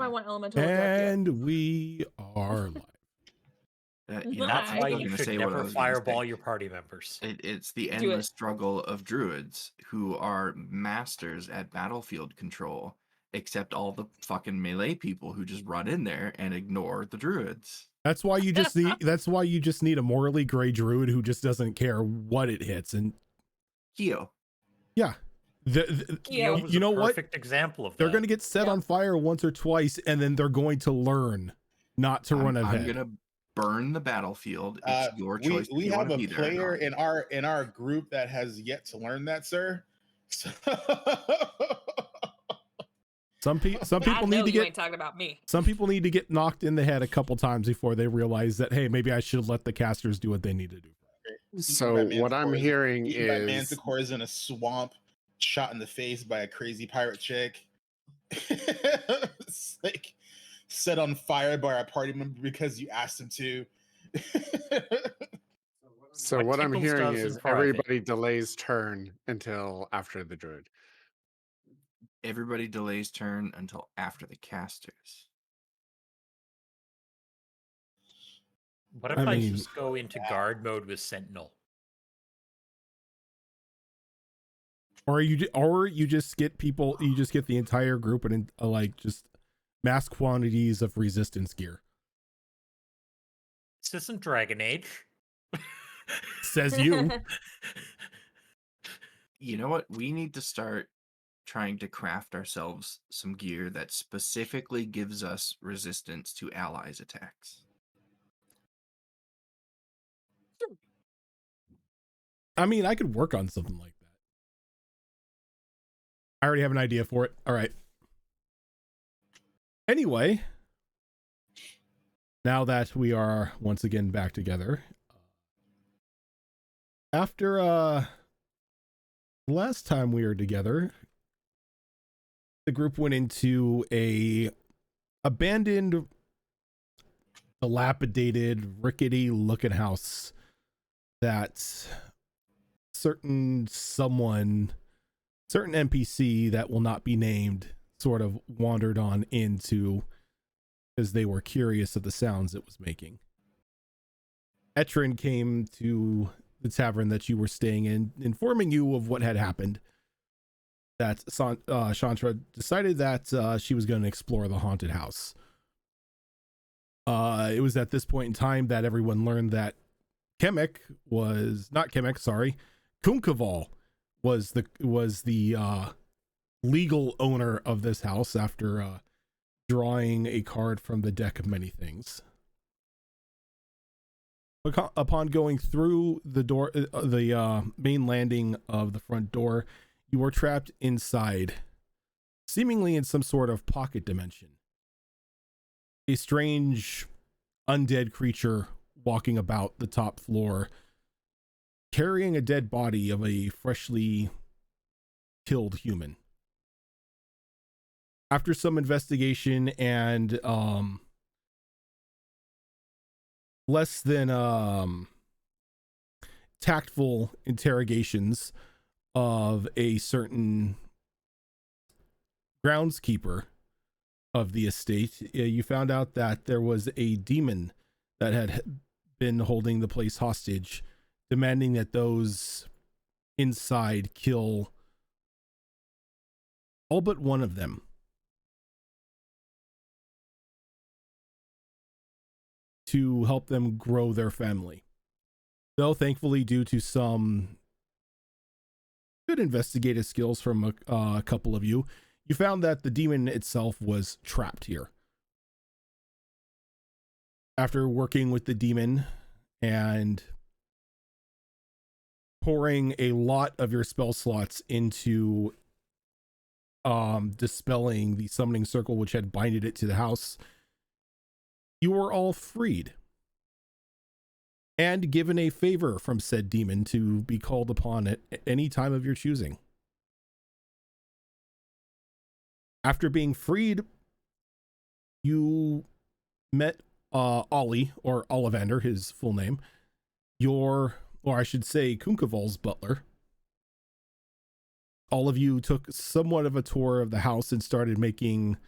I want elemental attack, And we are live. That's why you should never fireball your party members. It's the endless struggle of druids who are masters at battlefield control, except all the fucking melee people who just run in there and ignore the druids. That's why you just need. That's why you just need a morally gray druid who just doesn't care what it hits. And Keo. Yeah. You know what? Perfect example of that. They're going to get set on fire once or twice, and then they're going to learn not to run ahead. I'm going to burn the battlefield. It's your choice. We have a player in our group that has yet to learn that, sir. I Some people need to you get ain't talking about me. Some people need to get knocked in the head a couple times before they realize that, hey, maybe I should let the casters do what they need to do. So what I'm hearing is Manticore is in a swamp, shot in the face by a crazy pirate chick. It's like set on fire by a party member because you asked him to. So what I'm hearing is everybody delays turn until after the druid. Everybody delays turn until after the casters. What if I just go into guard mode with Sentinel? Or you just get people, you just get the entire group and like just mass quantities of resistance gear. This isn't Dragon Age. Says you. You know what? We need to start trying to craft ourselves some gear that specifically gives us resistance to allies' attacks. I mean, I could work on something like that. I already have an idea for it. All right. Anyway, now that we are once again back together, after last time we were together, the group went into a abandoned, dilapidated, rickety looking house that certain NPC that will not be named sort of wandered on into because they were curious of the sounds it was making. Etrin came to the tavern that you were staying in, informing you of what had happened. That Chantra decided that she was going to explore the haunted house. It was at this point in time that everyone learned that Kunkaval was the legal owner of this house after drawing a card from the deck of many things. Upon going through the door, the main landing of the front door, you were trapped inside, seemingly in some sort of pocket dimension. A strange undead creature walking about the top floor, carrying a dead body of a freshly killed human. After some investigation and less than tactful interrogations of a certain groundskeeper of the estate, you found out that there was a demon that had been holding the place hostage, demanding that those inside kill all but one of them. To help them grow their family. Though thankfully, due to some good investigative skills from a couple of you, you found that the demon itself was trapped here. After working with the demon and pouring a lot of your spell slots into dispelling the summoning circle which had binded it to the house, you were all freed and given a favor from said demon to be called upon at any time of your choosing. After being freed, you met Ollie, or Ollivander, his full name, or I should say Kunkaval's butler. All of you took somewhat of a tour of the house and started making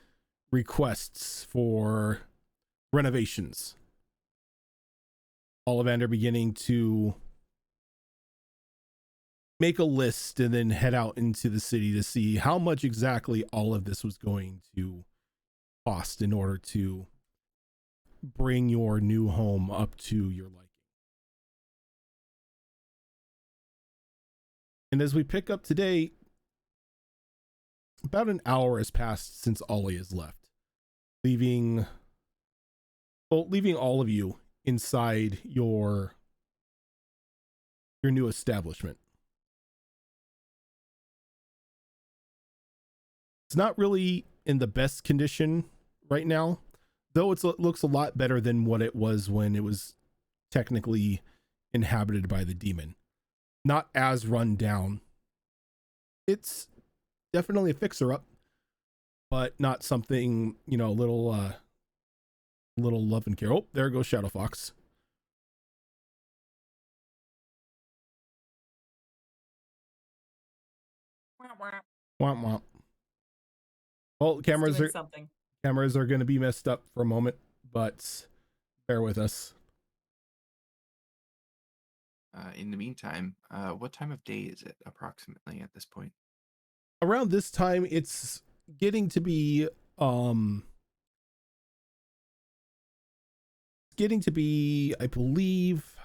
requests for renovations. Lathander beginning to make a list and then head out into the city to see how much exactly all of this was going to cost in order to bring your new home up to your liking. And as we pick up today, about an hour has passed since Ollie has left, leaving all of you inside your new establishment. It's not really in the best condition right now, though it looks a lot better than what it was when it was technically inhabited by the demon. Not as run down. It's definitely a fixer-up, but not something, a little love and care. Oh, there goes Shadow Fox. Womp womp. Well, cameras are going to be messed up for a moment, but bear with us. In the meantime, what time of day is it approximately at this point? Around this time, it's getting to be I believe,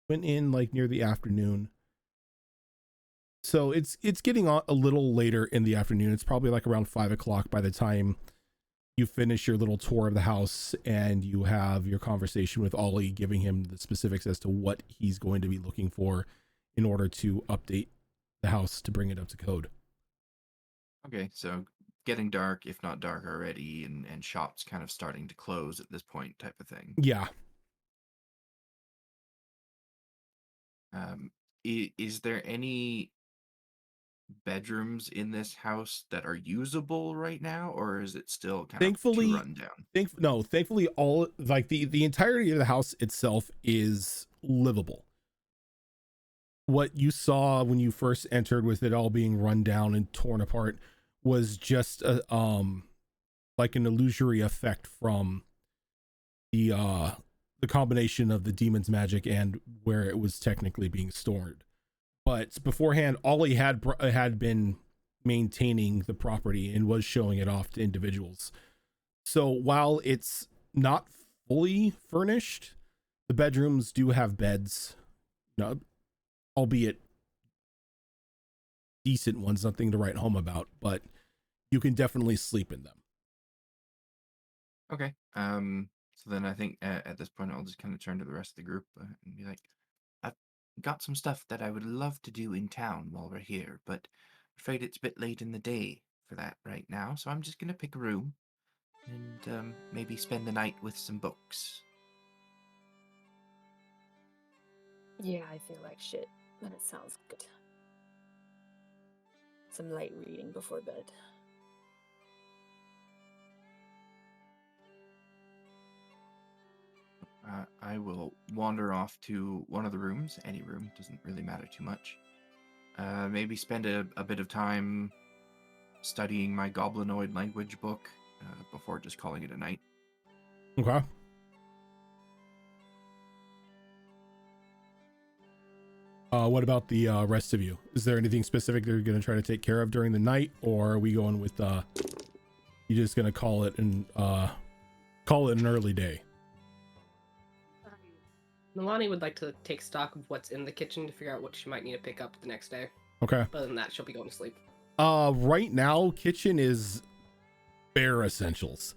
went in like near the afternoon. So it's getting a little later in the afternoon. It's probably like around 5 o'clock by the time you finish your little tour of the house and you have your conversation with Ollie, giving him the specifics as to what he's going to be looking for in order to update the house to bring it up to code. Okay, so getting dark, if not dark already, and shops kind of starting to close at this point type of thing. Yeah. Is there any bedrooms in this house that are usable right now, or is it still kind of too run down? Thankfully all like the entirety of the house itself is livable. What you saw when you first entered with it all being run down and torn apart was just a like an illusory effect from the combination of the demon's magic and where it was technically being stored. But beforehand, Ollie had been maintaining the property and was showing it off to individuals. So while it's not fully furnished, the bedrooms do have beds, albeit decent ones, nothing to write home about, but you can definitely sleep in them. Okay. So then I think at this point I'll just kind of turn to the rest of the group and be like, I've got some stuff that I would love to do in town while we're here, but I'm afraid it's a bit late in the day for that right now, so I'm just gonna pick a room and maybe spend the night with some books. Yeah, I feel like shit, but it sounds good. Some light reading before bed. I will wander off to one of the rooms. Any room, doesn't really matter too much. Maybe spend a bit of time studying my goblinoid language book before just calling it a night. Okay. What about the rest of you? Is there anything specific that you're going to try to take care of during the night, or are we going with you just going to call it an early day? Milani would like to take stock of what's in the kitchen to figure out what she might need to pick up the next day. Okay. Other than that, she'll be going to sleep. Right now, kitchen is bare essentials.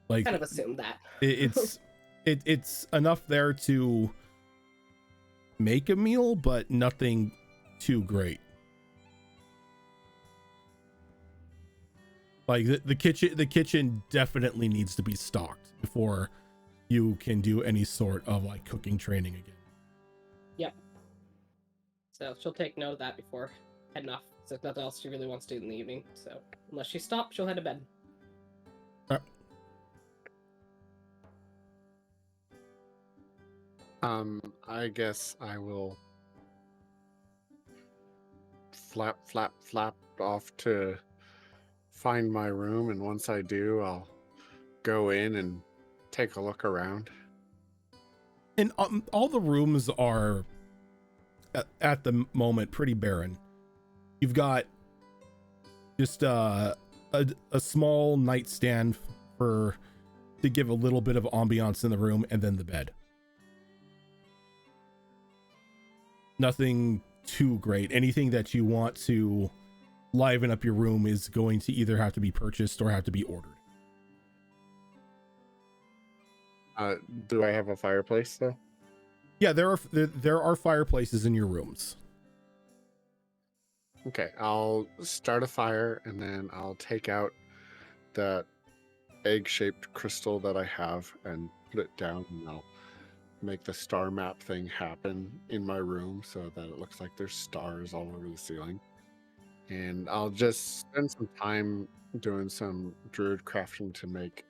Like, kind of assumed that. it's enough there to make a meal, but nothing too great. Like the kitchen definitely needs to be stocked before you can do any sort of like cooking training again. Yep. So she'll take note of that before heading off. So there's nothing else she really wants to do in the evening. So unless she stops, she'll head to bed. I guess I will flap off to find my room, and once I do, I'll go in and take a look around. And all the rooms are at the moment pretty barren. You've got just a small nightstand to give a little bit of ambiance in the room, and then the bed. Nothing too great. Anything that you want to liven up your room is going to either have to be purchased or have to be ordered. Do I have a fireplace though? Yeah, there are fireplaces in your rooms. Okay, I'll start a fire, and then I'll take out that egg-shaped crystal that I have and put it down, and I'll make the star map thing happen in my room so that it looks like there's stars all over the ceiling. And I'll just spend some time doing some druid crafting to make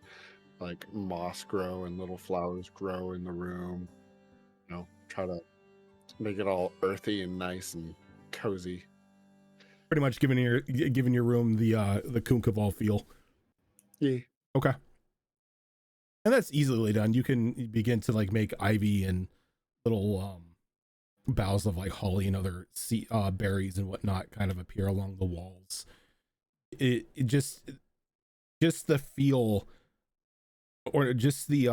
like moss grow and little flowers grow in the room. You know, try to make it all earthy and nice and cozy. Pretty much giving your room the Kunkkaval feel. Yeah. Okay. And that's easily done. You can begin to like make ivy and little boughs of like holly and other berries and whatnot kind of appear along the walls. It just the feel, or just the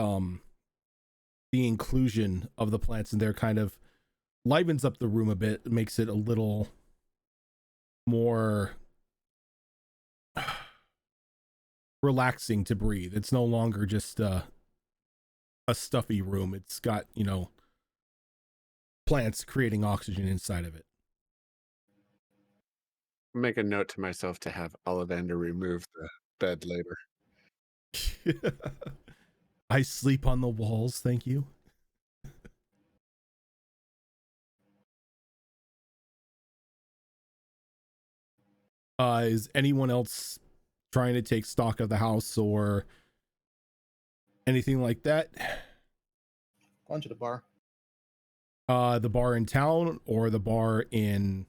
inclusion of the plants in there kind of livens up the room a bit, makes it a little more relaxing to breathe. It's no longer just a stuffy room. It's got, you know, plants creating oxygen inside of it. Make a note to myself to have Lathander remove the bed later. I sleep on the walls, thank you. Is anyone else trying to take stock of the house or anything like that? Going to the bar. The bar in town or the bar in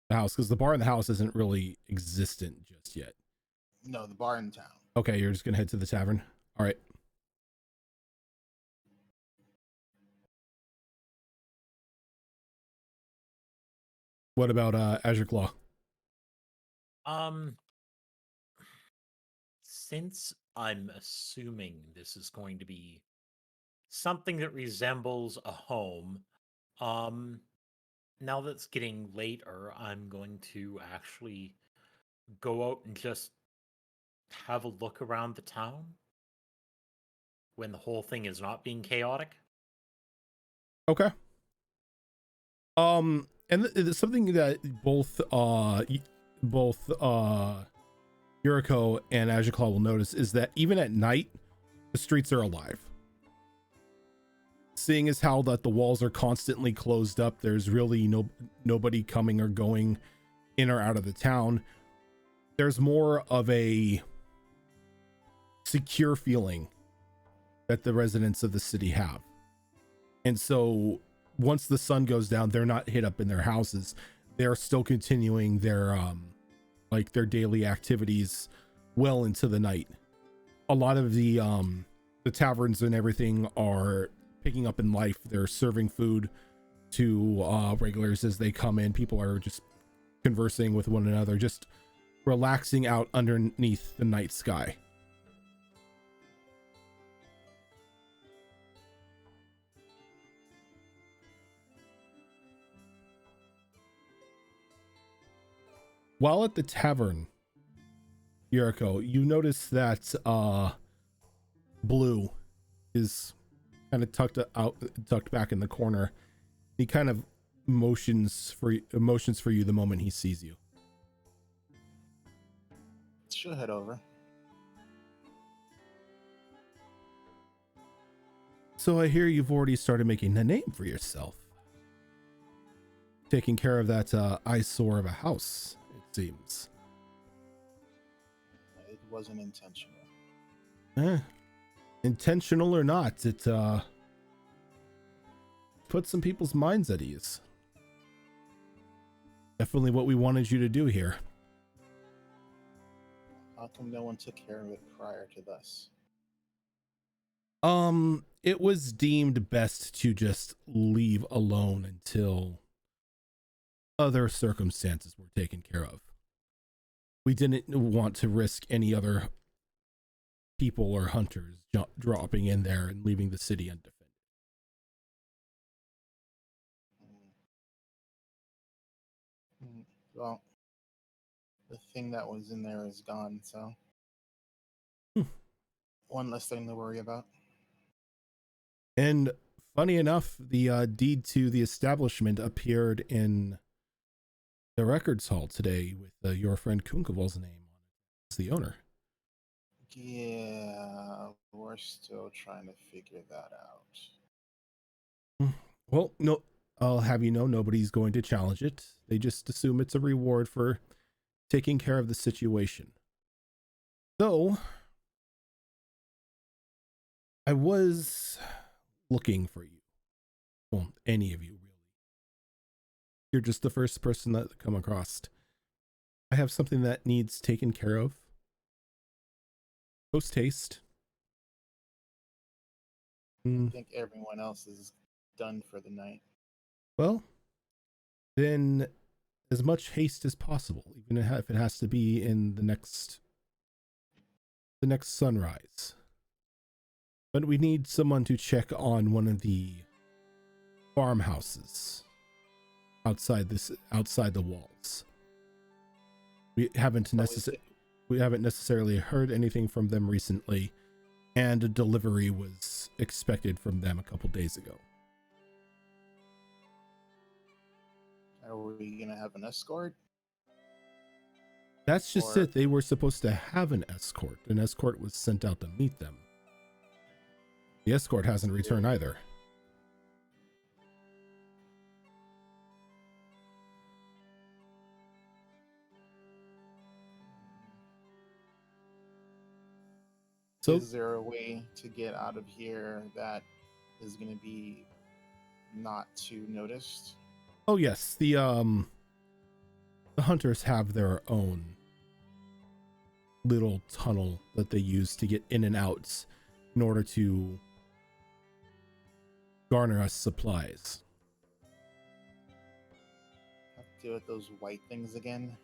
the house? Because the bar in the house isn't really existent just yet. No, the bar in town. Okay, you're just gonna head to the tavern. All right. What about Azure Claw? Since I'm assuming this is going to be something that resembles a home, now that it's getting later, I'm going to actually go out and just have a look around the town when the whole thing is not being chaotic. Okay. And something that both Yuriko and Azure Claw will notice is that even at night, the streets are alive. Seeing as how that the walls are constantly closed up, there's really nobody coming or going in or out of the town. There's more of a secure feeling that the residents of the city have. And so once the sun goes down, they're not hid up in their houses. They're still continuing their their daily activities well into the night. A lot of the taverns and everything are picking up in life. They're serving food to regulars as they come in. People are just conversing with one another, just relaxing out underneath the night sky. While at the tavern, Yuriko, you notice that Blue is kind of tucked back in the corner. He kind of motions for you the moment he sees you. She'll head over. So I hear you've already started making a name for yourself. Taking care of that eyesore of a house, it seems. It wasn't intentional. Intentional or not, it put some people's minds at ease. Definitely what we wanted you to do here. How come no one took care of it prior to this? It was deemed best to just leave alone until other circumstances were taken care of. We didn't want to risk any other people or hunters dropping in there and leaving the city undefended. Well, the thing that was in there is gone, so one less thing to worry about. And funny enough, the deed to the establishment appeared in the records hall today with your friend Kunkeval's name on it as the owner. Yeah, we're still trying to figure that out. Well, no, I'll have you know nobody's going to challenge it. They just assume it's a reward for taking care of the situation. So, I was looking for you. Well, any of you, really. You're just the first person that I've come across. I have something that needs taken care of. Post haste. I think everyone else is done for the night. Well, then as much haste as possible, even if it has to be in the next sunrise. But we need someone to check on one of the farmhouses outside the walls. We haven't necessarily heard anything from them recently, and a delivery was expected from them a couple days ago. Are we gonna have an escort? That's just it. They were supposed to have an escort. An escort was sent out to meet them. The escort hasn't returned either. So, is there a way to get out of here that is going to be not too noticed? Oh yes, the hunters have their own little tunnel that they use to get in and out in order to garner us supplies. Have to deal with those white things again.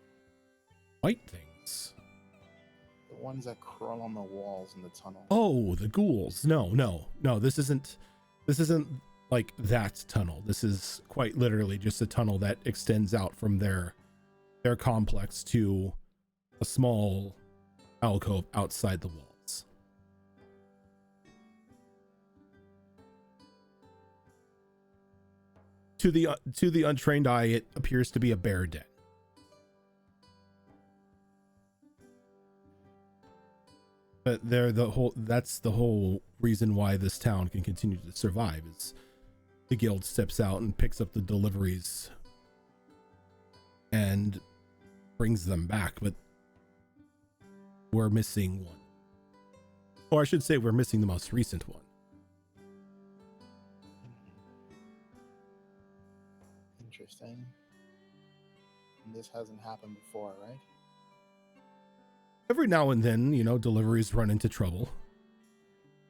White things? The ones that crawl on the walls in the tunnel. Oh, the ghouls. No. This isn't like that tunnel. This is quite literally just a tunnel that extends out from their complex to a small alcove outside the walls. To the untrained eye, it appears to be a bear den. But that's the whole reason why this town can continue to survive is the guild steps out and picks up the deliveries and brings them back, but we're missing one. Or I should say we're missing the most recent one. Interesting. And this hasn't happened before, right? Every now and then, deliveries run into trouble.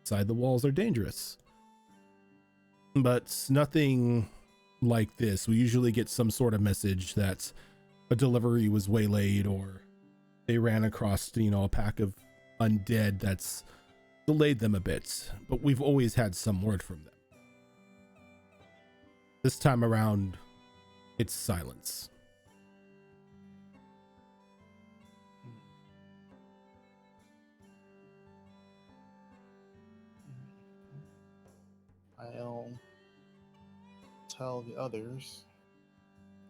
Inside the walls are dangerous. But nothing like this. We usually get some sort of message that a delivery was waylaid or they ran across, a pack of undead that's delayed them a bit. But we've always had some word from them. This time around, it's silence. I'll tell the others.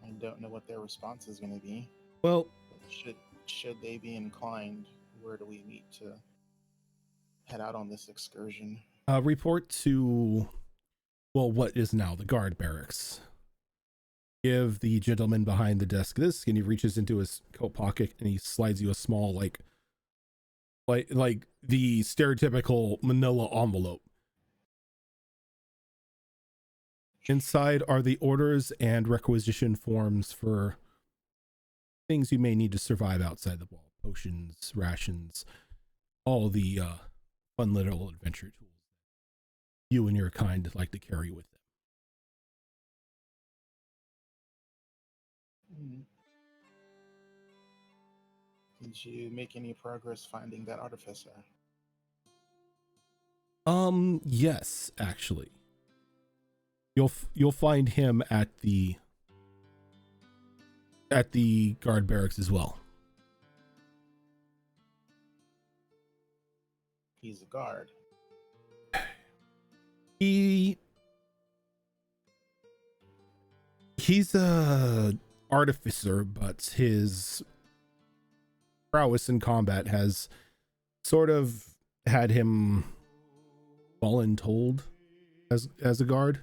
I don't know what their response is going to be. Well, should they be inclined, where do we meet to head out on this excursion? Report to, what is now the guard barracks. Give the gentleman behind the desk this, and he reaches into his coat pocket and he slides you a small, like the stereotypical manila envelope. Inside are the orders and requisition forms for things you may need to survive outside the wall. potions, rations, all the fun little adventure tools you and your kind like to carry with them. Did you make any progress finding that artificer? Yes, actually. You'll find him at the guard barracks as well. He's a guard. He's a artificer, but his prowess in combat has sort of had him voluntold as a guard.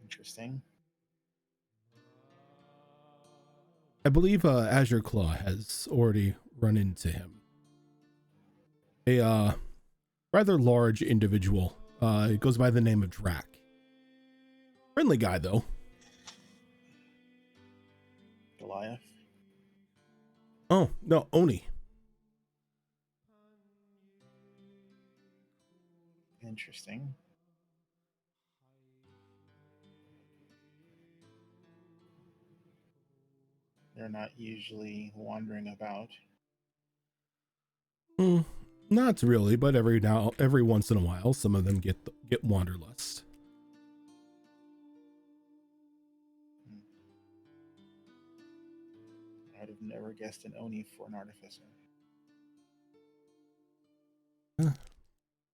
Interesting. I believe Azure Claw has already run into him. A rather large individual. It goes by the name of Drac. Friendly guy though. Goliath. Oh no, Oni. Interesting. They're not usually wandering about. Not really, but every once in a while, some of them get wanderlust. I'd have never guessed an Oni for an artificer.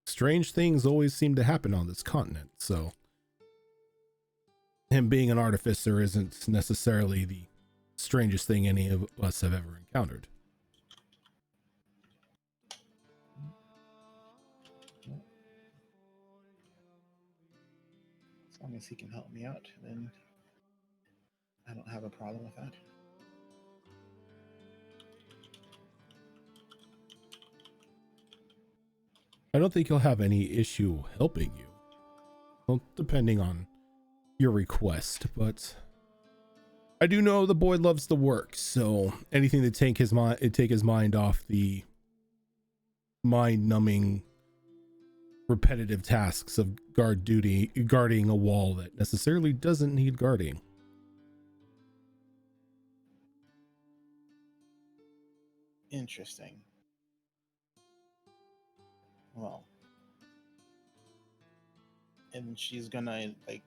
Strange things always seem to happen on this continent, so him being an artificer isn't necessarily the strangest thing any of us have ever encountered. As long as he can help me out, then I don't have a problem with that. I don't think he'll have any issue helping you. Well, depending on your request, but I do know the boy loves the work, so anything to take his mind off the mind-numbing repetitive tasks of guarding a wall that necessarily doesn't need guarding. Interesting. Well, and she's gonna like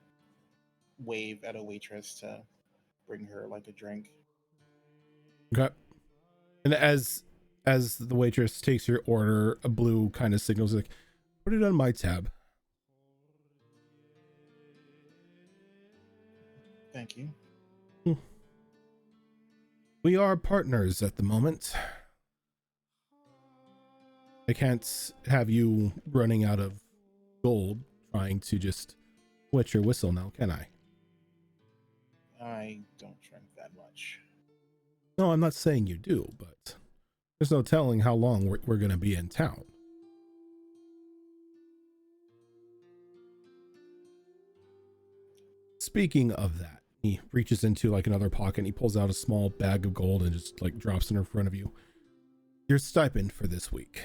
wave at a waitress to bring her like a drink. Okay. And as the waitress takes your order, a blue kind of signals like, put it on my tab. Thank you. We are partners at the moment. I can't have you running out of gold trying to just wet your whistle now, can I? I don't drink that much. No, I'm not saying you do, but there's no telling how long we're going to be in town. Speaking of that, he reaches into like another pocket and he pulls out a small bag of gold and just like drops it in front of you. Your stipend for this week.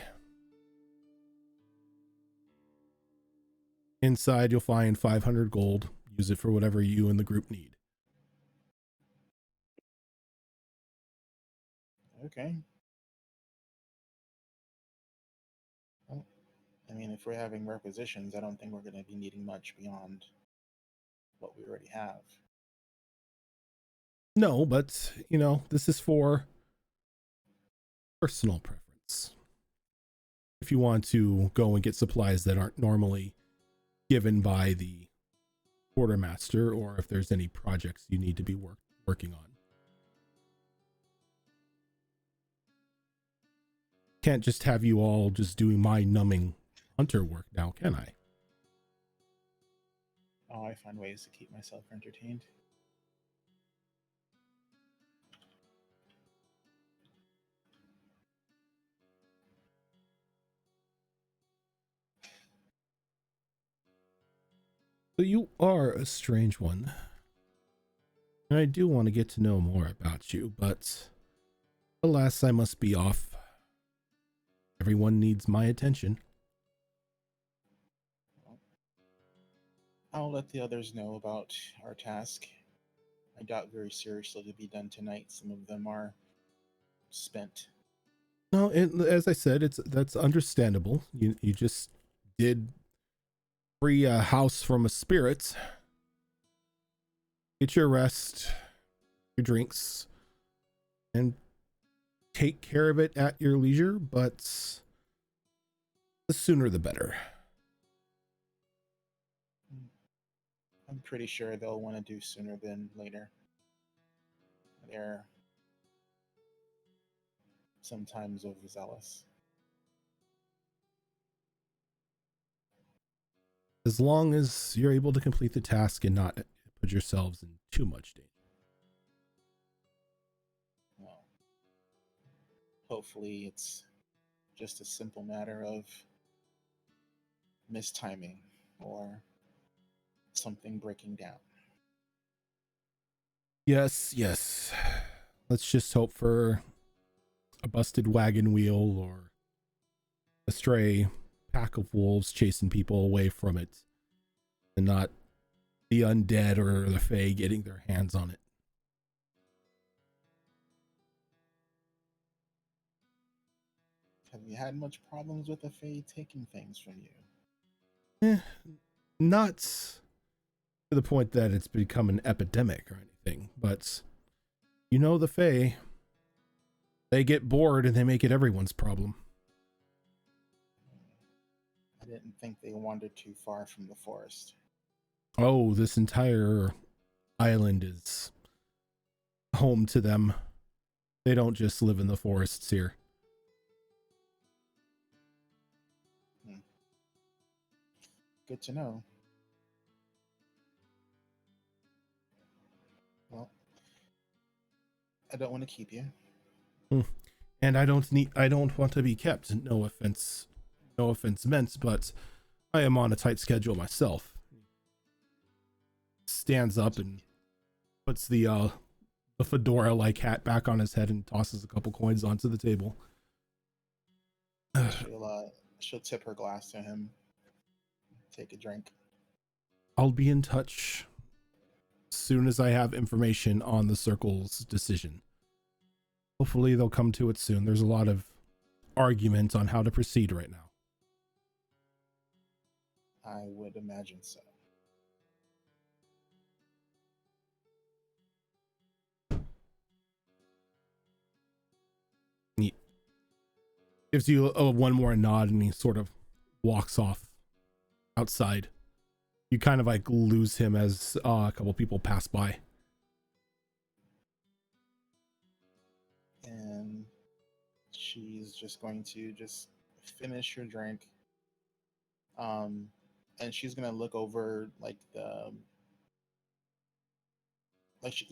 Inside, you'll find 500 gold. Use it for whatever you and the group need. Okay. Well, I mean, if we're having requisitions, I don't think we're going to be needing much beyond what we already have. No, but, you know, this is for personal preference. If you want to go and get supplies that aren't normally given by the quartermaster, or if there's any projects you need to be working on. Can't just have you all just doing mind-numbing hunter work now, can I? Oh, I find ways to keep myself entertained. So you are a strange one. And I do want to get to know more about you, but Alas, I must be off. Everyone needs my attention. I'll let the others know about our task. I doubt very seriously to be done tonight. Some of them are spent. No, as I said, that's understandable. You just did free a house from a spirit. Get your rest, your drinks, and take care of it at your leisure, but the sooner the better. I'm pretty sure they'll want to do sooner than later. They're sometimes overzealous. As long as you're able to complete the task and not put yourselves in too much danger. Well, hopefully it's just a simple matter of mistiming or something breaking down. Yes. Let's just hope for a busted wagon wheel or a stray pack of wolves chasing people away from it, and not the undead or the fae getting their hands on it. Have you had much problems with the Fae taking things from you? Not to the point that it's become an epidemic or anything, but the fae, they get bored and they make it everyone's problem. I didn't think they wandered too far from the forest. Oh, this entire island is home to them. They don't just live in the forests here. Good to know. Well, I don't want to keep you. And I don't want to be kept. No offense meant, but I am on a tight schedule myself. Stands up and puts the fedora-like hat back on his head and tosses a couple coins onto the table. She'll tip her glass to him. Take a drink. I'll be in touch as soon as I have information on the circle's decision. Hopefully they'll come to it soon. There's a lot of argument on how to proceed right now. I would imagine so. He gives you one more nod and he sort of walks off outside. You kind of like lose him as a couple people pass by. And she's just going to just finish her drink. And she's gonna look over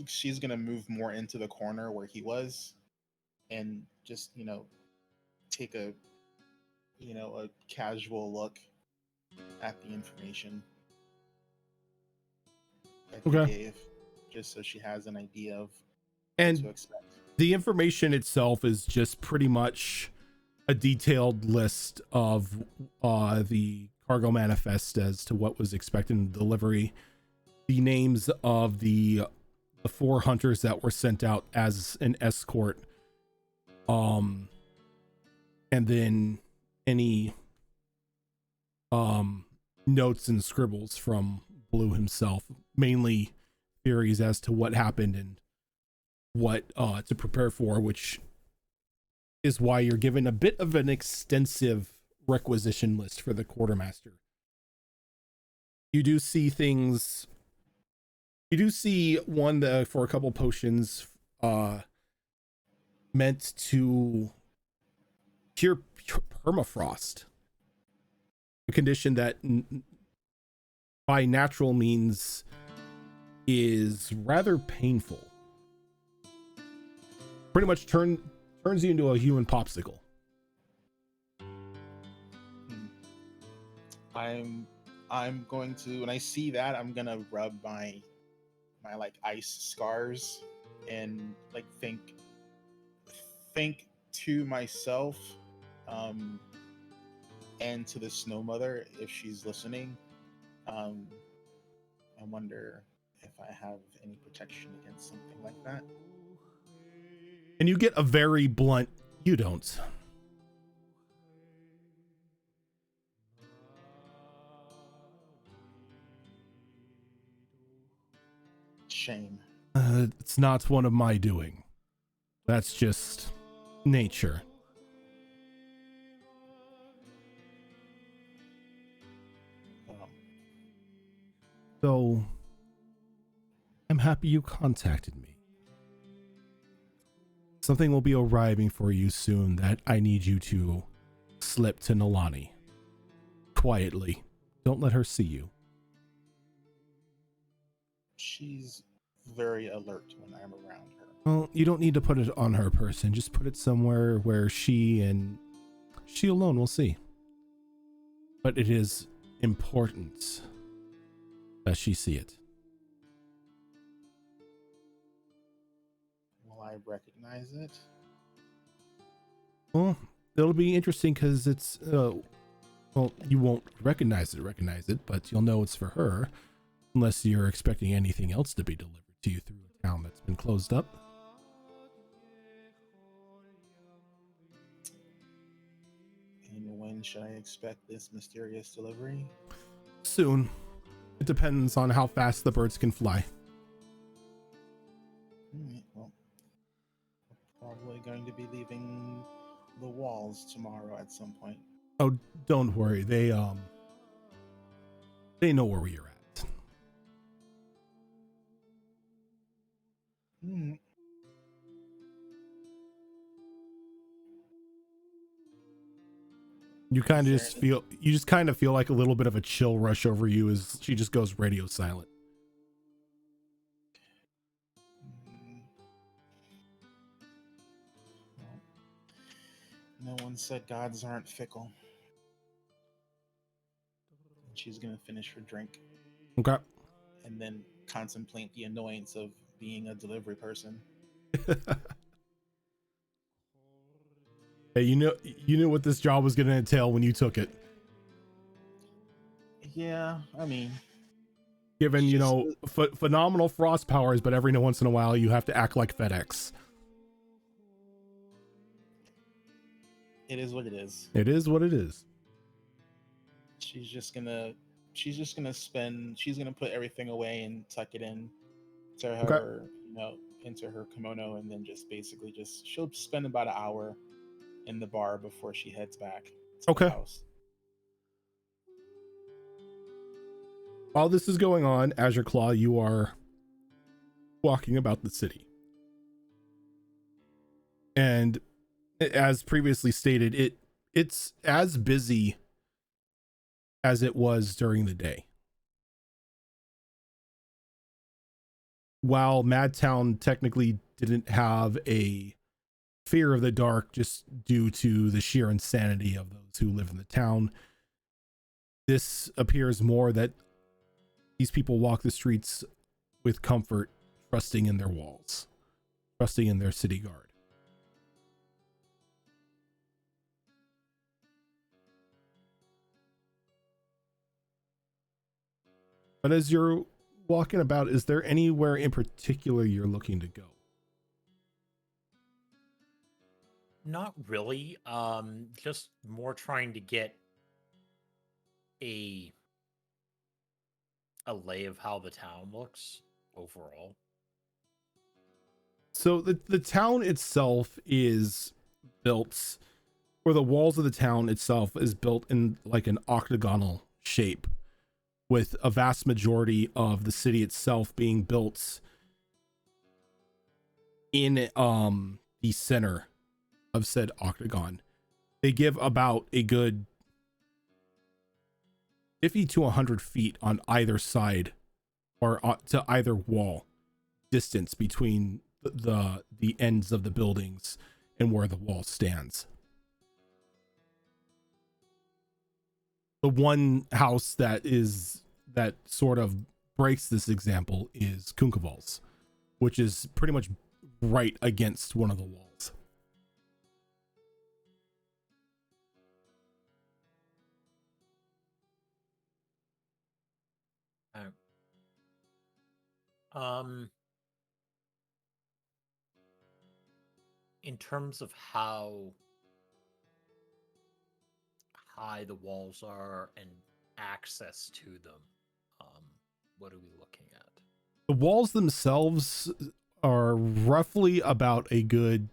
she's gonna move more into the corner where he was, and just take a casual look at the information that he gave, just so she has an idea of what to expect. The information itself is just pretty much a detailed list of the cargo manifest as to what was expected in delivery, the names of the 4 hunters that were sent out as an escort, and then any notes and scribbles from Blue himself, mainly theories as to what happened and what to prepare for, which is why you're given a bit of an extensive requisition list for the quartermaster. You do see things. You do see one for a couple potions meant to cure permafrost, a condition that by natural means is rather painful. Pretty much turns you into a human popsicle. I'm going to, when I see that, I'm gonna rub my like ice scars and like think think to myself, and to the Snow Mother, if she's listening, I wonder if I have any protection against something like that. And you get a very blunt, you don't. Shame. It's not one of my doing. That's just nature. So, I'm happy you contacted me. Something will be arriving for you soon that I need you to slip to Nalani. Quietly. Don't let her see you. She's very alert when I'm around her. Well, you don't need to put it on her person. Just put it somewhere where she alone will see. But it is important that she see it. Will I recognize it? Well, it'll be interesting because it's, well, you won't recognize it, but you'll know it's for her, unless you're expecting anything else to be delivered to you through a town that's been closed up. And when should I expect this mysterious delivery? Soon. It depends on how fast the birds can fly. Well, we're probably going to be leaving the walls tomorrow at some point. Oh, don't worry. They know where you're at. You kind of just kind of feel like a little bit of a chill rush over you as she just goes radio silent. Well, no one said gods aren't fickle. She's gonna finish her drink. Okay. And then contemplate the annoyance of being a delivery person. Hey, you knew what this job was going to entail when you took it. Yeah, I mean, Given, phenomenal frost powers, but every once in a while you have to act like FedEx. it is what it is. It is what it is. She's gonna put everything away and tuck it in to her, into her kimono, and then she'll spend about an hour in the bar before she heads back to the house. While this is going on, Azure Claw, you are walking about the city. And as previously stated, it's as busy as it was during the day. While Madtown technically didn't have a fear of the dark just due to the sheer insanity of those who live in the town, this appears more that these people walk the streets with comfort, trusting in their walls, trusting in their city guard. But as you're walking about, is there anywhere in particular you're looking to go? Not really. Just more trying to get a lay of how the town looks overall. So the town itself is built, or the walls of the town itself is built in like an octagonal shape, with a vast majority of the city itself being built in the center of said octagon. They give about a good 50 to 100 feet on either side, or to either wall, distance between the ends of the buildings and where the wall stands. The one house that sort of breaks this example is Kunkaval's, which is pretty much right against one of the walls. In terms of how high the walls are and access to them, what are we looking at? The walls themselves are roughly about a good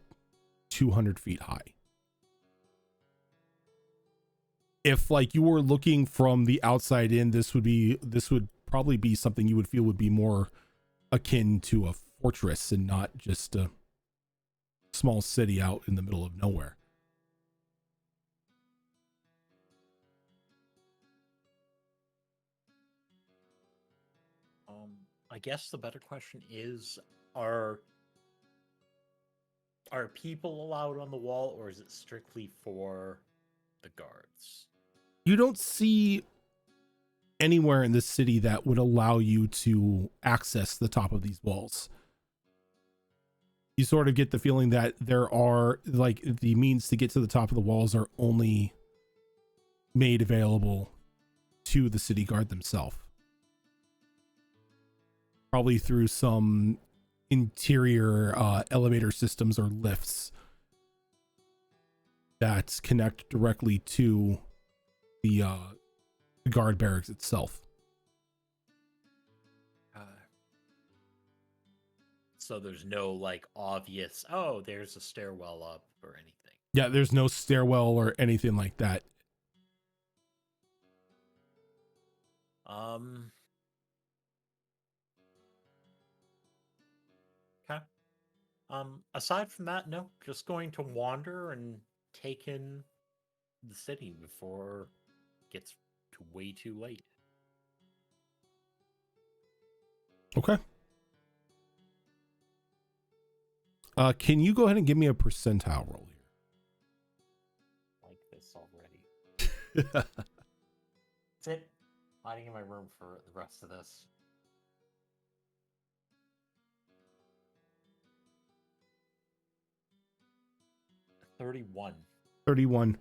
200 feet high. If like you were looking from the outside in, this would probably be something you would feel would be more akin to a fortress and not just a small city out in the middle of nowhere. I guess the better question is, are people allowed on the wall, or is it strictly for the guards? You don't see anywhere in this city that would allow you to access the top of these walls. You sort of get the feeling that there are, like, the means to get to the top of the walls are only made available to the city guard themselves. Probably through some interior elevator systems or lifts that connect directly to the guard barracks itself. So there's no like obvious, oh, there's a stairwell up or anything. Yeah, there's no stairwell or anything like that. Okay. Aside from that, no, just going to wander and take in the city before it gets way too late. Okay. Can you go ahead and give me a percentile roll here? Like this already. That's it. Hiding in my room for the rest of this. $31. 31.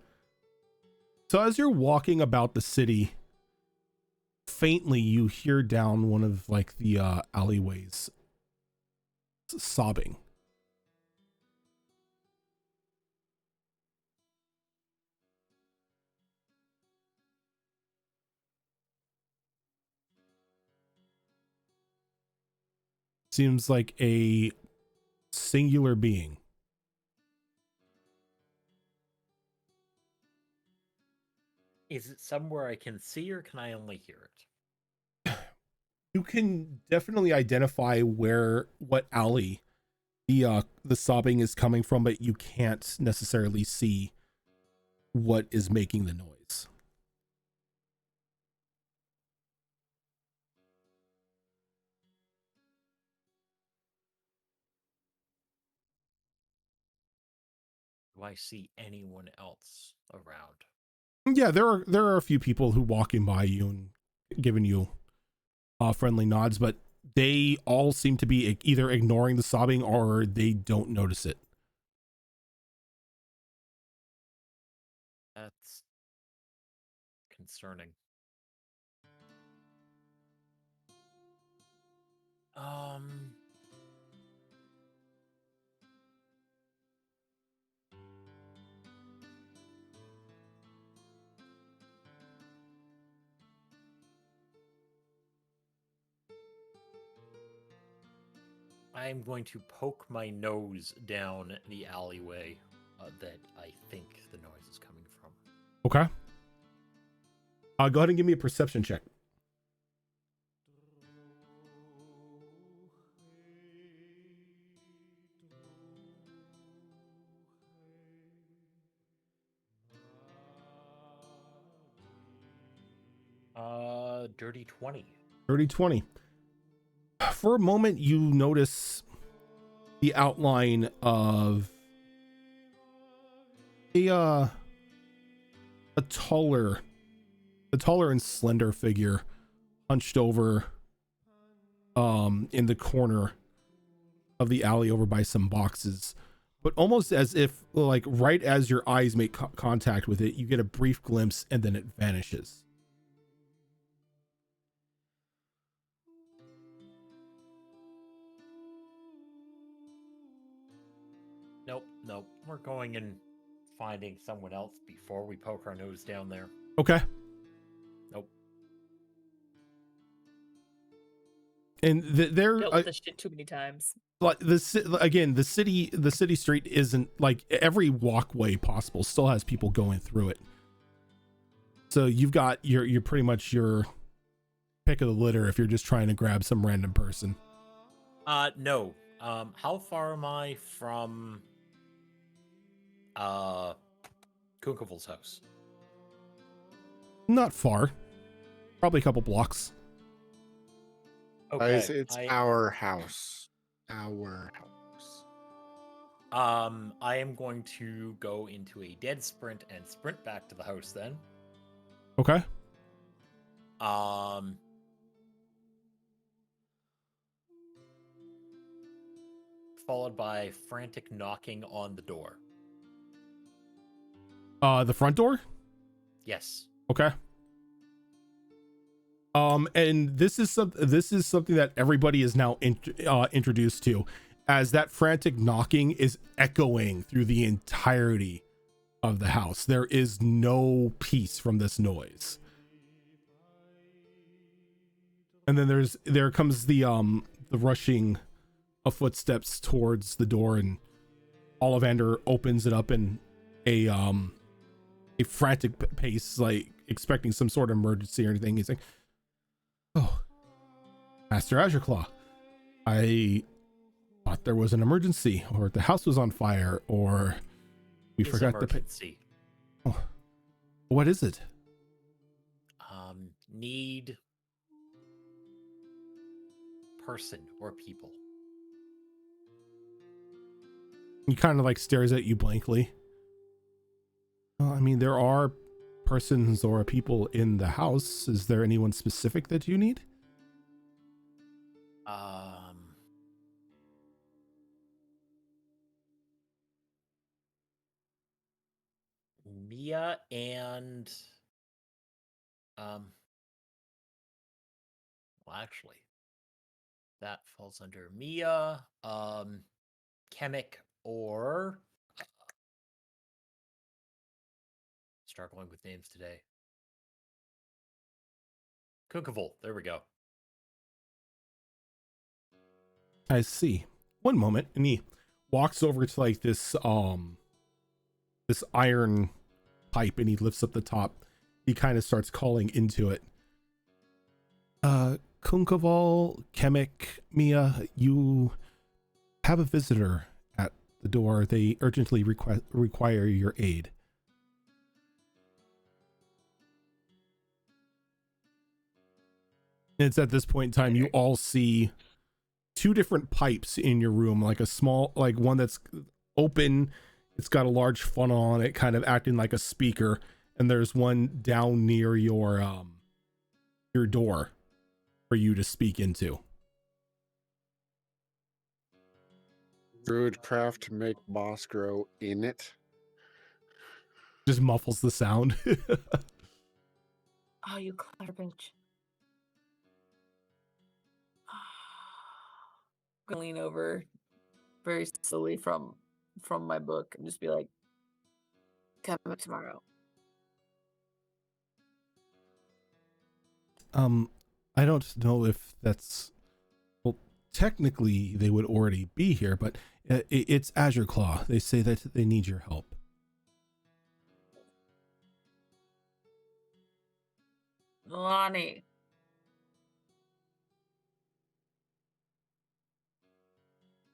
So as you're walking about the city, faintly you hear down one of like the alleyways sobbing. Seems like a singular being. Is it somewhere I can see, or can I only hear it? You can definitely identify what alley the sobbing is coming from, but you can't necessarily see what is making the noise. Do I see anyone else around? Yeah, there are a few people who walking by you and giving you friendly nods, but they all seem to be either ignoring the sobbing or they don't notice it. That's concerning. I'm going to poke my nose down the alleyway that I think the noise is coming from. Okay. Go ahead and give me a perception check. Dirty 20. Dirty 20. For a moment, you notice the outline of a taller and slender figure hunched over in the corner of the alley over by some boxes, but almost as if like right as your eyes make contact with it, you get a brief glimpse and then it vanishes. Nope, nope. We're going and finding someone else before we poke our nose down there. Okay. Nope. And there, Dealt with this shit too many times. like the city street isn't like every walkway possible still has people going through it. So you've got you're pretty much your pick of the litter if you're just trying to grab some random person. No. How far am I from Kunkevel's house? Not far, probably a couple blocks. Guys, it's our house. Our house. I am going to go into a dead sprint and sprint back to the house then. Okay. Followed by frantic knocking on the door. The front door? Yes. Okay. And this is something that everybody is now introduced to, as that frantic knocking is echoing through the entirety of the house. There is no peace from this noise. And then there comes the rushing of footsteps towards the door, and Ollivander opens it up in a frantic pace, like expecting some sort of emergency or anything. He's like, "Oh, Master Azurclaw, I thought there was an emergency, or the house was on fire, or we forgot to pay." Oh, what is it? Need person or people. He kind of like stares at you blankly. Well, I mean, there are persons or people in the house. Is there anyone specific that you need? Mia and well, actually, that falls under Mia, Chemic, or start going with names today. Kunkevel, there we go. I see. One moment, and he walks over to like this iron pipe, and he lifts up the top. He kind of starts calling into it. Kunkeval, Chemic, Mia, you have a visitor at the door. They urgently require your aid. And it's at this point in time you all see two different pipes in your room, like a small, like one that's open, it's got a large funnel on it, kind of acting like a speaker, and there's one down near your door for you to speak into. Druidcraft to make moss grow in it. Just muffles the sound. Oh, you clever bitch. I'm gonna lean over very slowly from my book and just be like, "Come back tomorrow." I don't know if that's, well, technically they would already be here, but it's Azurclaw. They say that they need your help. Lonnie.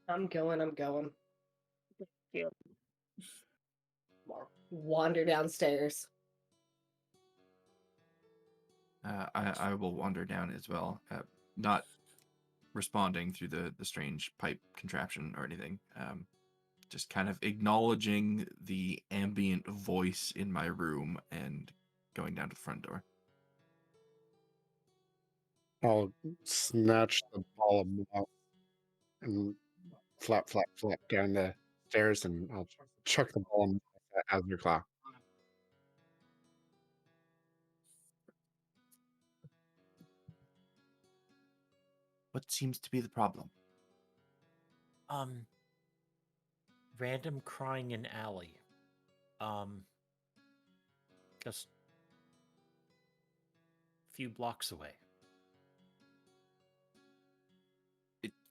I'm going. Yeah. Wander downstairs. I will wander down as well, not responding through the strange pipe contraption or anything. Just kind of acknowledging the ambient voice in my room and going down to the front door. I'll snatch the ball of moss and flap down the stairs, and I'll chuck the ball of moss at Azurclaw. What seems to be the problem? Random crying in alley. Just a few blocks away.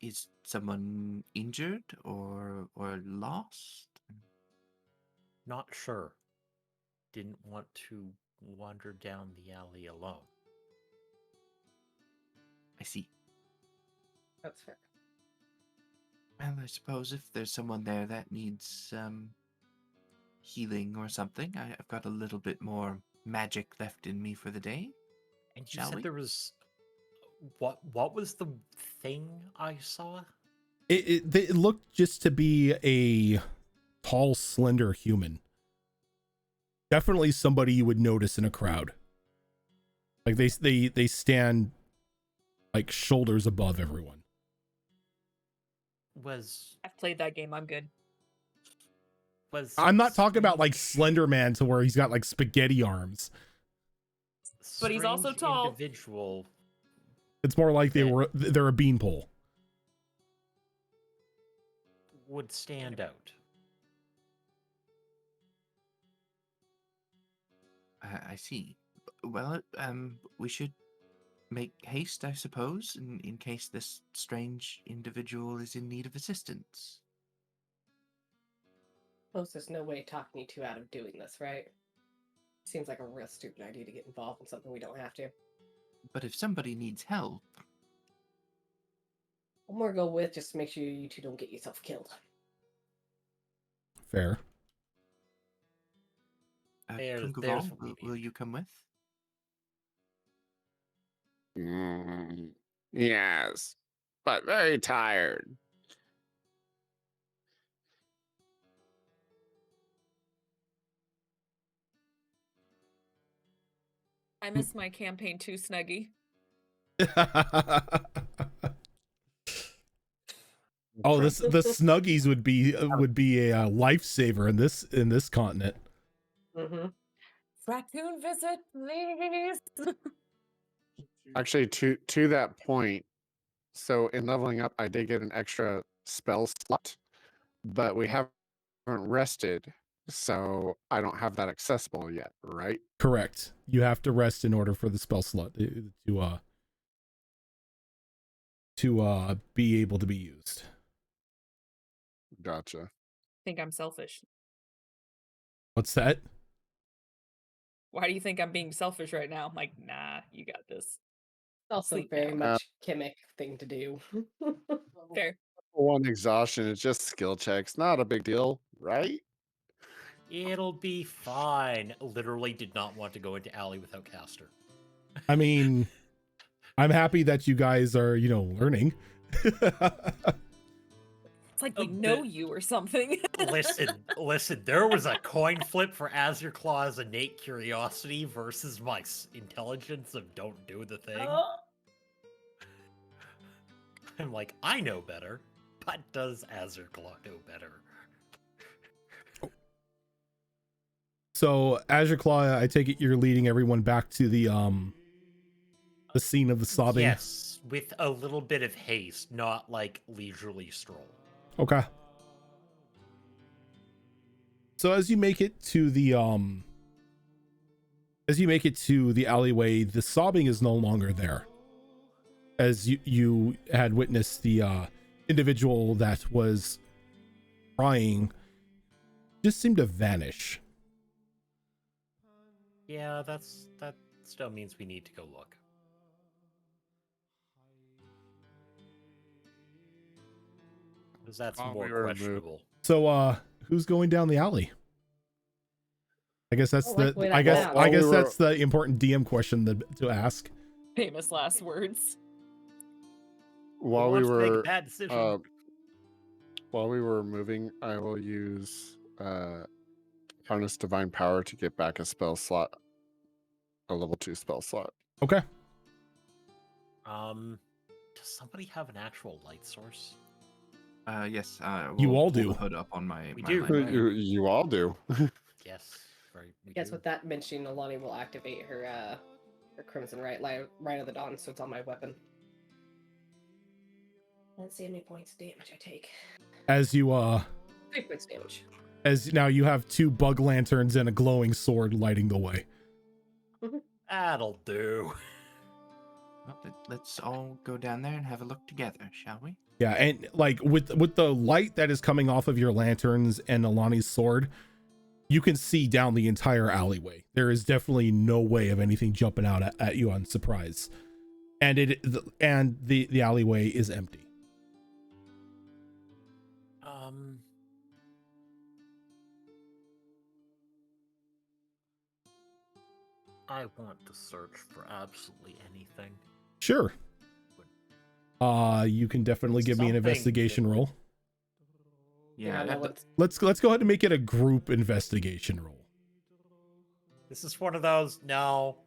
Is someone injured or lost? Not sure. Didn't want to wander down the alley alone. I see. That's fair. Well, I suppose if there's someone there that needs healing or something, I've got a little bit more magic left in me for the day. And you Shall said we? there was what was the thing I saw? It looked just to be a tall, slender human. Definitely somebody you would notice in a crowd. Like they stand like shoulders above everyone. I've played that game. I'm good. I'm not talking about like Strange- Slender Man to where he's got like spaghetti arms. But he's also strange tall. Individual It's more like Yeah. they're a beanpole. would stand out. I see. Well, we should make haste, I suppose, in case this strange individual is in need of assistance. Suppose there's no way talking you two out of doing this, right? Seems like a real stupid idea to get involved in something we don't have to. But if somebody needs help, One more go with just to make sure you two don't get yourself killed. Fair. There's Kungalong, what we will need. you come with? Yes, but very tired. I miss my campaign 2 Snuggie. Oh, the Snuggies would be a lifesaver in this continent. Mm-hmm. Raccoon visit, please. Actually, to that point, so in leveling up, I did get an extra spell slot, but we haven't rested, so I don't have that accessible yet, right? Correct. You have to rest in order for the spell slot to be able to be used. Gotcha. Think I'm selfish. What's that? Why do you think I'm being selfish right now? I'm like, nah, you got this. Also Sleep very now. much Kimmick thing to do. Fair. One exhaustion is just skill checks, not a big deal, right? It'll be fine. Literally did not want to go into alley without caster. I mean, I'm happy that you guys are, learning. It's like we know you or something. Listen, there was a coin flip for Azure Claw's innate curiosity versus my intelligence of don't do the thing. I'm like, I know better, but does Azure Claw know better? So, Azure Claw, I take it you're leading everyone back to the scene of the sobbing. Yes, with a little bit of haste, not like leisurely stroll. Okay. So as you make it to the alleyway, the sobbing is no longer there. As you had witnessed the individual that was crying just seemed to vanish. Yeah, that still means we need to go look. Because that's While more we were questionable. So who's going down the alley? I guess that's I like the way that I guess sounds. While we were- that's the important DM question to ask. Famous last words. While Who we wants to make a were bad decision? while we were moving, I will use harness divine power to get back a spell slot, a level 2 spell slot. Okay. Does somebody have an actual light source? Yes. You we'll all pull do. the hood up on my. We my do. lamp. You all do. Yes, right. We Guess do. with that mentioning, Alani will activate her Crimson Right of the Dawn, so it's on my weapon. Let's see how many points of damage I take. As you 3 points damage. As now you have 2 bug lanterns and a glowing sword lighting the way. That'll do. Well, let's all go down there and have a look together, shall we? Yeah, and like with the light that is coming off of your lanterns and Alani's sword, you can see down the entire alleyway. There is definitely no way of anything jumping out at you on surprise. And the alleyway is empty. I want to search for absolutely anything. Sure. You can definitely give me an investigation roll. Yeah, no, Let's go ahead and make it a group investigation roll. This is one of those. No,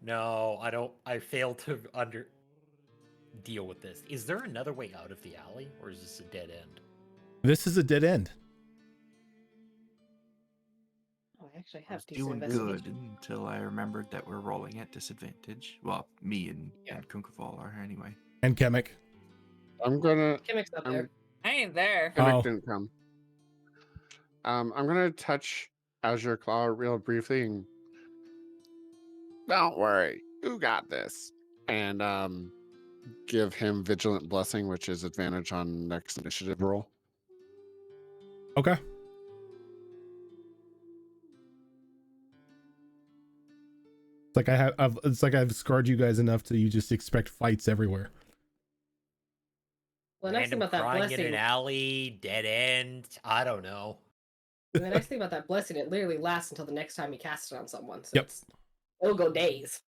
I failed to deal with this. Is there another way out of the alley, or is this a dead end? This is a dead end. Oh, I actually I have was decent doing investigation. good until I remembered that we're rolling at disadvantage. Well, me and Kunkafal are anyway. And Kemek. I'm gonna. Kimmick's up there. I ain't there. Kimmick Oh. didn't come. I'm gonna touch Azure Claw real briefly and don't worry, you got this. And give him Vigilant Blessing, which is advantage on next initiative roll. Okay. It's like I've scarred you guys enough to you just expect fights everywhere. Well, the nice thing about that crying blessing, in an alley, dead end. I don't know. the nice thing about that blessing, it literally lasts until the next time you cast it on someone. So Yep. it'll go days.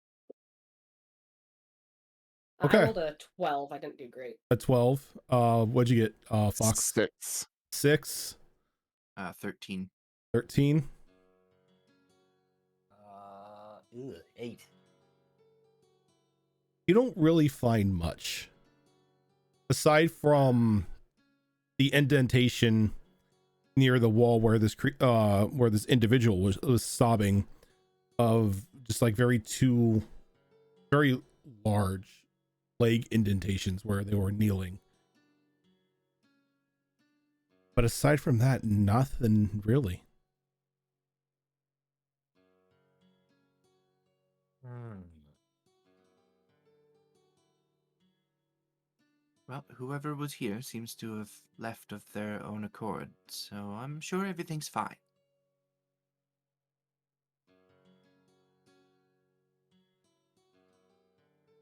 Okay. I rolled a 12. I didn't do great. A 12. What'd you get, Fox? 6. 6. 13. 13. 8. You don't really find much. Aside from the indentation near the wall where this individual was sobbing, of just like very large leg indentations where they were kneeling. But aside from that, nothing really. Well, whoever was here seems to have left of their own accord, so I'm sure everything's fine.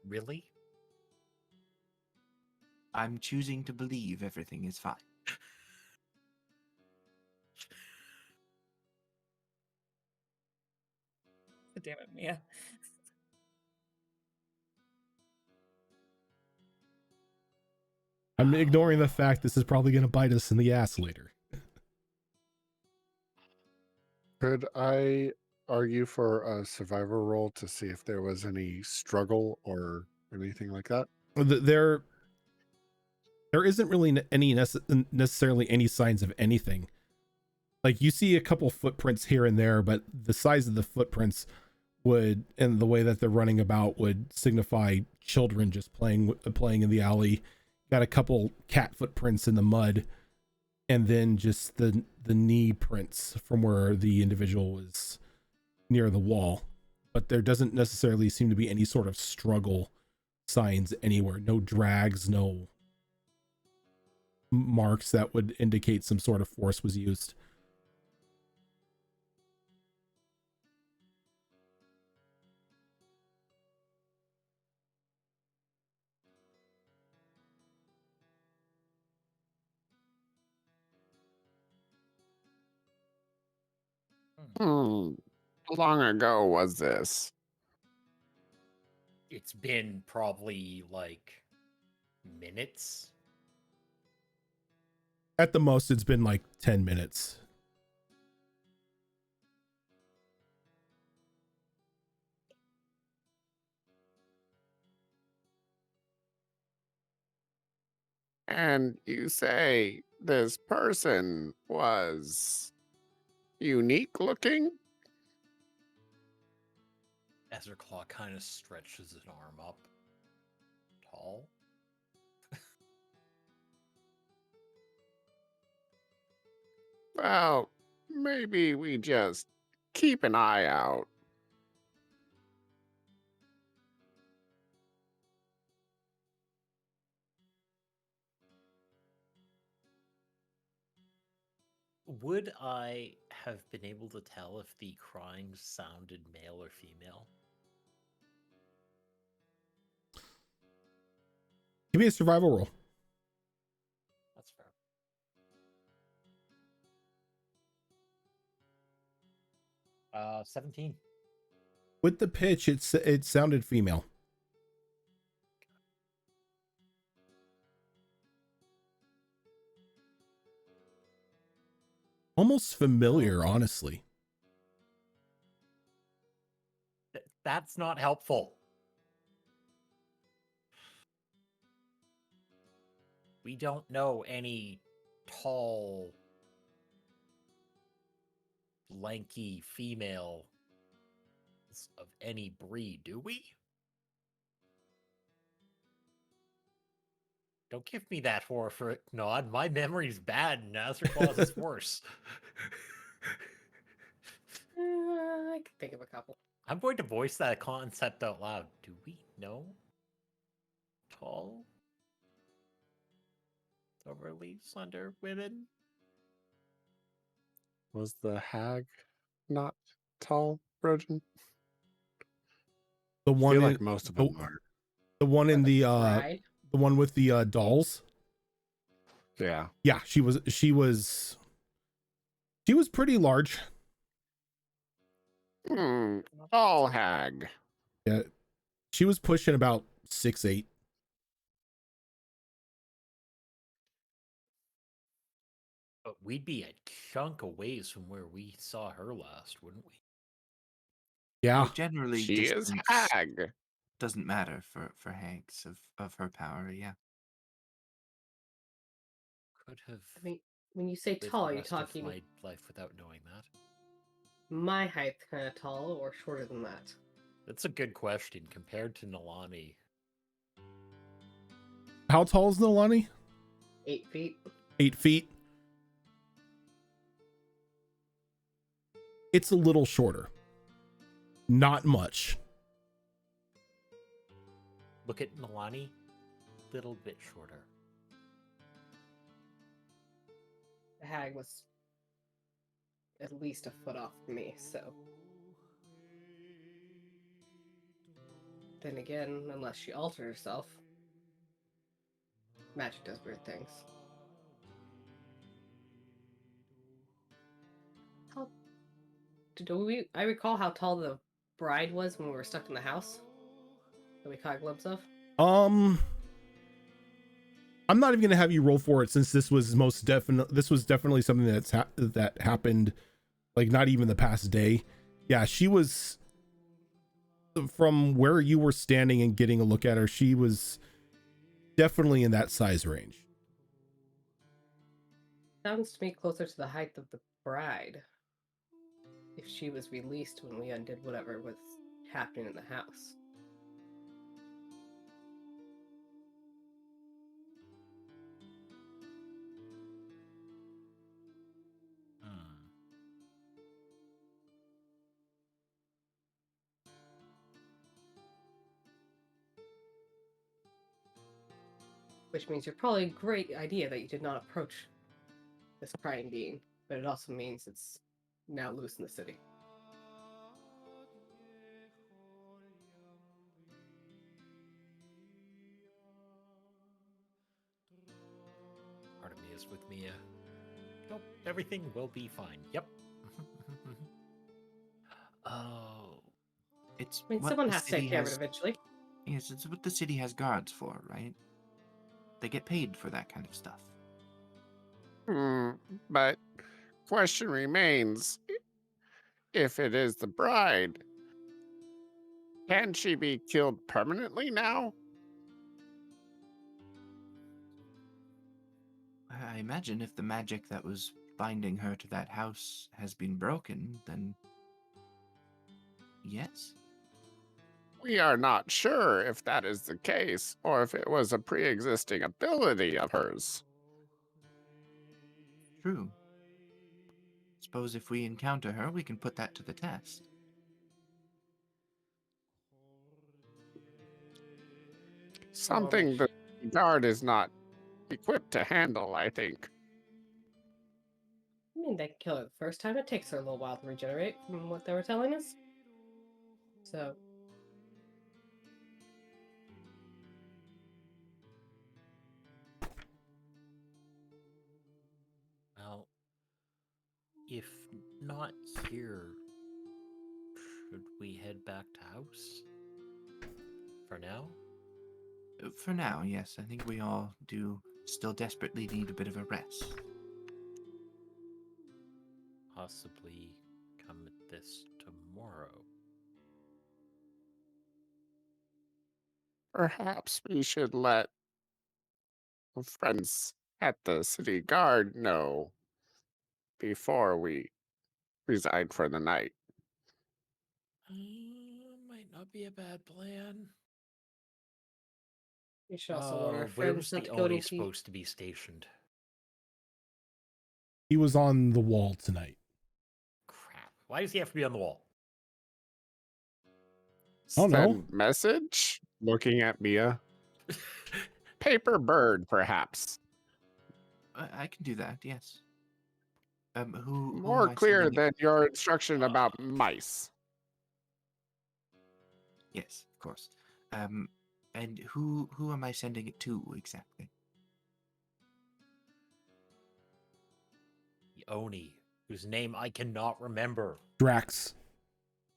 Really? I'm choosing to believe everything is fine. Damn it, Mia. I'm ignoring the fact this is probably going to bite us in the ass later. Could I argue for a survivor roll to see if there was any struggle or anything like that? There isn't really necessarily any signs of anything. Like, you see a couple footprints here and there, but the size of the footprints would, and the way that they're running about, would signify children just playing in the alley. Got a couple cat footprints in the mud, and then just the knee prints from where the individual was near the wall. But there doesn't necessarily seem to be any sort of struggle signs anywhere. No drags, no marks that would indicate some sort of force was used. How long ago was this? It's been probably like minutes. At the most, it's been like 10 minutes. And you say this person was unique looking? Ezerclaw kind of stretches an arm up. Tall. Well, maybe we just keep an eye out. Would I have been able to tell if the crying sounded male or female? Give me a survival roll. That's fair. Uh, 17. With the pitch, it sounded female. Almost familiar, honestly. That's not helpful. We don't know any tall, lanky female of any breed, do we? Don't give me that horrific nod. My memory's bad, and Azraquaz is worse. I can think of a couple. I'm going to voice that concept out loud. Do we know tall, overly slender women? Was the hag not tall, Rojan? The I one feel in like most of them are. the one in the Bride? the one with the dolls. Yeah. Yeah, she was pretty large. Tall hag. Yeah, she was pushing about 6'8". But we'd be a chunk of ways from where we saw her last, wouldn't we? Yeah, Well, generally, She is distance hag. doesn't matter for hags of her power. Yeah. Could have I mean, when you say lived tall, the are you rest of talking my life without knowing that. my height kind of tall or shorter than that? That's a good question compared to Nalani. how tall is Nolani? 8 feet. 8 feet. It's a little shorter. Not much. Look at Nalani, little bit shorter. The hag was at least a foot off from me, so. Then again, unless she altered herself, magic does weird things. How I recall how tall the bride was when we were stuck in the house that we caught a glimpse of? I'm not even gonna have you roll for it since this was definitely something that happened like not even the past day. Yeah, she was, from where you were standing and getting a look at her, she was definitely in that size range. Sounds to me closer to the height of the bride. If she was released when we undid whatever was happening in the house. Which means you're probably a great idea that you did not approach this crying being, but it also means it's now loose in the city. Part of me is with Mia. Nope, everything will be fine. Yep. Oh. It's I mean, what someone the has to city take care of it has- eventually. Yes, it's what the city has guards for, right? They get paid for that kind of stuff. But question remains, if it is the bride, can she be killed permanently now? I imagine if the magic that was binding her to that house has been broken, then yes. We are not sure if that is the case, or if it was a pre-existing ability of hers. True. suppose if we encounter her, we can put that to the test. Something the guard is not equipped to handle, I think. I mean, they can kill her the first time. It takes her a little while to regenerate, from what they were telling us. So, Well, if not here, should we head back to house? For now? For now, yes, I think we all do still desperately need a bit of a rest. Possibly come at this tomorrow. Perhaps we should let our friends at the city guard know before we reside for the night. Might not be a bad plan. we should also warn our Where friends was not the to go Oni any supposed to be stationed? He was on the wall tonight. Crap. Why does he have to be on the wall? Oh, no. Send message? Looking at Mia. Paper bird, perhaps. I can do that, yes. Who More am I clear sending it? than your instruction about mice. Yes, of course. And who am I sending it to exactly? The Oni, whose name I cannot remember. Drax.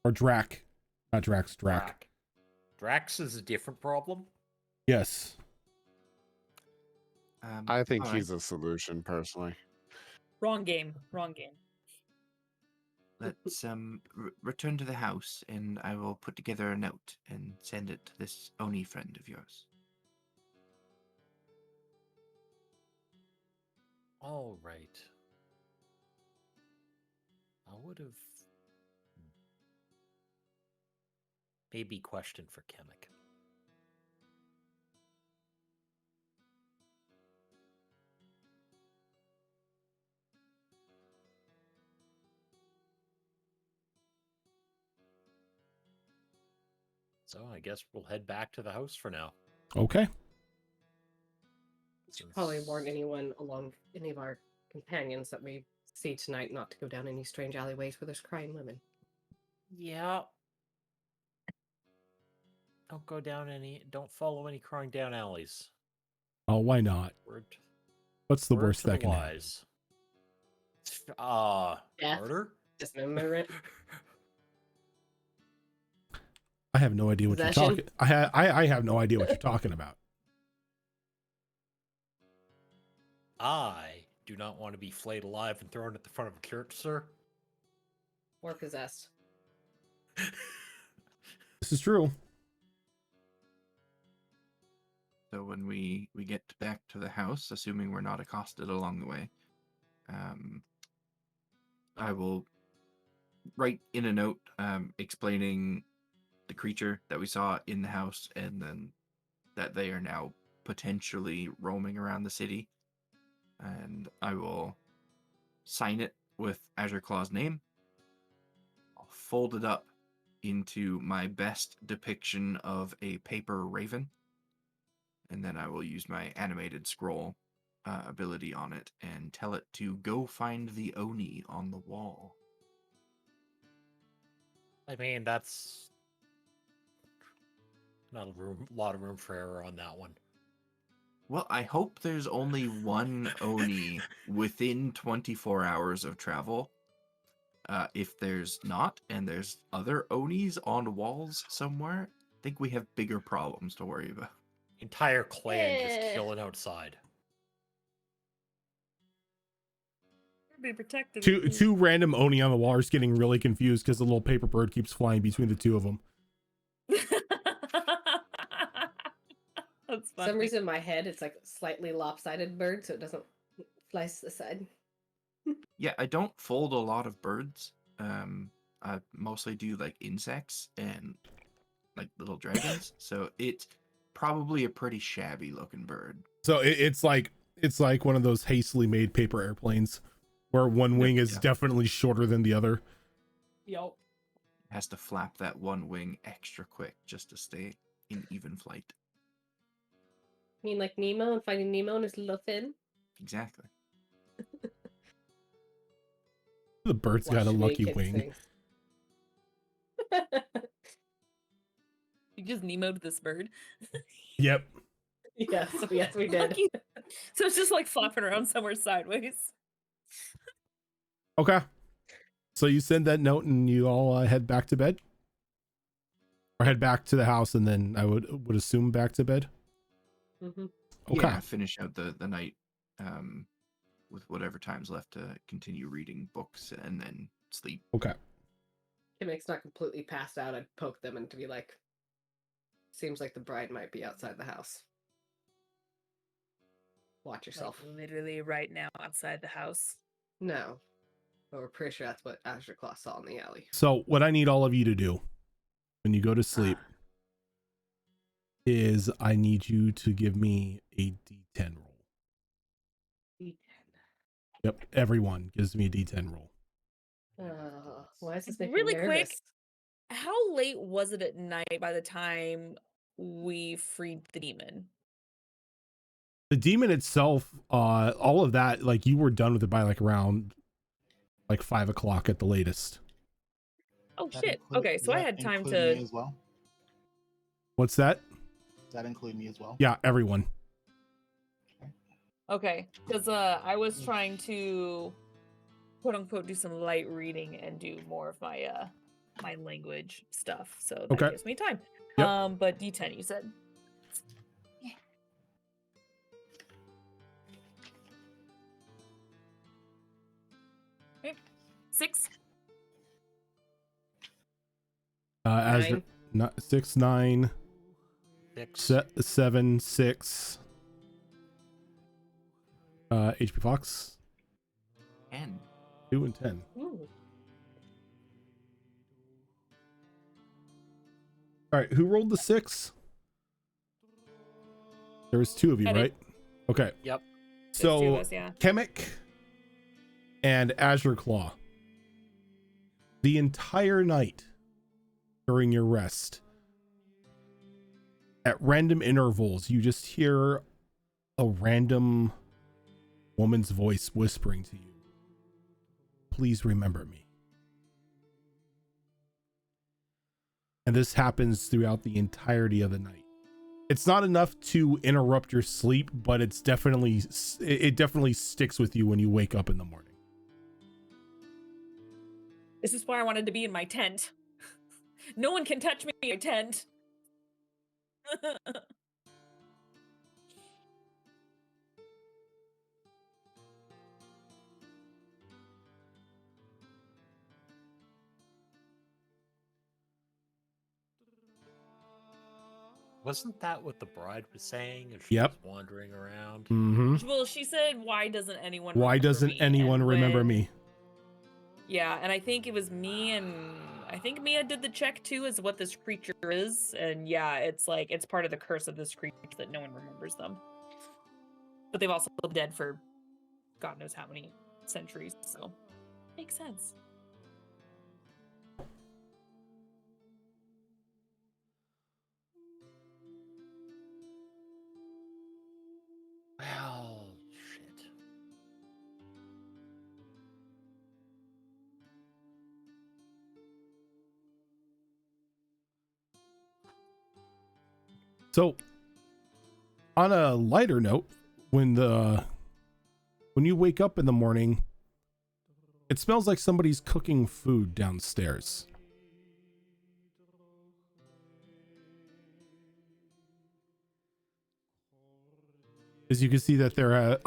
Or Drac. Not Drax, Drac. Drax is a different problem. Yes. I think all he's a solution, personally. Wrong game. Wrong game. Let's return to the house, and I will put together a note and send it to this Oni friend of yours. All right. I would have maybe question for Kemek. So I guess we'll head back to the house for now. Okay. should probably warn anyone along any of our companions that we see tonight not to go down any strange alleyways where there's crying women. Yeah. Don't follow any crying down alleys. Oh, why not? Word. What's the word worst to the that can happen? wise. Death. Murder? Dismemberment. I have no idea what you're Possession? talking. I have no idea what you're talking about. I do not want to be flayed alive and thrown at the front of a church, sir. Or possessed. This is true. So when we get back to the house, assuming we're not accosted along the way, I will write in a note explaining the creature that we saw in the house, and then that they are now potentially roaming around the city. And I will sign it with Azure Claw's name. I'll fold it up into my best depiction of a paper raven. And then I will use my animated scroll ability on it and tell it to go find the Oni on the wall. I mean, that's not a lot of room for error on that one. Well, I hope there's only one Oni within 24 hours of travel. If there's not, and there's other Onis on walls somewhere, I think we have bigger problems to worry about. Entire clan just chilling outside. Be protected. Two random Oni on the wall are just getting really confused because the little paper bird keeps flying between the two of them. That's For some reason in my head it's like a slightly lopsided bird, so it doesn't fly to the side. Yeah, I don't fold a lot of birds. I mostly do like insects and like little dragons. So it's probably a pretty shabby looking bird. So it's like one of those hastily made paper airplanes. where one wing is Yeah. definitely shorter than the other. Yup. Has to flap that one wing extra quick just to stay in even flight. I mean, like Nemo and Finding Nemo and his little fin. Exactly. The bird's got a Watch me lucky kids wing. things. You just Nemo'd this bird. Yep. yes, yes, we did. Lucky. So it's just like flopping around somewhere sideways. Okay. So you send that note and you all head back to bed? Or head back to the house and then I would assume back to bed? Mm-hmm. Okay. Yeah, finish out the night with whatever time's left to continue reading books and then sleep. Okay. Kimmick's not completely passed out. I'd poke them and to be like, seems like the bride might be outside the house. Watch yourself. Like, literally right now outside the house. No. But we're pretty sure that's what Azure Claw saw in the alley. So what I need all of you to do when you go to sleep is I need you to give me a D10 roll. D10. Yep. Everyone gives me a D10 roll. Why is this making Really me quick, nervous? how late was it at night by the time we freed the demon? The demon itself, all of that, like you were done with it by like around like 5 o'clock at the latest. Oh That shit. include- Okay, does so I that had time include me to. as well. What's that? Does that include me as well? Yeah, everyone. Okay, because I was trying to, quote unquote, do some light reading and do more of my my language stuff. So that Okay. gives me time. Yep. But D10, you said. Yeah. Okay. 6. As 6, 9, 6. 7, 6. HP Fox, And 2 and 10. Ooh. All right, who rolled the 6? There was 2 of you, I did. right? Okay. Yep. There's 2 of So us, yeah. Chemic and Azure Claw, the entire night during your rest, at random intervals, you just hear a random woman's voice whispering to you, "Please remember me." And this happens throughout the entirety of the night. It's not enough to interrupt your sleep, but it definitely sticks with you when you wake up in the morning. This is why I wanted to be in my tent. No one can touch me in my tent. Wasn't that what the bride was saying as she Yep. was wandering around? Mm-hmm. Well, she said, "Why doesn't anyone? Why remember doesn't me?" anyone And remember when- me? Yeah, and I think it was me, and I think Mia did the check too, as what this creature is. And yeah, it's like it's part of the curse of this creature that no one remembers them. But they've also been dead for God knows how many centuries, so makes sense. Well, shit. So, on a lighter note, when you wake up in the morning, it smells like somebody's cooking food downstairs. As you can see that there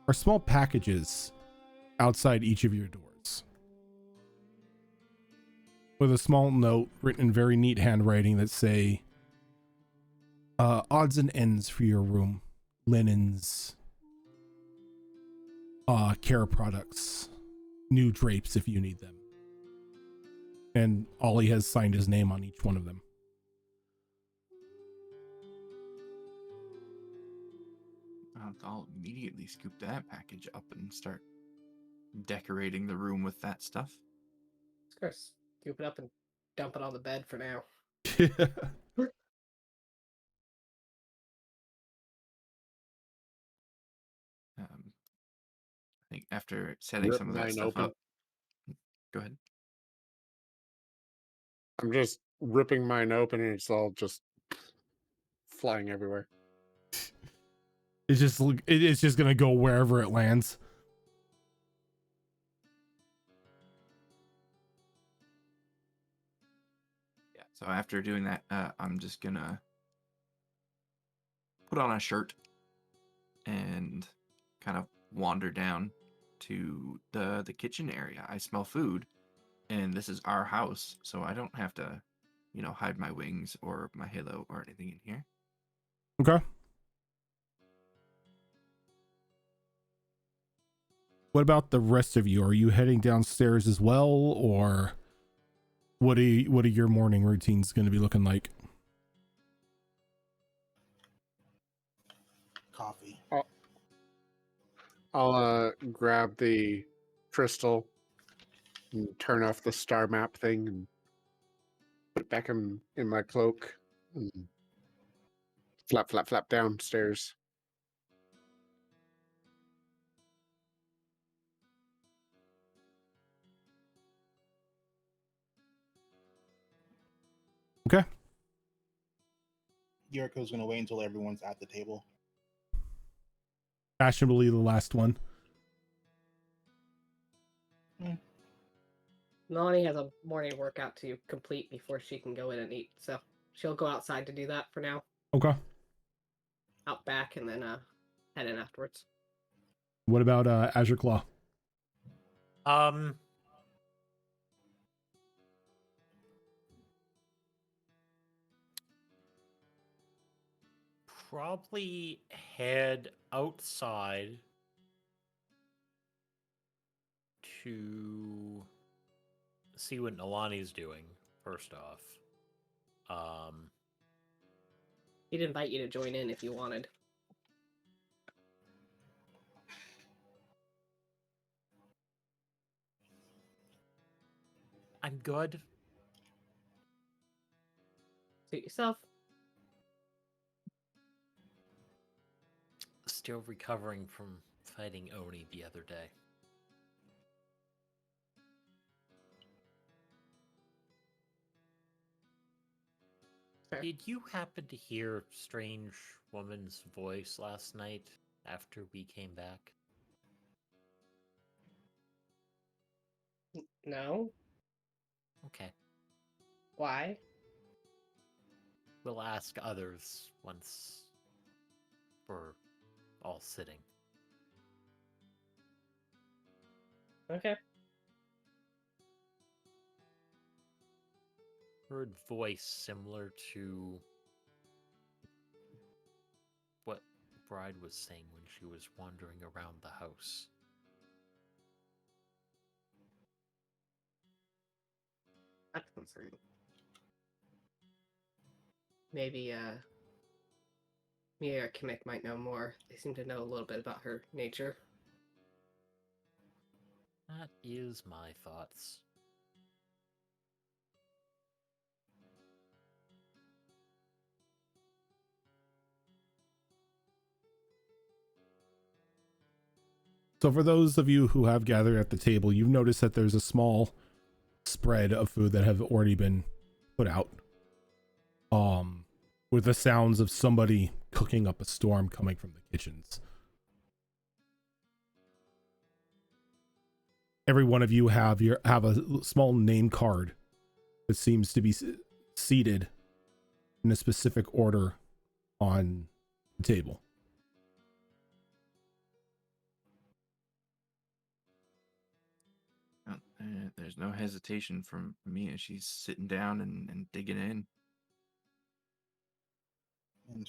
are small packages outside each of your doors with a small note written in very neat handwriting that say odds and ends for your room, linens, care products, new drapes if you need them. And Ollie has signed his name on each one of them. I'll immediately scoop that package up and start decorating the room with that stuff. Of course, scoop it up and dump it on the bed for now. I think after setting Rip some of that mine stuff open. up. Go ahead. I'm just ripping mine open and it's all just flying everywhere. It's just gonna go wherever it lands. Yeah. So after doing that, I'm just gonna put on a shirt and kind of wander down to the kitchen area. I smell food, and this is our house, so I don't have to, hide my wings or my halo or anything in here. Okay. What about the rest of you? Are you heading downstairs as well, or what are your morning routines going to be looking like? Coffee. I'll grab the crystal and turn off the star map thing and put it back in my cloak and flap downstairs. Okay. Yuriko's gonna wait until everyone's at the table. Fashionably the last one. Melanie has a morning workout to complete before she can go in and eat, so she'll go outside to do that for now. Okay. Out back and then head in afterwards. What about Azure Claw? Probably head outside to see what Nalani's doing, first off. He'd invite you to join in if you wanted. I'm good. Suit yourself. Still recovering from fighting Oni the other day. Fair. Did you happen to hear strange woman's voice last night after we came back? No? Okay. Why? We'll ask others once we're all sitting. Okay. Heard voice similar to what Bride was saying when she was wandering around the house. That's concerning. Maybe me or Kimek might know more. They seem to know a little bit about her nature. That is my thoughts. So for those of you who have gathered at the table, you've noticed that there's a small spread of food that have already been put out. With the sounds of somebody cooking up a storm coming from the kitchens. Every one of you have a small name card that seems to be seated in a specific order on the table. There's no hesitation from Mia. She's sitting down and digging in.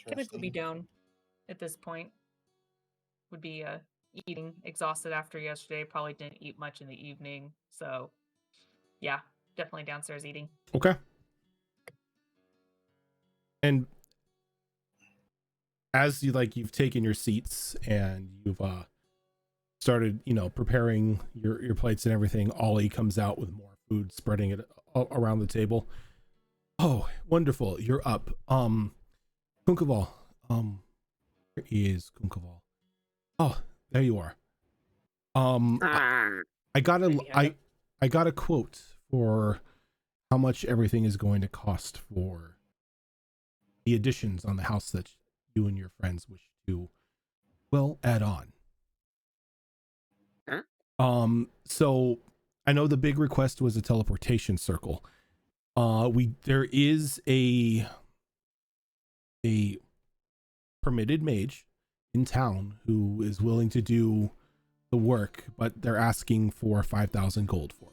Kimmik would be down at this point. Would be eating, exhausted after yesterday. Probably didn't eat much in the evening. So, yeah, definitely downstairs eating. Okay. And as you've taken your seats and you've started, preparing your plates and everything, Ollie comes out with more food, spreading it around the table. Oh, wonderful. You're up. Kunkaval. Where is Kunkaval? Oh, there you are. I got a quote for how much everything is going to cost for the additions on the house that you and your friends wish to, well, add on. So I know the big request was a teleportation circle. There is a permitted mage in town who is willing to do the work, but they're asking for 5,000 gold for it.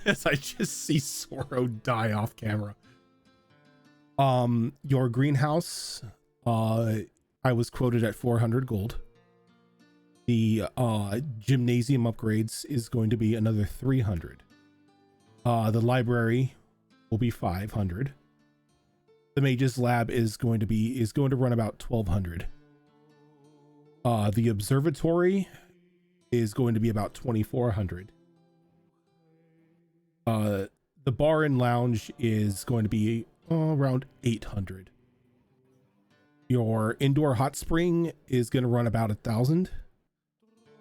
As I just see Sorrow die off camera. Your greenhouse, I was quoted at 400 gold. The gymnasium upgrades is going to be another 300. The library will be 500. The mage's lab is going to run about 1,200. The observatory is going to be about 2,400. The bar and lounge is going to be around 800. Your indoor hot spring is going to run about 1,000,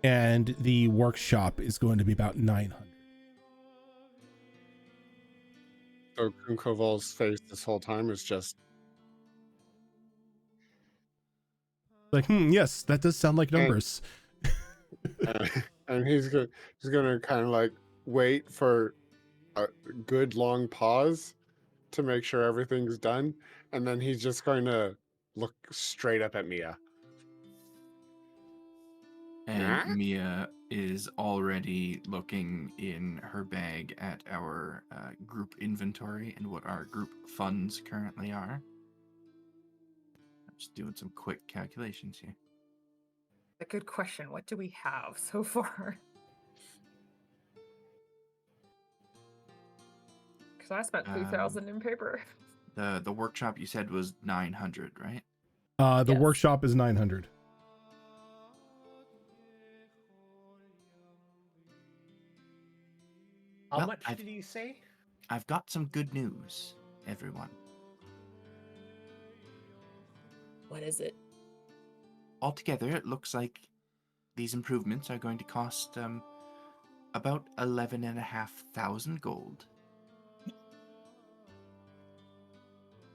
and the workshop is going to be about 900. So Kunkoval's face this whole time is just Like, yes, that does sound like numbers. and he's gonna kind of like wait for a good long pause to make sure everything's done, and then he's just going to look straight up at Mia. And Mia is already looking in her bag at our group inventory and what our group funds currently are. I'm just doing some quick calculations here. A good question. What do we have so far? Because I spent 3,000 in paper. The workshop you said was 900, right? The Yes. workshop is 900. How Well, much did you say? I've got some good news, everyone. What is it? Altogether, it looks like these improvements are going to cost about 11,500 gold.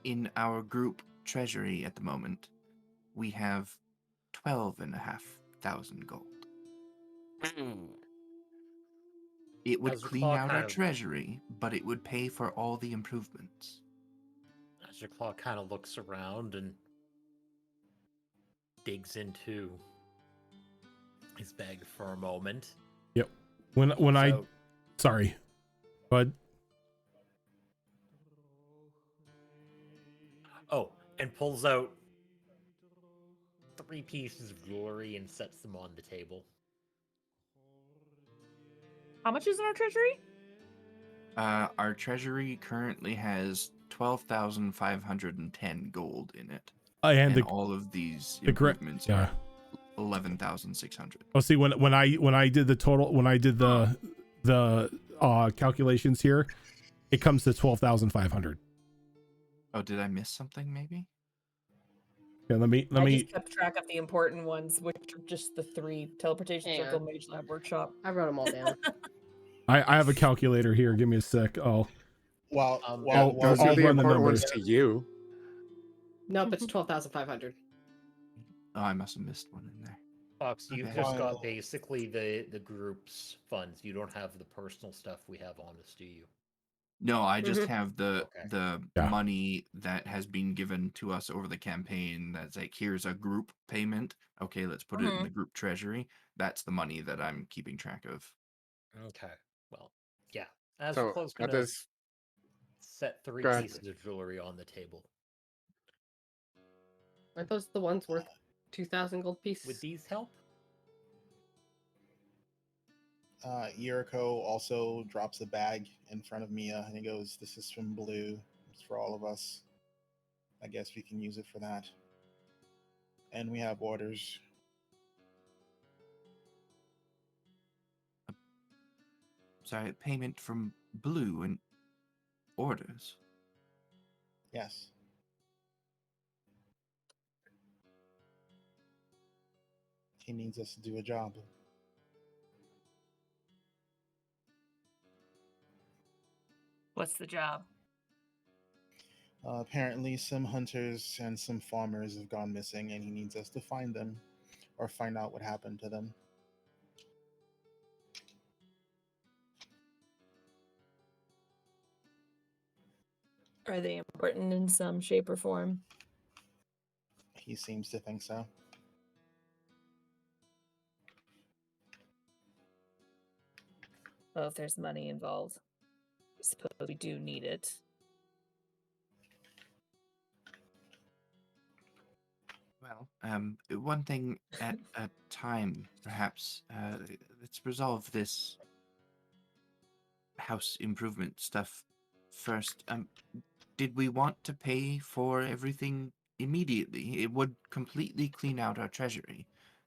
In our group treasury at the moment, we have 12,500 gold. It would As your clean claw out kind our of- treasury, but it would pay for all the improvements. As your claw kind of looks around and digs into his bag for a moment. Yep. Sorry, but Oh, and pulls out 3 pieces of jewelry and sets them on the table. How much is in our treasury? Our treasury currently has 12,510 gold in it, and all of these the correct improvements yeah. are 11,600. Oh, see, when I did the total, when I did the calculations here, it comes to 12,500. Oh, did I miss something? Maybe. Yeah, let me. I just kept track of the important ones, which are just the 3: teleportation Hang circle, on. mage lab, workshop. I wrote them all down. I have a calculator here. Give me a sec. While I'll Those are the run the important ones numbers. to you. Nope, it's 12,500. Oh, I must have missed one in there. Fox, you've Okay. just Well- got basically the group's funds. You don't have the personal stuff we have on us, do you? No, I just Mhm. have the Okay. Yeah. money that has been given to us over the campaign. That's like, here's a group payment. Okay, let's put it in the group treasury. That's the money that I'm keeping track of. Okay. Well, yeah. As So close that gonna is set 3 Go ahead. pieces of jewelry on the table. Aren't those the ones worth 2,000 gold pieces? Would these help? Yuriko also drops a bag in front of Mia and he goes, "This is from Blue. It's for all of us. I guess we can use it for that. And we have orders. Sorry, payment from Blue and orders. Yes. He needs us to do a job. What's the job? Apparently, some hunters and some farmers have gone missing, and he needs us to find them or find out what happened to them. Are they important in some shape or form? He seems to think so. Well, if there's money involved, I suppose we do need it. Well, one thing at a time, perhaps. Let's resolve this house improvement stuff first. Did we want to pay for everything immediately? It would completely clean out our treasury,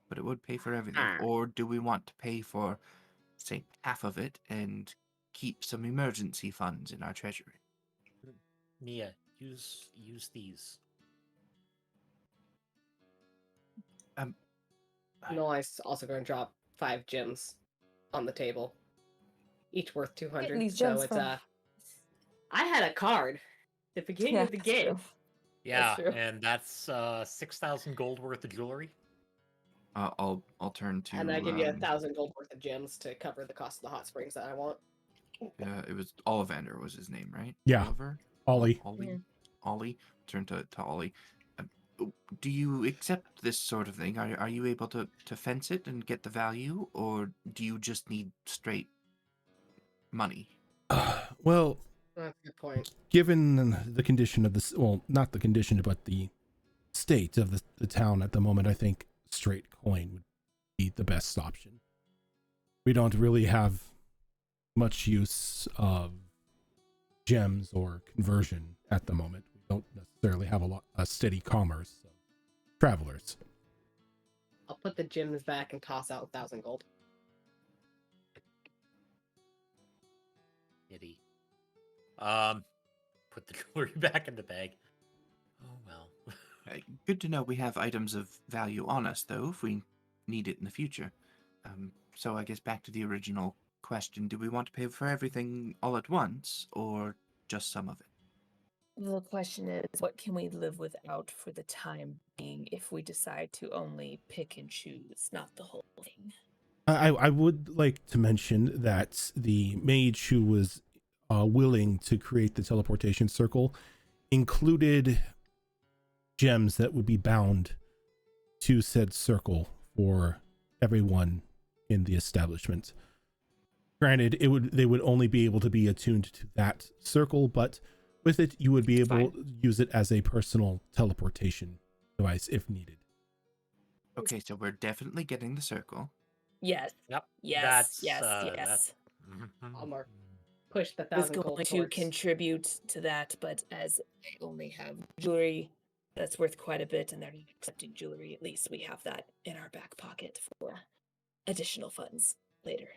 but it would pay for everything. Or do we want to pay for, say, half of it and keep some emergency funds in our treasury? Mia, use these. Noise also going to drop 5 gems on the table, each worth 200. These So gems it's from? I had a card at the beginning of the that's game. true. Yeah, true. and that's 6,000 gold worth of jewelry. I'll turn to. And I give you 1,000 gold worth of gems to cover the cost of the hot springs that I want. It was Ollivander was his name, right? Yeah. Oliver? Ollie. Ollie. Turn to Ollie. Do you accept this sort of thing? Are you able to fence it and get the value, or do you just need straight money? Well, That's a good point. given the condition of this, well, not the condition, but the state of the town at the moment, I think straight coin would be the best option. We don't really have much use of gems or conversion at the moment. We don't necessarily have a steady commerce of travelers. I'll put the gems back and toss out 1,000 gold. Itty. Put the jewelry back in the bag. Oh well. Good to know we have items of value on us, though, if we need it in the future. So I guess back to the original question, do we want to pay for everything all at once, or just some of it? The question is, what can we live without for the time being if we decide to only pick and choose, not the whole thing? I would like to mention that the mage who was willing to create the teleportation circle included gems that would be bound to said circle for everyone in the establishment. Granted, they would only be able to be attuned to that circle, but with it, you would be able to use it as a personal teleportation device if needed. Okay, so we're definitely getting the circle. Yes. Yep. Yes. That's I'll mark. Push the I was 1,000 gold going to towards. contribute to that, but as I only have jewelry that's worth quite a bit, and they're not accepting jewelry, at least we have that in our back pocket for additional funds later.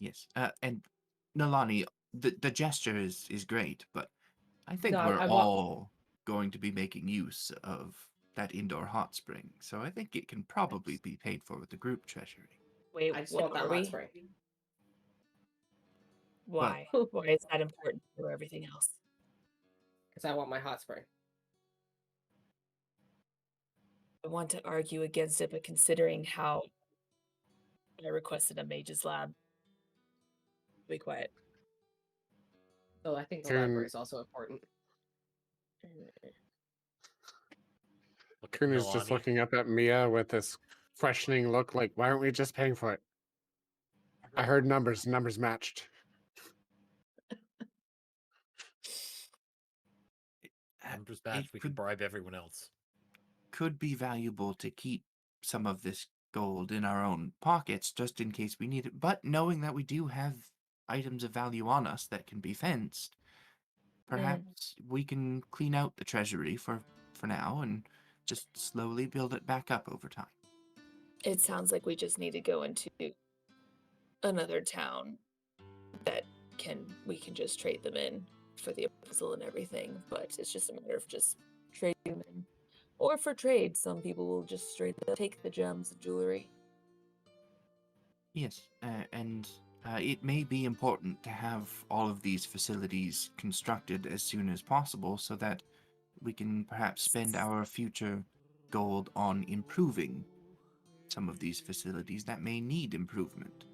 Yes. And Nalani, the gesture is great, but I think No, we're I want- all going to be making use of that indoor hot spring, so I think it can probably be paid for with the group treasury. Wait, I just what want that are hot we? spring. Why? Why is that important for everything else? Because I want my hot spring. I want to argue against it, but considering how I requested a mage's lab, be quiet. So I think the Can- library is also important. Kuhn is just Nalani. looking up at Mia with this questioning look like, why aren't we just paying for it? I heard numbers matched. Numbers match. We could bribe everyone else. Could be valuable to keep some of this gold in our own pockets just in case we need it, but knowing that we do have items of value on us that can be fenced, perhaps we can clean out the treasury for now and just slowly build it back up over time. It sounds like we just need to go into another town that we can just trade them in for the epistle and everything, but it's just a matter of just trading them in. Or for trade, some people will just straight up take the gems and jewelry. Yes, and it may be important to have all of these facilities constructed as soon as possible so that we can perhaps spend our future gold on improving some of these facilities that may need improvement.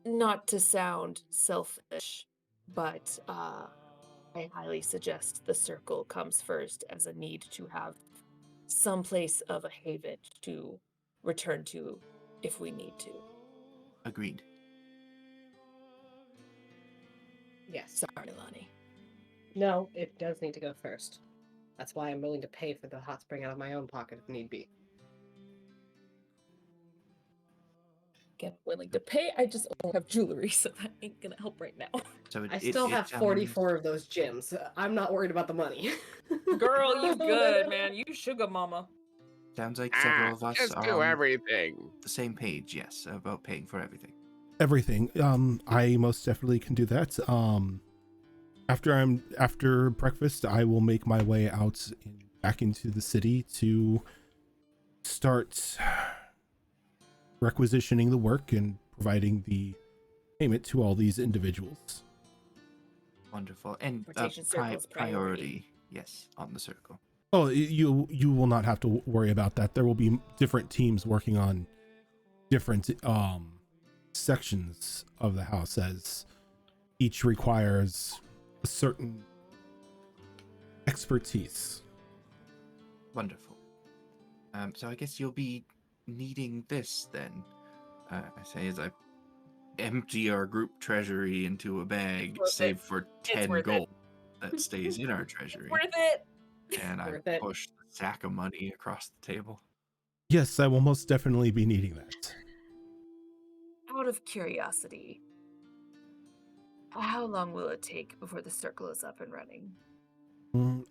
Not to sound selfish, but I highly suggest the circle comes first as a need to have some place of a haven to return to if we need to. Agreed. Yes. Sorry, Lonnie. No, it does need to go first. That's why I'm willing to pay for the hot spring out of my own pocket if need be. Again, willing to pay. I just only have jewelry, so that ain't gonna help right now. So I still have 44 of those gems. I'm not worried about the money. Girl, you good, man. You sugar mama. Sounds like several of us Just are do on everything. the same page, yes, about paying for everything. Everything. I most definitely can do that. After breakfast, I will make my way out back into the city to start requisitioning the work and providing the payment to all these individuals. Wonderful. And Rotation circle's priority, yes, on the circle. Oh, you will not have to worry about that. There will be different teams working on different sections of the house, as each requires a certain expertise. Wonderful. So I guess you'll be needing this then. I say as I empty our group treasury into a bag, save for 10 gold that stays in our treasury. Worth it. And I push the sack of money across the table. Yes, I will most definitely be needing that. Out of curiosity, how long will it take before the circle is up and running?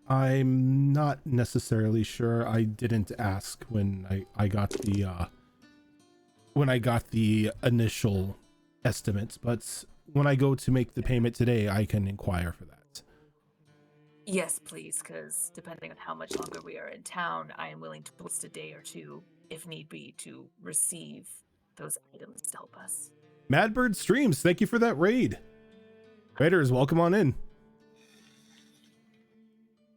I'm not necessarily sure. I didn't ask when I got the initial estimates, but when I go to make the payment today, I can inquire for that. Yes, please, because depending on how much longer we are in town, I am willing to waste a day or two, if need be, to receive those items to help us. Madbird Streams, thank you for that raid. Raiders, welcome on in.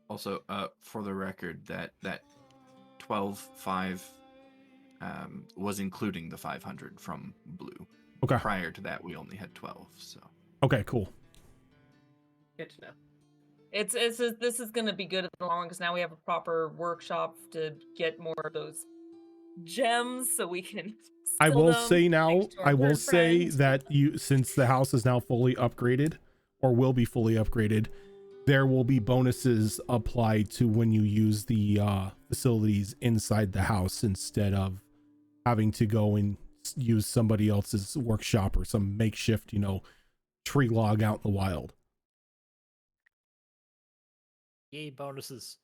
Also, for the record, that 12.5 was including the 500 from Blue. Okay. Prior to that, we only had 12. So. Okay, cool. Good to know. This is gonna be good in the long run because now we have a proper workshop to get more of those gems, so we can. I will them, say now, thanks to our I will bird say friend. that since the house is now fully upgraded, or will be fully upgraded, there will be bonuses applied to when you use the facilities inside the house instead of having to go and use somebody else's workshop or some makeshift, tree log out in the wild. Yay, bonuses.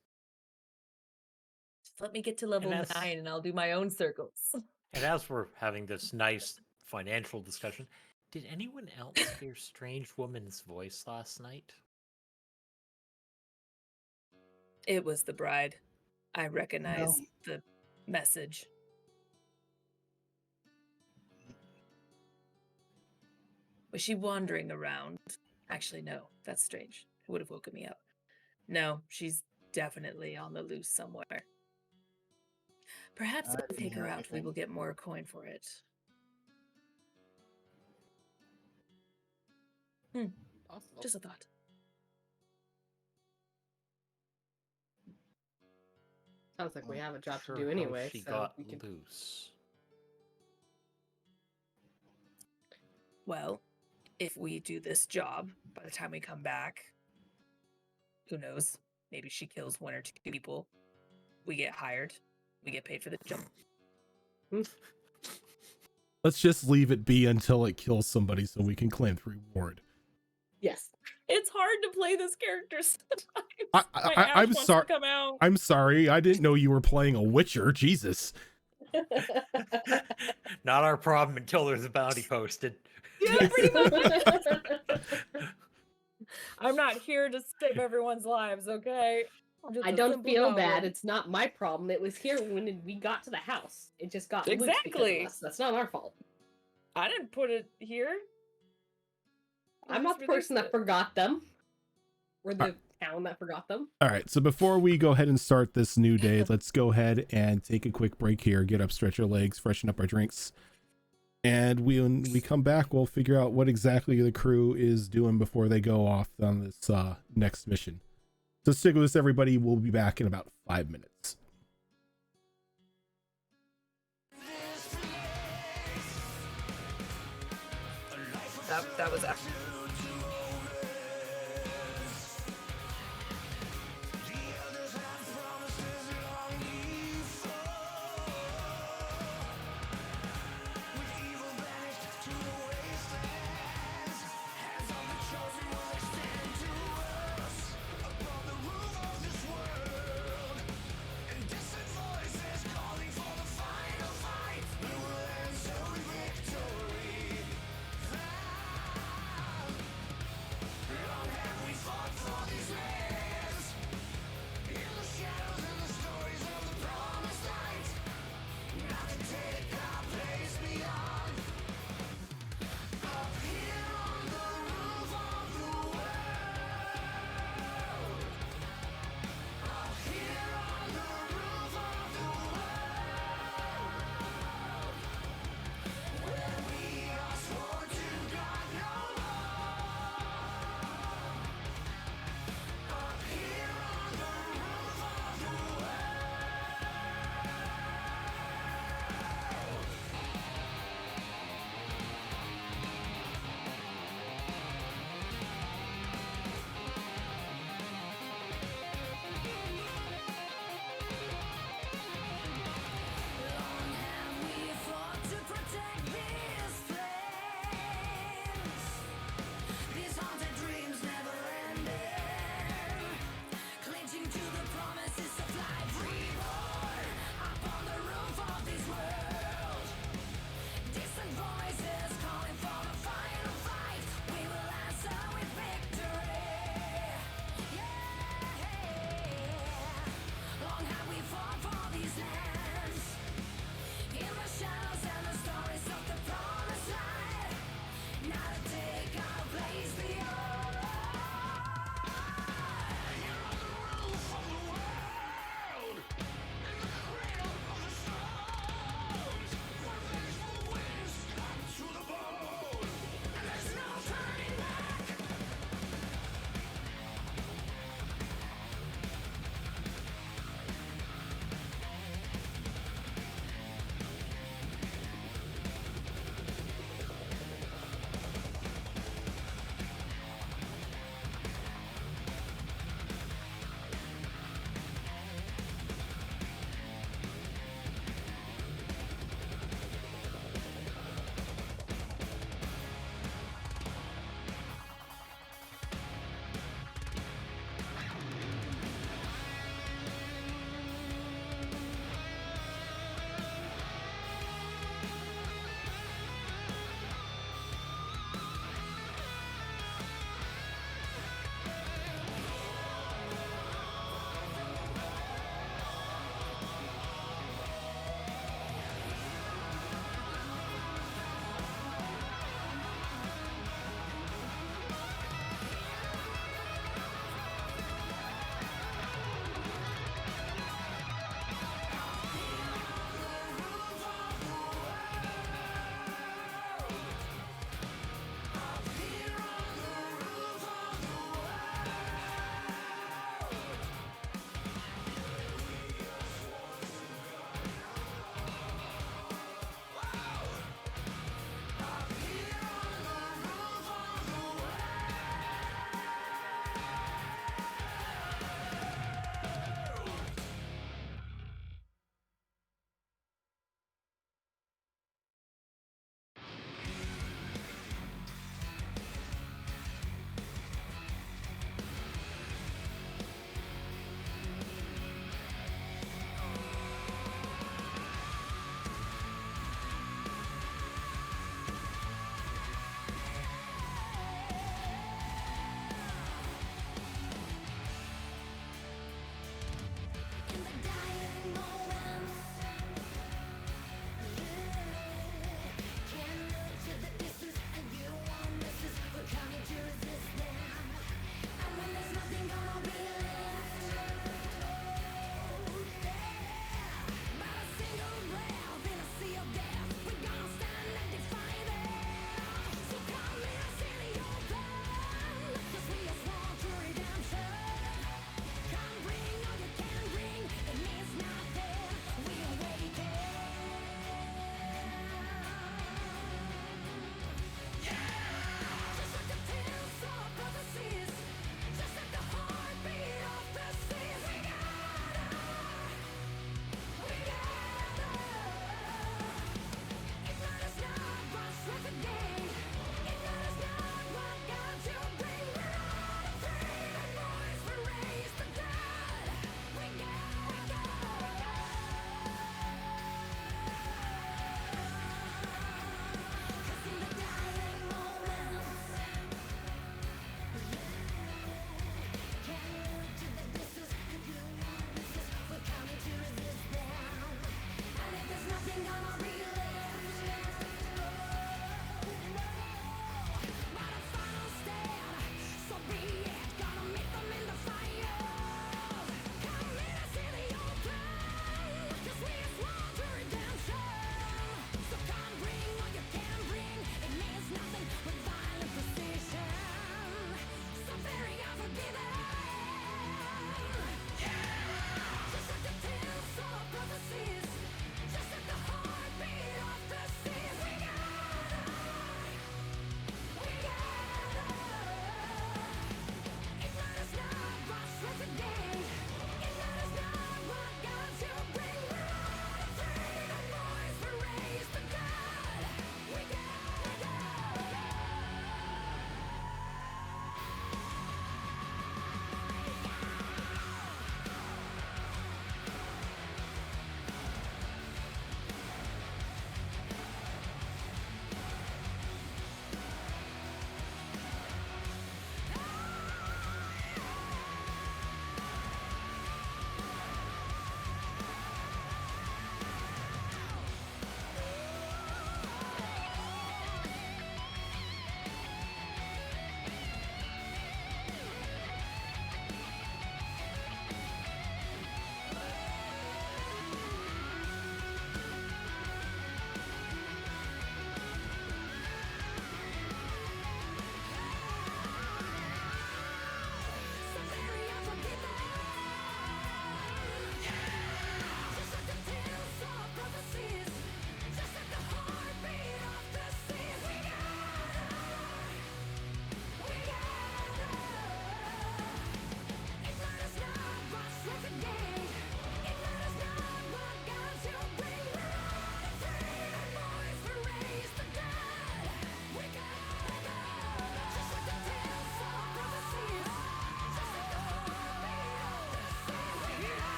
Just let me get to level 9 and I'll do my own circles. And as we're having this nice financial discussion, did anyone else hear Strange Woman's voice last night? It was the bride. I recognize the message. Was she wandering around? Actually, no. That's strange. It would have woken me up. No, she's definitely on the loose somewhere. Perhaps if we take her out, we will get more coin for it. Possible. Just a thought. Sounds like we have a job Sure to do how anyway. She so got we can... loose. Well, if we do this job, by the time we come back, who knows? Maybe she kills 1 or 2 people. We get hired. We get paid for the jump. Let's just leave it be until it kills somebody so we can claim the reward. Yes. It's hard to play this character sometimes. My I'm ash wants sorry. to come out. I'm sorry. I didn't know you were playing a Witcher. Jesus. Not our problem until there's a bounty posted. Yeah, pretty much. I'm not here to save everyone's lives, okay? I'm just I a don't simple feel goblin. bad. It's not my problem. It was here when we got to the house. It just got loose because Exactly. of us. That's not our fault. I didn't put it here. I'm not the person that forgot them. Or the town that forgot them. All right. So before we go ahead and start this new day, let's go ahead and take a quick break here. Get up, stretch our legs, freshen up our drinks. And when we come back, we'll figure out what exactly the crew is doing before they go off on this next mission. So stick with us, everybody. We'll be back in about 5 minutes. That was actually.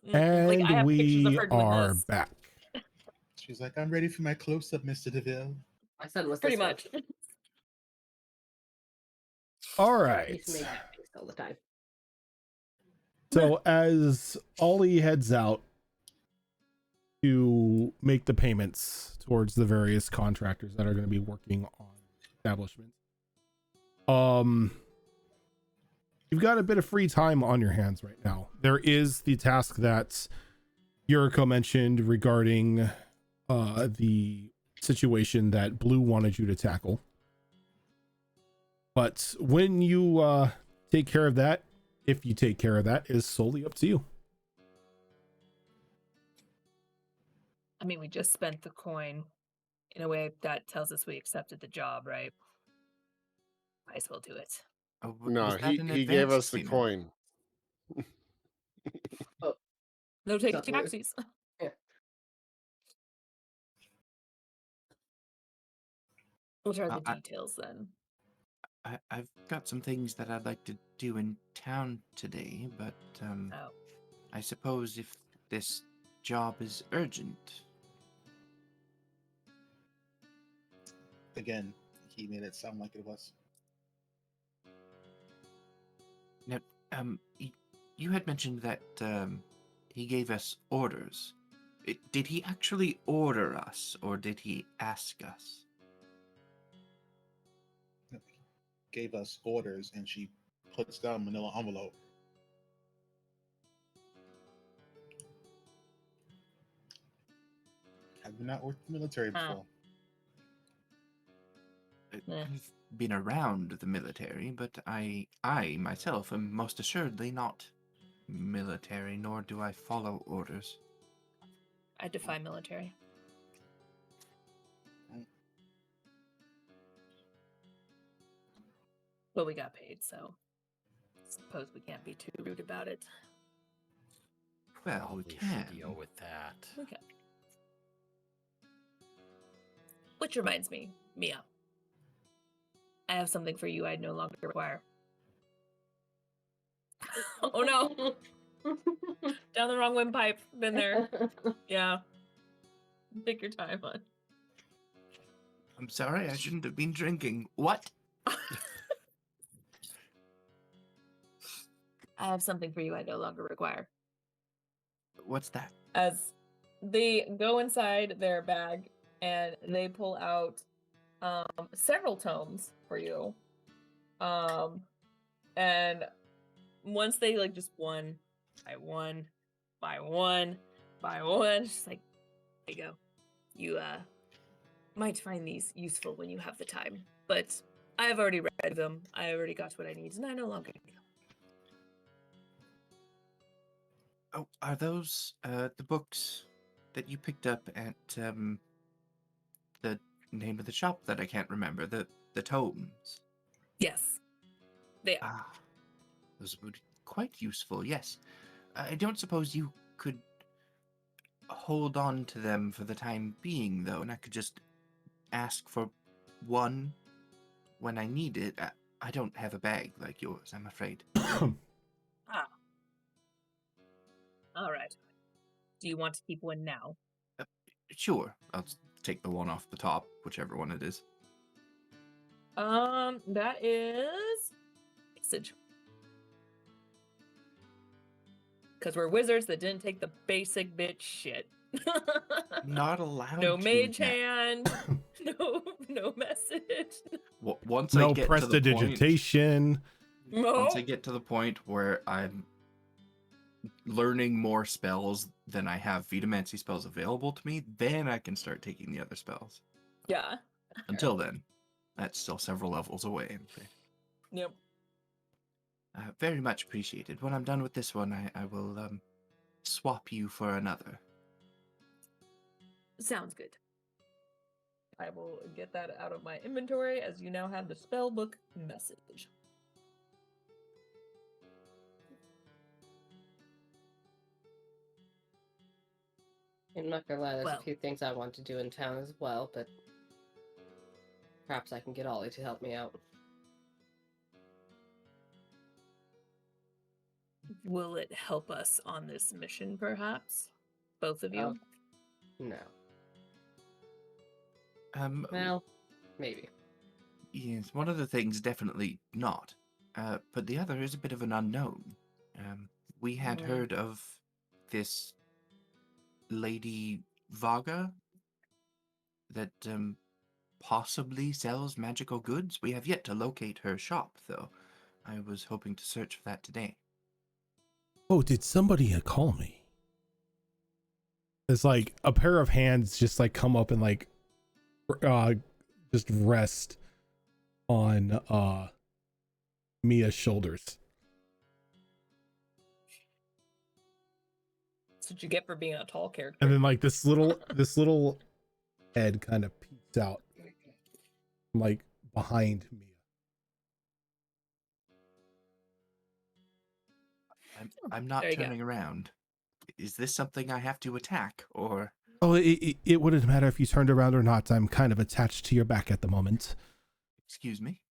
Like, I And have pictures of we her doing are this. back. She's like, I'm ready for my close up, Mr. DeVille. My son was Pretty this way. much. All He right. used to make that face all the time. So as Ollie heads out to make the payments towards the various contractors that are going to be working on establishments, you've got a bit of free time on your hands right now. There is the task that Yuriko mentioned regarding the situation that Blue wanted you to tackle. But when you take care of that, if you take care of that, is solely up to you. I mean, we just spent the coin in a way that tells us we accepted the job, right? Might as well do it. Oh, No, was that an he gave advanced us the payment? coin. No take Sounds weird. taxis. Yeah. What are the Well, details then? I've got some things that I'd like to do in town today, but Oh, I suppose if this job is urgent. Again, he made it sound like it was. Now, you had mentioned that he gave us orders. Did he actually order us, or did he ask us? Gave us orders, and she puts down a manila envelope. I've not worked in the military before. I've been around the military, but I myself am most assuredly not military, nor do I follow orders. I defy military. But we got paid, so suppose we can't be too rude about it. Well, we Probably can. should deal with that. Okay. Which reminds me, Mia. I have something for you I no longer require. Oh no! Down the wrong windpipe. Been there. Yeah. Take your time, on. I'm sorry, I shouldn't have been drinking. What? I have something for you I no longer require. What's that? As they go inside their bag and they pull out several tomes for you. And once they like just one by one by one by one, just like, there you go. You might find these useful when you have the time. But I've already read them. I already got what I need, and I no longer need them. Oh, are those the books that you picked up at the name of the shop that I can't remember? The tomes. Yes. They are. Ah, those would be quite useful. Yes, I don't suppose you could hold on to them for the time being, though, and I could just ask for one when I need it. I don't have a bag like yours, I'm afraid. Ah. All right. Do you want to keep one now? Sure, I'll take the one off the top, whichever one it is. That is message. Because we're wizards that didn't take the basic bitch shit. Not allowed No to mage yet. hand. No message. Once I No get to the point, prestidigitation. No. once I get to the point where I'm learning more spells than I have Vitamancy spells available to me, then I can start taking the other spells. Yeah. Until then, that's still several levels away, I'm afraid. Yep. Very much appreciated. When I'm done with this one, I will swap you for another. Sounds good. I will get that out of my inventory as you now have the spellbook message. I'm not gonna lie, there's Well. a few things I want to do in town as well, but perhaps I can get Ollie to help me out. Will it help us on this mission, perhaps? Both of you? No. Um, Well, maybe. yes, one of the things definitely not. But the other is a bit of an unknown. We had heard of this Lady Vaga that possibly sells magical goods. We have yet to locate her shop, though. I was hoping to search for that today. Oh, did somebody call me? It's like a pair of hands just like come up and like just rest on Mia's shoulders. That's what you get for being a tall character. And then like this little head kind of peeks out from, like behind Mia. I'm not There you go. turning around. Is this something I have to attack, or? Oh, it wouldn't matter if you turned around or not. I'm kind of attached to your back at the moment. Excuse me?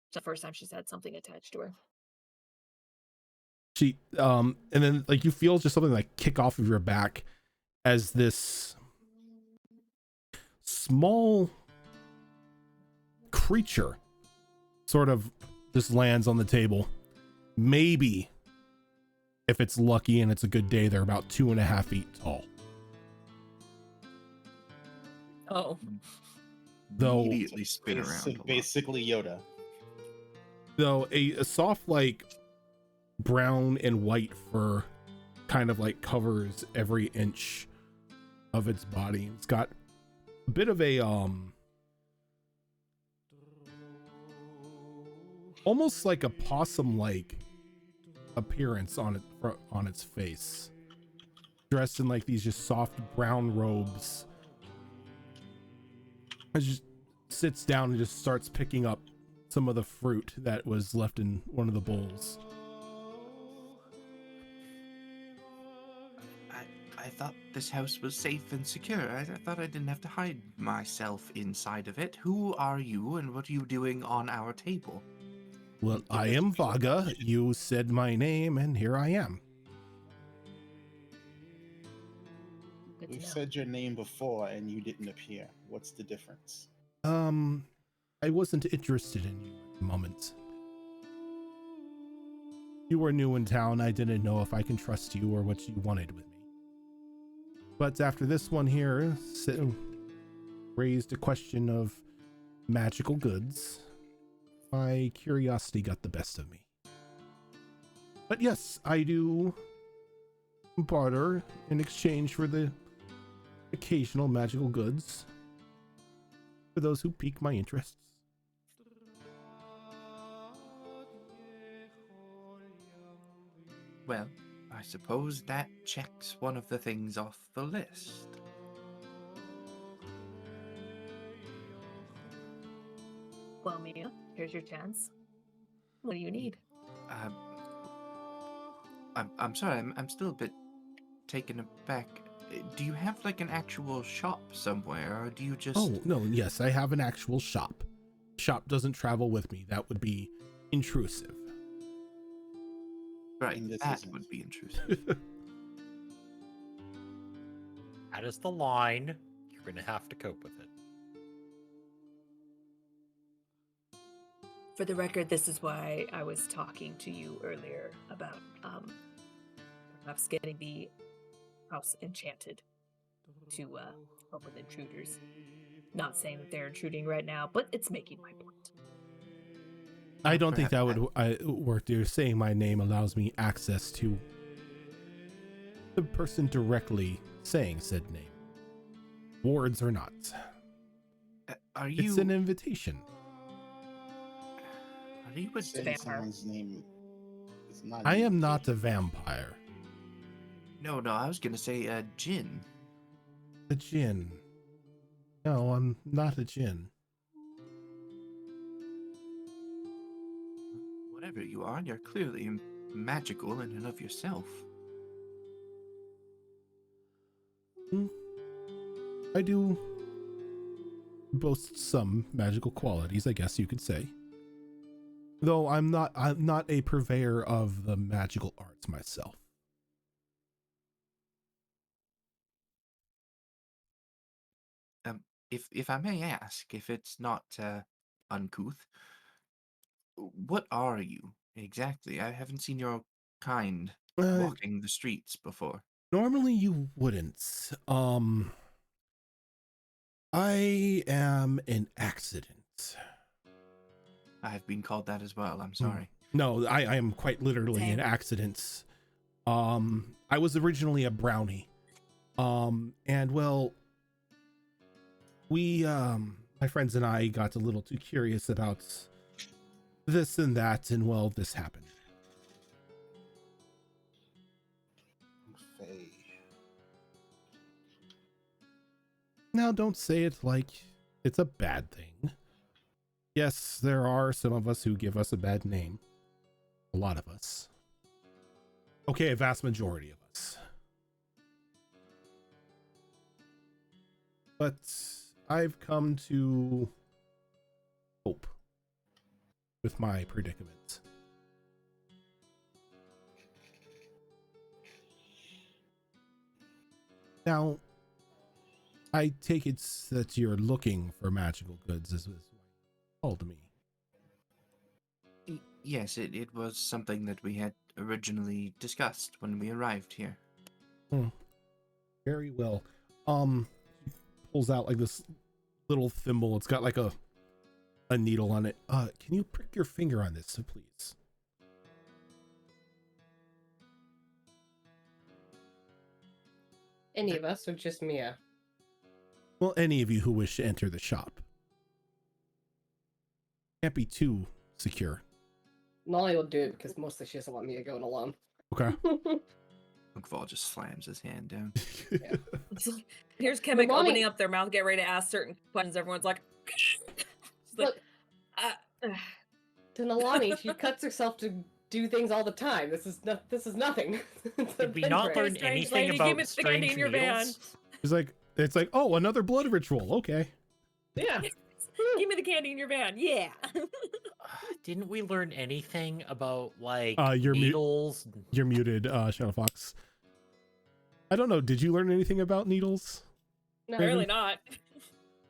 It's the first time she's had something attached to her. She and then like you feel just something like kick off of your back as this small creature sort of just lands on the table. Maybe if it's lucky and it's a good day, they're about 2.5 feet tall. Oh. Though Immediately spin around. a lot. Basically Yoda. Though a soft like brown and white fur kind of like covers every inch of its body. It's got a bit of a almost like a possum like appearance on its face, dressed in like these just soft brown robes. It just sits down and just starts picking up some of the fruit that was left in one of the bowls. I thought this house was safe and secure. I thought I didn't have to hide myself inside of it. Who are you and what are you doing on our table? Well, I am Vaga. You said my name and here I am. Good to We've know. said your name before and you didn't appear. What's the difference? I wasn't interested in you at the moment. You were new in town. I didn't know if I can trust you or what you wanted with me. But after this one here raised a question of magical goods, my curiosity got the best of me. But yes, I do barter in exchange for the occasional magical goods for those who pique my interests. Well, I suppose that checks one of the things off the list. Well, Mia, here's your chance. What do you need? I'm sorry, I'm still a bit taken aback. Do you have like an actual shop somewhere, or do you just... Oh, no, yes, I have an actual shop. Shop doesn't travel with me. That would be intrusive. Right, And this that isn't. would be intrusive. That is the line. You're going to have to cope with it. For the record, this is why I was talking to you earlier about perhaps getting the house enchanted to help with intruders. Not saying that they're intruding right now, but it's making my point. I don't think that would work. You're saying my name allows me access to the person directly saying said name. Wards or not. Are you... It's an invitation. Are you a... Saying vampire. someone's name is not. I am not a vampire. No, I was gonna say a djinn. A djinn. No, I'm not a djinn. Whatever you are, you're clearly magical in and of yourself. I do boast some magical qualities, I guess you could say. though I'm not a purveyor of the magical arts myself. If I may ask, if it's not uncouth, what are you exactly? I haven't seen your kind walking the streets before. Normally you wouldn't. I am an accident. I've been called that as well. I'm sorry. No, I am quite literally an Same. accident. I was originally a brownie. And well, we my friends and I got a little too curious about this and that, and well, this happened. Faye. Now, don't say it like it's a bad thing. Yes, there are some of us who give us a bad name. A lot of us. Okay, a vast majority of us. But I've come to cope with my predicament. Now, I take it that you're looking for magical goods, as was told me. Yes, it was something that we had originally discussed when we arrived here. Very well. Pulls out like this little thimble. It's got like a needle on it. Can you prick your finger on this, please? Any of us, or just Mia? Well, any of you who wish to enter the shop. Can't be too secure. Molly will do it because mostly she doesn't want Mia going alone. Okay. Bookfall just slams his hand down. Here's Kemek Mommy- opening up their mouth, get ready to ask certain questions. Everyone's like, She's like, Look, to Nalani, she cuts herself to do things all the time. This is nothing. Did we not learn strange anything lady, give me about the candy strange in your van. needles? It's like, oh, another blood ritual. Okay. Yeah. give me the candy in your van. Yeah. Didn't we learn anything about like You're needles? You're muted, Shadow Fox. I don't know. Did you learn anything about needles? No, Apparently not.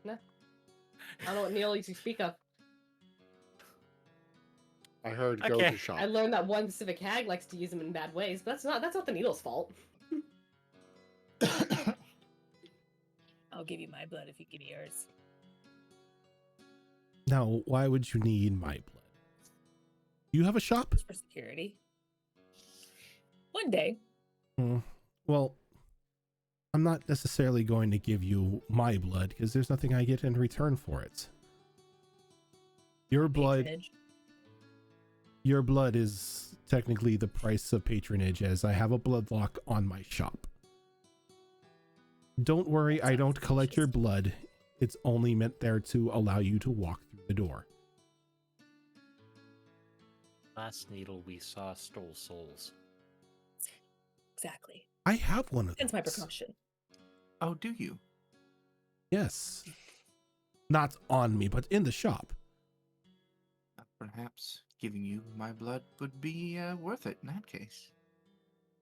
I don't know what needles you speak of. I heard go Okay. to shop. I learned that one specific hag likes to use them in bad ways, but that's not the needle's fault. I'll give you my blood if you give me yours. Now, why would you need my blood? You have a shop? For security. One day. Well, I'm not necessarily going to give you my blood because there's nothing I get in return for it. Your blood is technically the price of patronage, as I have a blood lock on my shop. Don't worry, I don't collect your blood. It's only meant there to allow you to walk through the door. Last needle we saw stole souls. Exactly. I have one of That's those. my precaution. Oh, do you? Yes. Not on me, but in the shop. Perhaps giving you my blood would be worth it in that case.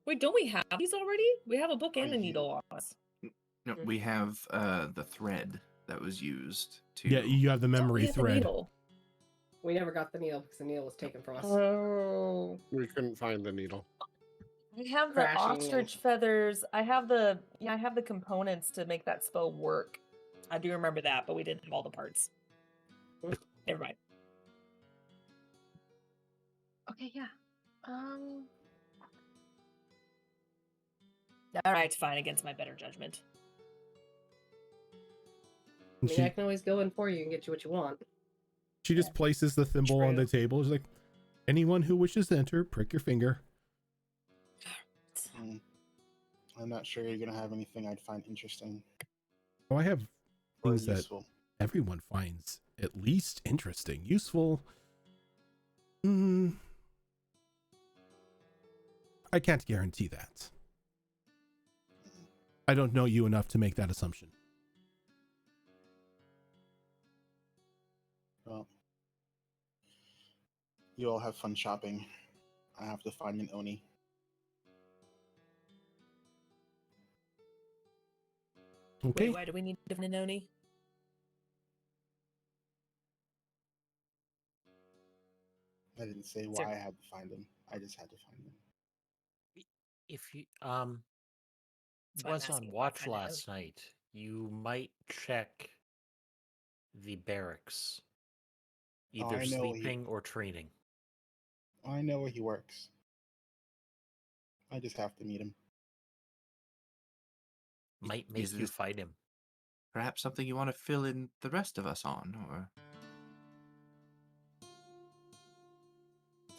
Wait, don't we have these already? We have a book and a you- needle on us. No, we have the thread that was used to. Yeah, you have the memory We have the thread. needle. We never got the needle because the needle was taken from us. Oh. We couldn't find the needle. I have the Crashing in. ostrich feathers. I have the components to make that spell work. I do remember that, but we didn't have all the parts. Never mind. Okay, yeah. All right, fine, against my better judgment. I mean, I can always go in for you and get you what you want. She just places the thimble on the True. table. She's like, anyone who wishes to enter, prick your finger. I'm not sure you're gonna have anything I'd find interesting Oh, I have or things that useful. everyone finds at least interesting. Useful. I can't guarantee that. I don't know you enough to make that assumption. Well, You all have fun shopping. I have to find an Oni. Okay. Wait, why do we need a Noni? I didn't say Sir. why I had to find him. I just had to find him. If you That's why I'm was on asking if I watch find a last night, you might check the barracks, Oh, either I know where sleeping or training. I know where he works. I just have to meet him. Might Is make you this fight him. perhaps something you want to fill in the rest of us on, or?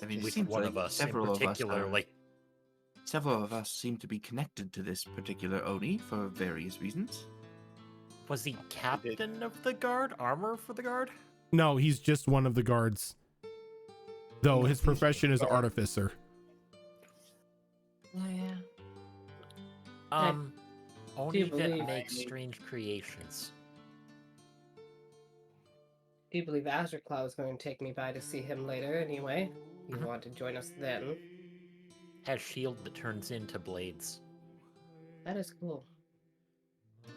I mean, it Which seems one like of us in several of us particular? are. Like, Several of us seem to be connected to this particular Oni for various reasons. was he captain of the guard? Armor for the guard? No, he's just one of the guards. Though No, his he's profession is guard. artificer. Oh yeah. Oni that believe- makes strange creations. Do you believe Azure Cloud is going to take me by to see him later anyway? You Mhm. want to join us then? Has shield that turns into blades. That is cool.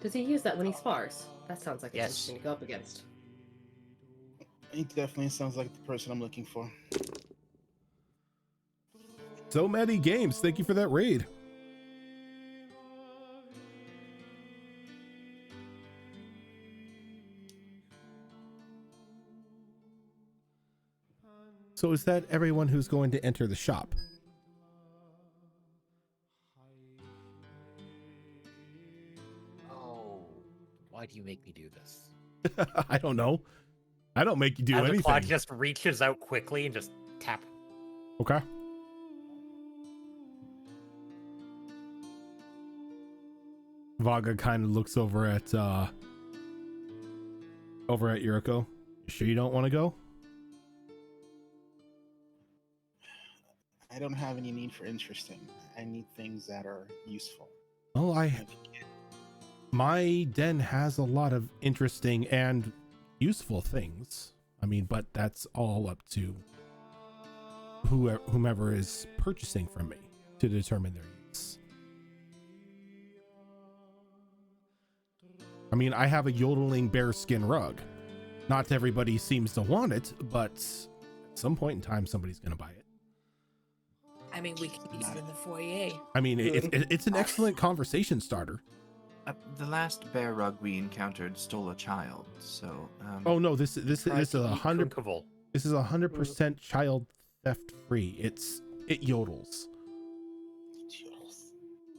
Does he use that when he spars? That sounds like it's Yes. interesting to go up against. He definitely sounds like the person I'm looking for. So many games. Thank you for that raid. So is that everyone who's going to enter the shop? Oh, why do you make me do this? I don't know. I don't make you do As anything. the clock just reaches out quickly and just tap. Okay. Vaga kind of looks over at Yuriko. You sure you don't want to go? I don't have any need for interesting. I need things that are useful. Oh, If you can. my den has a lot of interesting and useful things. I mean, but that's all up to whomever is purchasing from me to determine their use. I mean, I have a yodeling bearskin rug. Not everybody seems to want it, but at some point in time, somebody's going to buy it. I mean, we can use it in the foyer. I mean, it's an excellent conversation starter. The last bear rug we encountered stole a child, so. Oh no, this is Try a to eat 100. drinkable. This is 100% child theft free. It yodels.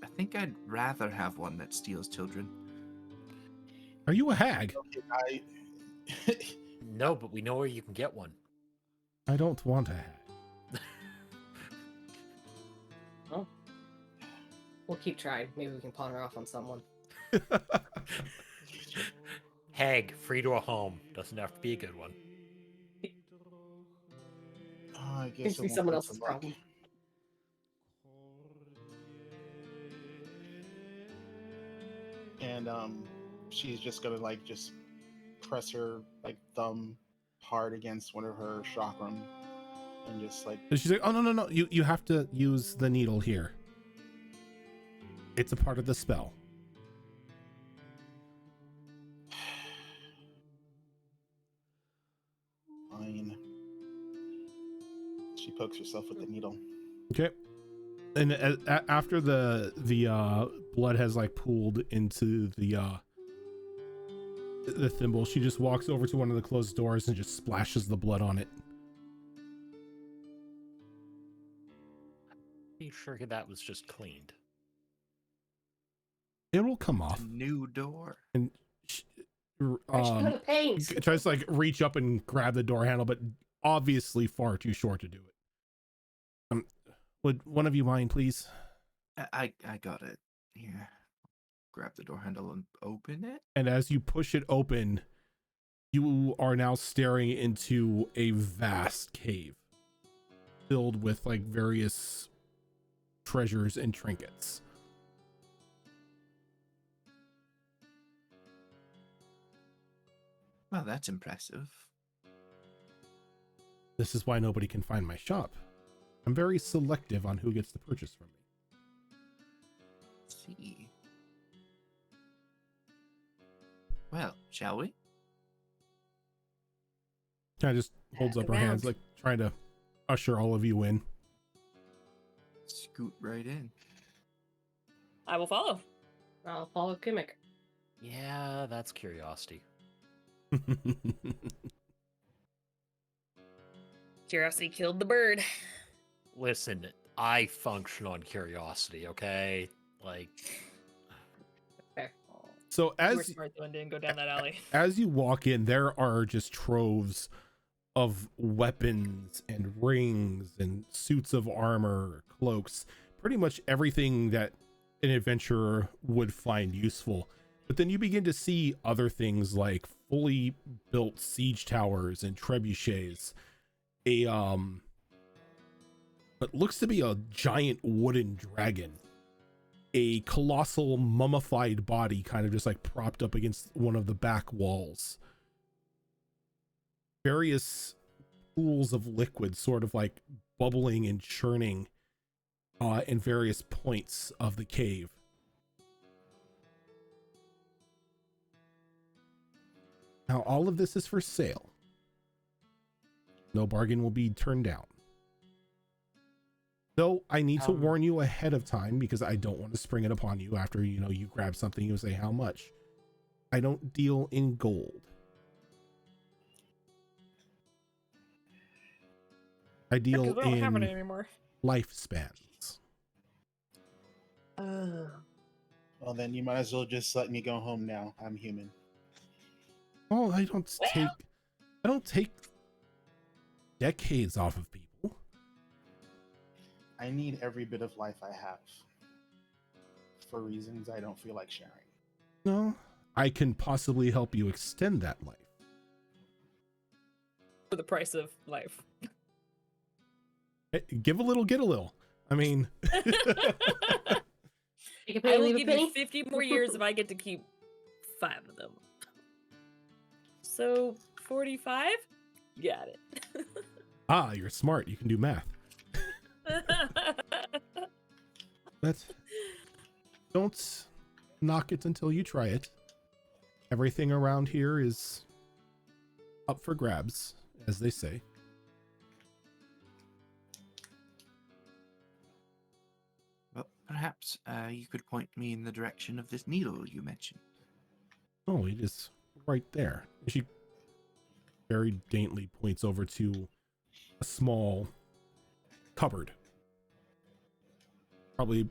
I think I'd rather have one that steals children. Are you a hag? Okay, No, but we know where you can get one. I don't want a hag. Oh. We'll keep trying. Maybe we can pawn her off on someone. Hag, free to a home. Doesn't have to be a good one. I Seems guess to be it won't someone hurt else's to look. problem. And she's just gonna just press her thumb hard against one of her chakram and just And she's like, oh no, you have to use the needle here. It's a part of the spell. fine. She pokes herself with the needle. Okay. And after the blood has pooled into the thimble, she just walks over to one of the closed doors and just splashes the blood on it. Be sure that was just cleaned. It will come off. A new door. And Paint. tries to reach up and grab the door handle, but obviously far too short to do it. Would one of you mind, please? I got it. Here. Grab the door handle and open it. And as you push it open, you are now staring into a vast cave filled with various treasures and trinkets. Well, that's impressive. This is why nobody can find my shop. I'm very selective on who gets to purchase from me. Let's see. Well, shall we? Kind of just holds up her hands, like trying to usher all of you in. Scoot right in. I will follow. I'll follow Kimmick. Yeah, that's curiosity. Curiosity killed the bird. Listen, I function on curiosity, okay? Like, So You were as smart though and didn't go down that alley. as you walk in, there are just troves of weapons and rings and suits of armor, cloaks, pretty much everything that an adventurer would find useful. But then you begin to see other things like fully built siege towers and trebuchets, what looks to be a giant wooden dragon, a colossal mummified body kind of just like propped up against one of the back walls, various pools of liquid sort of like bubbling and churning in various points of the cave. Now all of this is for sale. No bargain will be turned down. Though I need to warn you ahead of time because I don't want to spring it upon you after, you know, you grab something, you say how much. I don't deal in gold. I deal Because we don't have it in anymore. lifespans. Well, then you might as well just let me go home now. I'm human. Oh, I don't take decades off of people. I need every bit of life I have for reasons I don't feel like sharing. No, I can possibly help you extend that life. For the price of life. Hey, give a little, get a little. I mean, You can I pay, will leave a give penny. you 50 more years if I get to keep 5 of them. So 45? Got it. you're smart. You can do math. But don't knock it until you try it. Everything around here is up for grabs, as they say. Well, perhaps you could point me in the direction of this needle you mentioned. Oh, it is right there. She very daintily points over to a small cupboard. Probably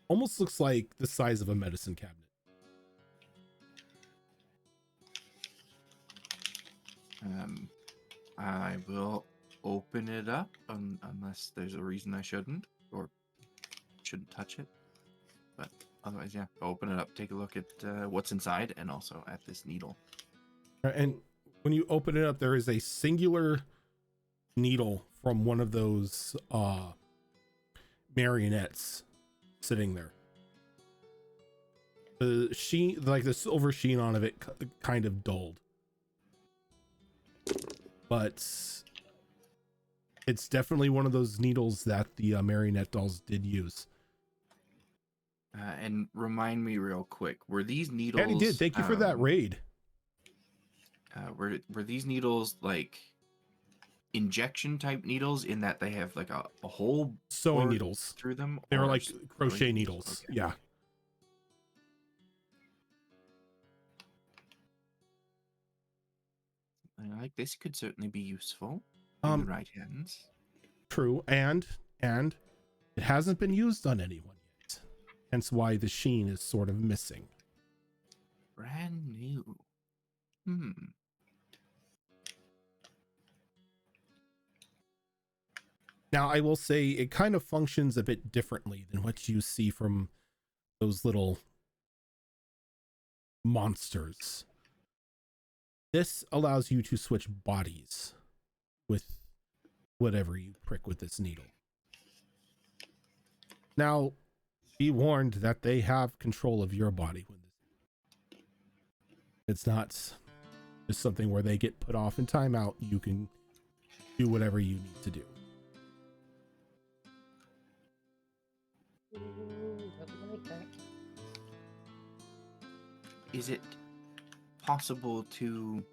almost looks like the size of a medicine cabinet. I will open it up unless there's a reason I shouldn't or shouldn't touch it. But otherwise, yeah, I'll open it up, take a look at what's inside, and also at this needle. And when you open it up, there is a singular needle from one of those marionettes sitting there. The sheen, like the silver sheen on of it, kind of dulled. But it's definitely one of those needles that the marionette dolls did use. And remind me real quick, were these needles... And he did. Thank you for that raid. Were these needles like injection type needles in that they have like a whole Sewing cord needles. through them? They were or like sewing crochet needles. Okay. Yeah. Like this could certainly be useful in the right hands. True, and it hasn't been used on anyone yet. Hence why the sheen is sort of missing. Brand new. Now, I will say it kind of functions a bit differently than what you see from those little monsters. This allows you to switch bodies with whatever you prick with this needle. Now, be warned that they have control of your body when it's not just something where they get put off in timeout. You can do whatever you need to do. Don't like that. Is it possible to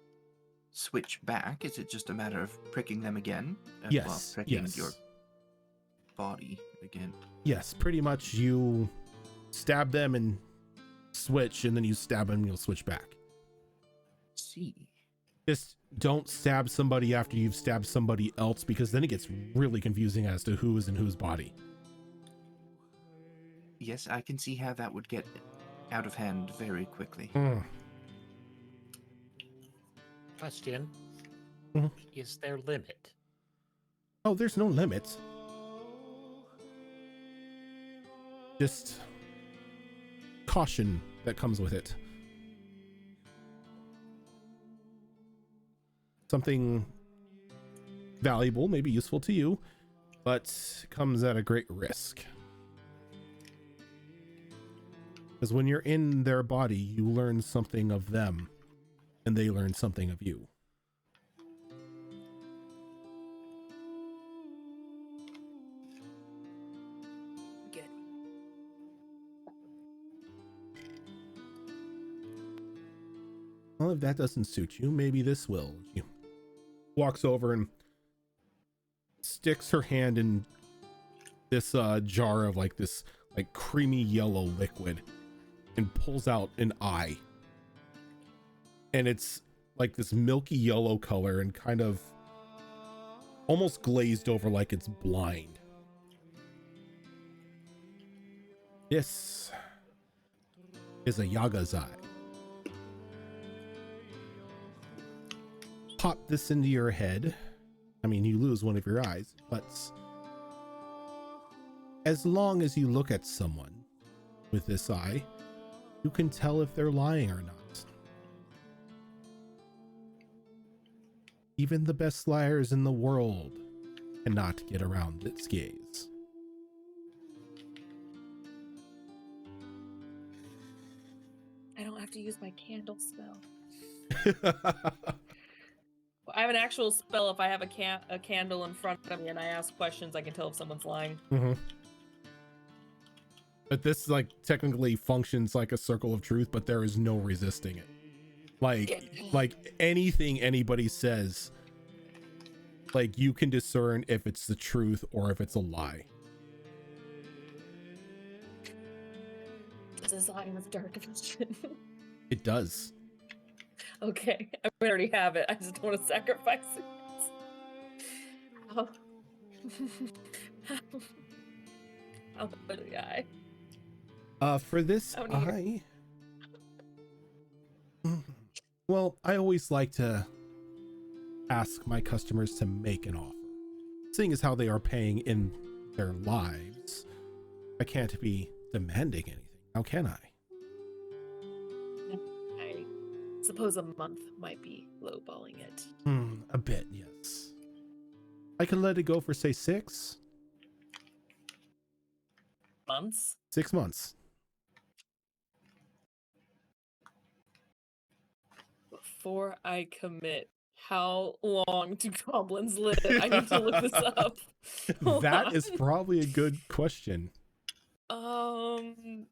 switch back? Is it just a matter of pricking them again? While Yes, pricking yes. your body again. Yes, pretty much you stab them and switch, and then you stab them and you'll switch back. See. Just don't stab somebody after you've stabbed somebody else, because then it gets really confusing as to who is in whose body. Yes, I can see how that would get out of hand very quickly. Question. Mhm. Is there limit? Oh, there's no limit. Just caution that comes with it. Something valuable, maybe useful to you, but comes at a great risk. Because when you're in their body, you learn something of them, and they learn something of you. Good. Well, if that doesn't suit you, maybe this will. She walks over and sticks her hand in this jar of this creamy yellow liquid and pulls out an eye. And it's like this milky yellow color and kind of almost glazed over, like it's blind. This is a Yaga's eye. Pop this into your head. I mean, you lose one of your eyes, but as long as you look at someone with this eye, you can tell if they're lying or not. Even the best liars in the world cannot get around its gaze. I don't have to use my candle spell. I have an actual spell. If I have a candle in front of me and I ask questions, I can tell if someone's lying. Mm-hmm. But this technically functions like a circle of truth, but there is no resisting it. Like anything anybody says, you can discern if it's the truth or if it's a lie. Does this eye with dark vision? It does. Okay, I already have it. I just don't want to sacrifice it. Oh. How much the eye? For this How many eye, well, I always like to ask my customers to make an offer. Seeing as how they are paying in their lives, I can't be demanding anything. How can I? I suppose a month might be lowballing it. A bit, yes. I can let it go for, say, 6 Months? 6 months. Before I commit, how long do goblins live? I need to look this up. That is probably a good question. Lifespan.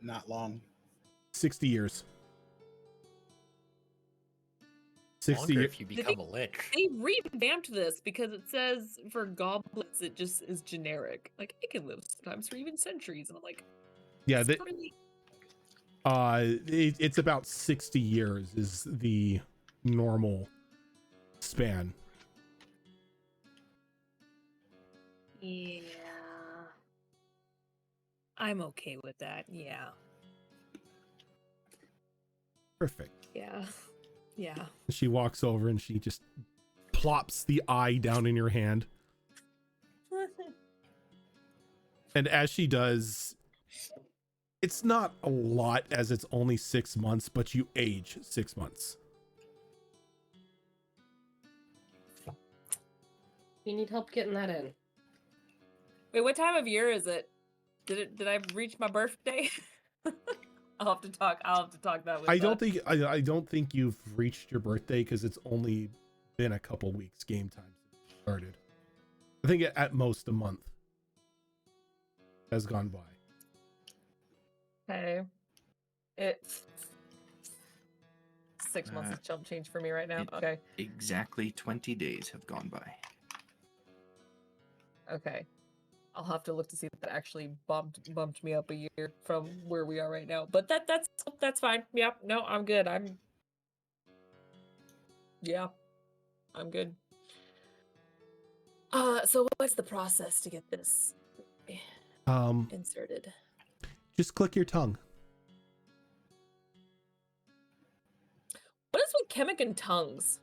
Not long. 60 years. 60 Longer years. if you become a lich. They revamped this because it says for goblins it just is generic. Like it can live sometimes for even centuries, and I'm like, Yeah, that's really... it's about 60 years is the normal span. Yeah, I'm okay with that. Yeah. Perfect. Yeah. Yeah. She walks over and she just plops the eye down in your hand. And as she does, it's not a lot as it's only 6 months, but you age 6 months. You need help getting that in. Wait, what time of year is it? Did I reach my birthday? I'll have to talk that with I don't think you've reached your birthday because it's only been a couple weeks game time since it started. I think at most a month has gone by. Okay. It's 6 months is chump change for me right now. Okay. Exactly 20 days have gone by. Okay. I'll have to look to see if that actually bumped me up a year from where we are right now. But that's fine. Yeah, no, I'm good. I'm good. So what's the process to get this inserted? Just click your tongue. What is with Chemic and tongues?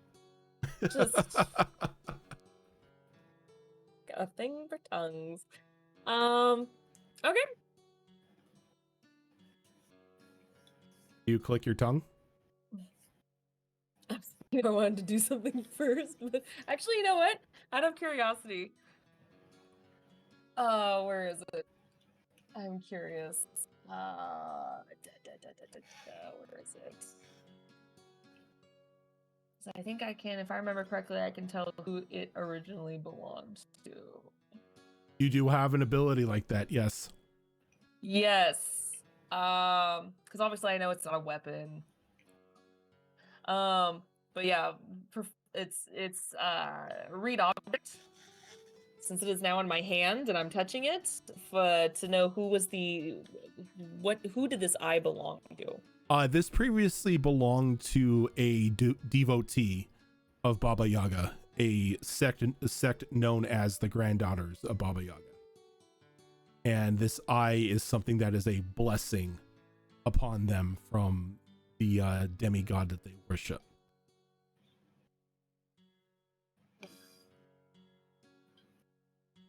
Just got a thing for tongues. Okay. You click your tongue. I wanted to do something first, but actually, you know what? Out of curiosity. Where is it? I'm curious. Where is it? So I think I can, if I remember correctly, I can tell who it originally belonged to. You do have an ability like that, yes. Yes. Because obviously I know it's not a weapon. But yeah, it's read object. Since it is now in my hand and I'm touching it, to know who was who did this eye belong to? This previously belonged to a devotee of Baba Yaga, a sect known as the Granddaughters of Baba Yaga. And this eye is something that is a blessing upon them from the demigod that they worship.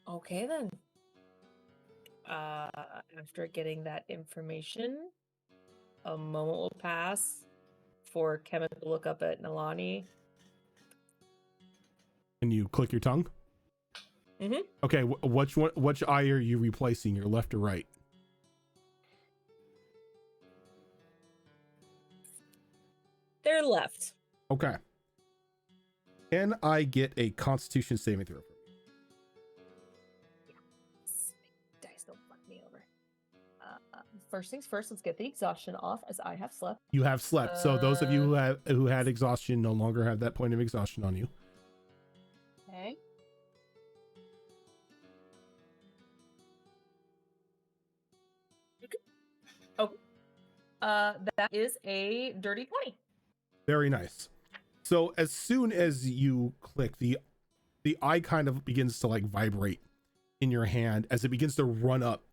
Okay then. After getting that information, a moment will pass for Kemet to look up at Nalani. Can you click your tongue? Mm-hmm. Okay, which eye are you replacing, your left or right? They're left. Okay. Can I get a Constitution saving throw? Dice don't fuck me over. First things first, let's get the exhaustion off, as I have slept. You have slept, so those of you who had exhaustion no longer have that point of exhaustion on you. Okay. Oh, that is a dirty 20. Very nice. So as soon as you click, the eye kind of begins to like vibrate in your hand as it begins to run up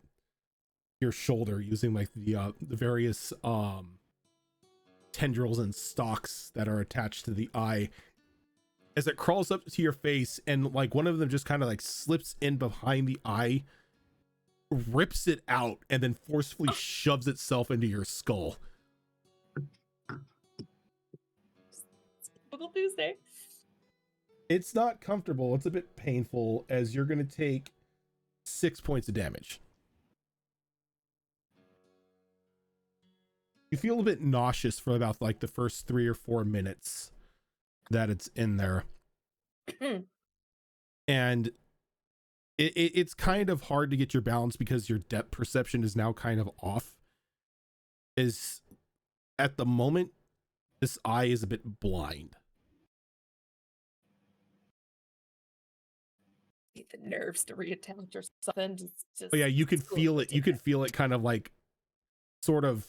your shoulder using like the various tendrils and stalks that are attached to the eye as it crawls up to your face, and like one of them just kind of like slips in behind the eye, rips it out, and then forcefully shoves itself into your skull. Typical Tuesday. It's not comfortable. It's a bit painful as you're going to take 6 points of damage. You feel a bit nauseous for about like the first 3 or 4 minutes that it's in there. And it's kind of hard to get your balance because your depth perception is now kind of off. Is at the moment, this eye is a bit blind. The nerves to reattach or something. Just Oh yeah, you can feel it. You can feel it kind of like sort of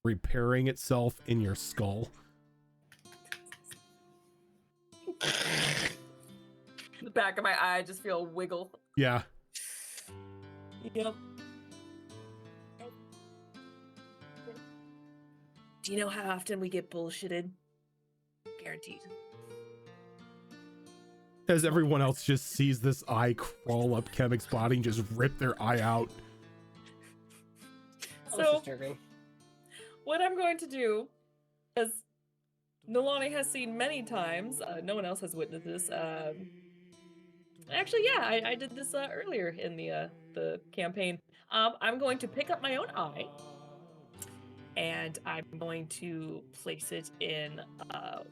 repairing itself in your skull. The back of my eye just feel a wiggle. Yeah. Yep. Do you know how often we get bullshitted? Guaranteed. As everyone else just sees this eye crawl up Kemic's body and just rip their eye out. So, what I'm going to do, as Nalani has seen many times, no one else has witnessed this. Actually, yeah, I did this earlier in the campaign. I'm going to pick up my own eye and I'm going to place it in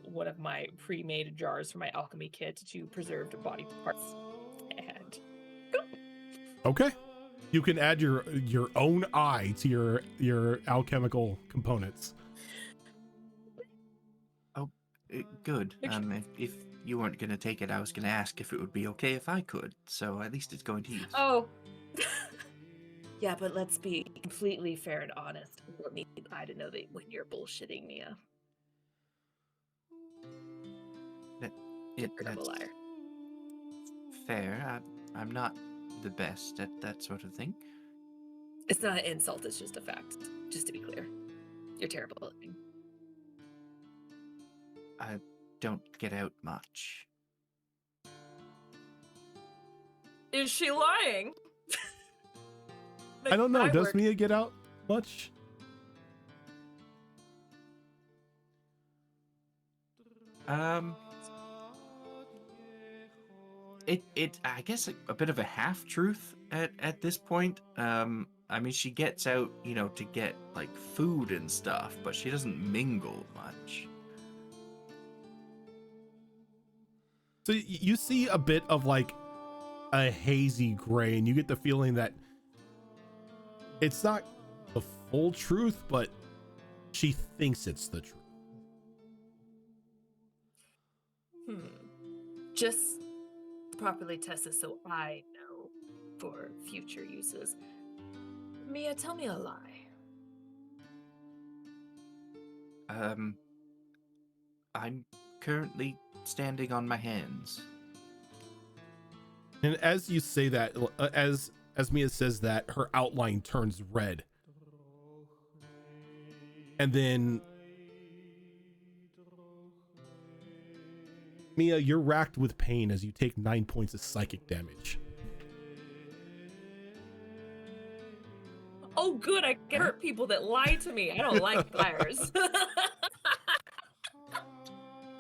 one of my pre-made jars for my alchemy kit to preserved body parts. And go. Okay. You can add your own eye to your alchemical components. Good. Make sure- If you weren't gonna take it, I was gonna ask if it would be okay if I could. So at least it's going to use. Oh. Yeah, but let's be completely fair and honest. You don't need I to know that when you're bullshitting, Mia. You're a That's liar. fair. I'm not the best at that sort of thing. It's not an insult, it's just a fact. Just to be clear. You're terrible at lying. I don't get out much. Is she lying? I don't know. Does work. Mia get out much? It I guess a bit of a half truth at this point. I mean, she gets out, to get like food and stuff, but she doesn't mingle much. So you see a bit of like a hazy gray, and you get the feeling that it's not the full truth, but she thinks it's the truth. Just properly test this so I know for future uses. Mia, tell me a lie. I'm currently standing on my hands. And as you say that, as Mia says that, her outline turns red. And then Mia, you're racked with pain as you take 9 points of psychic damage. Oh, good. I can hurt people that lie to me. I don't like liars. This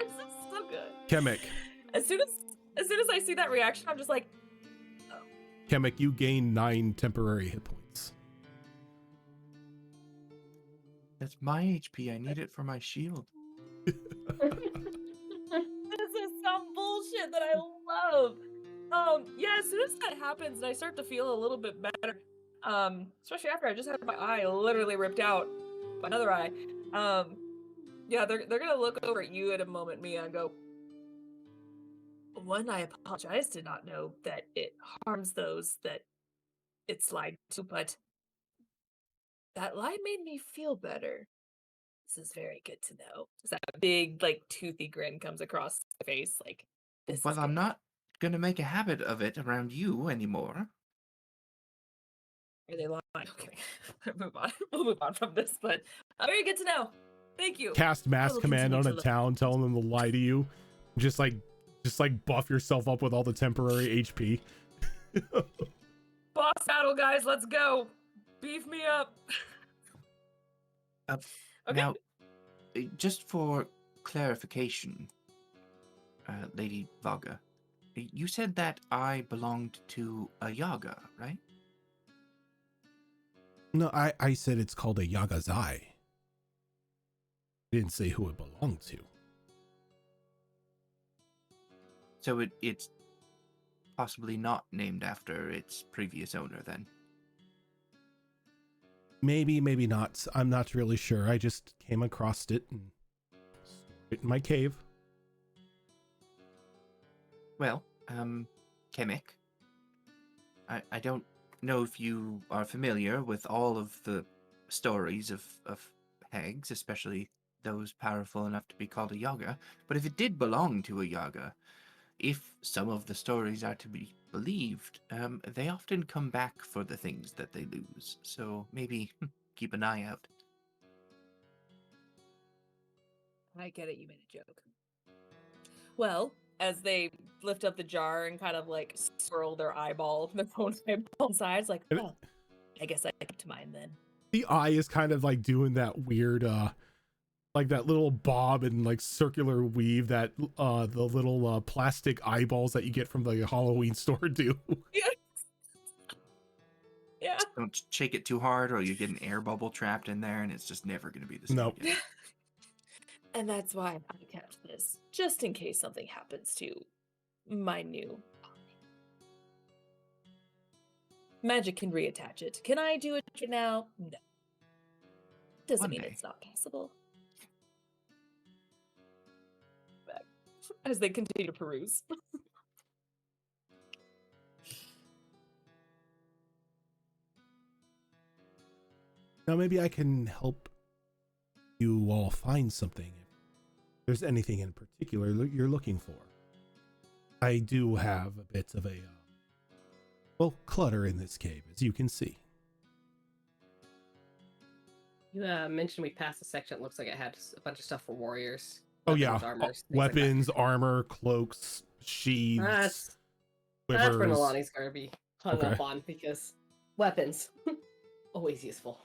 is so good. Kemek, As soon as I see that reaction, I'm just like, Kemek, you gain 9 temporary hit points. That's my HP. I need it for my shield. this is some bullshit that I love. Yeah, as soon as that happens and I start to feel a little bit better, especially after I just had my eye literally ripped out, another eye. Yeah, they're gonna look over at you in a moment, Mia, and go, one, I apologize, did not know that it harms those that it's lied to, but that lie made me feel better. This is very good to know. Just that big, like, toothy grin comes across the face, like, this Well, is I'm good. not gonna make a habit of it around you anymore. Are they lying? Okay, move on. We'll move on from this, but very good to know. Thank you. Cast mass will command continue on to a look. town, telling them to lie to you. Just like buff yourself up with all the temporary HP. Boss battle, guys. Let's go. Beef me up. Okay. Now, just for clarification, Lady Vaga, you said that I belonged to a Yaga, right? No, I said it's called a Yaga's Eye. Didn't say who it belonged to. So it's possibly not named after its previous owner, then? Maybe, maybe not. I'm not really sure. I just came across it and stored it in my cave. Well, Kemek, I don't know if you are familiar with all of the stories of hags, especially those powerful enough to be called a Yaga, but if it did belong to a Yaga, if some of the stories are to be believed, they often come back for the things that they lose, so maybe keep an eye out. I get it. You made a joke. Well, as they lift up the jar and kind of like swirl their eyeball, their own eyeball inside, it's like, oh, I guess I kept mine then. The eye is kind of like doing that weird, like that little bob and like circular weave that the little plastic eyeballs that you get from the Halloween store do. Yeah. Yeah. Don't shake it too hard, or you get an air bubble trapped in there, and it's just never going to be the same Nope. again. And that's why I kept this, just in case something happens to my new magic can reattach it. Can I do it now? No. Doesn't One mean day. it's not possible. Back as they continue to peruse. Now maybe I can help you all find something if there's anything in particular you're looking for. I do have a bit of a clutter in this cave, as you can see. You mentioned we passed a section that looks like it had a bunch of stuff for warriors. Oh Weapons, yeah, armors, things like that. weapons, armor, cloaks, sheaths, That's quivers. where Nalani's gonna be hung Okay. up on, because weapons, always useful.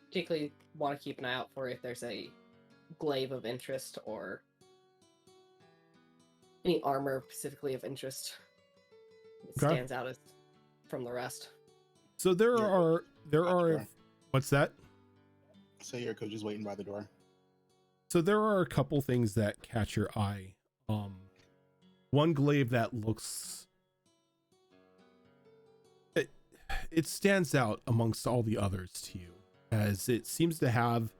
Particularly want to keep an eye out for if there's a glaive of interest or any armor specifically of interest that Okay. stands out as from the rest. So there Yeah. are Sure. what's that? So your coach is waiting by the door. So there are a couple things that catch your eye. One glaive that looks it stands out amongst all the others to you, as it seems to have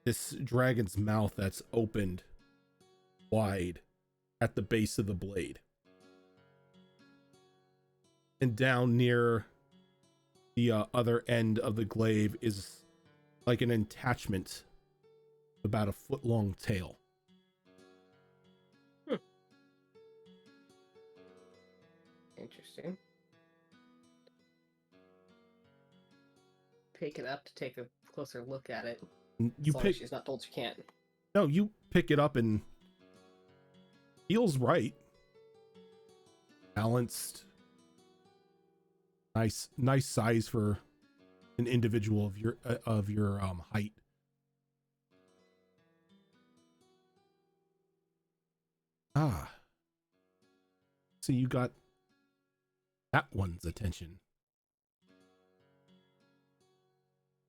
this dragon's mouth that's opened wide at the base of the blade. And down near the other end of the glaive is like an attachment, about a foot long tail. Interesting. Pick it up to take a closer look at it. You As long as pick she's not told she can't. No, you pick it up and feels right. Balanced. Nice size for an individual of your height. Ah. So you got that one's attention.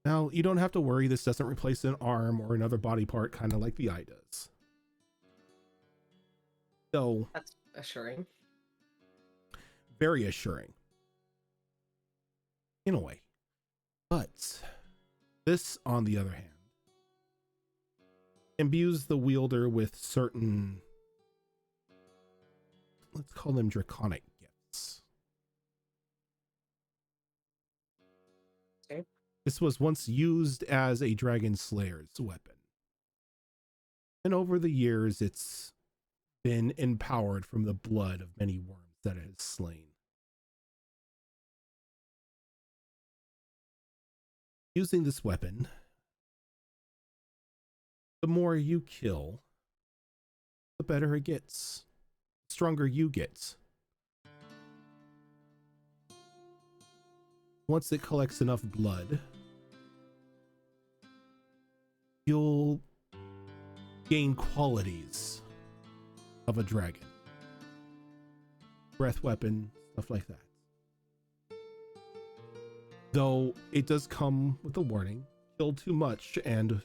Now, you don't have to worry, this doesn't replace an arm or another body part, kind of like the eye does. So, That's assuring. very assuring. In a way. But this, on the other hand, imbues the wielder with certain, let's call them draconic gifts. Okay. This was once used as a dragon slayer's weapon. And over the years, it's been empowered from the blood of many worms that it has slain. Using this weapon, the more you kill, the better it gets. The stronger you get. Once it collects enough blood, you'll gain qualities of a dragon. Breath weapon, stuff like that. Though it does come with a warning: kill too much and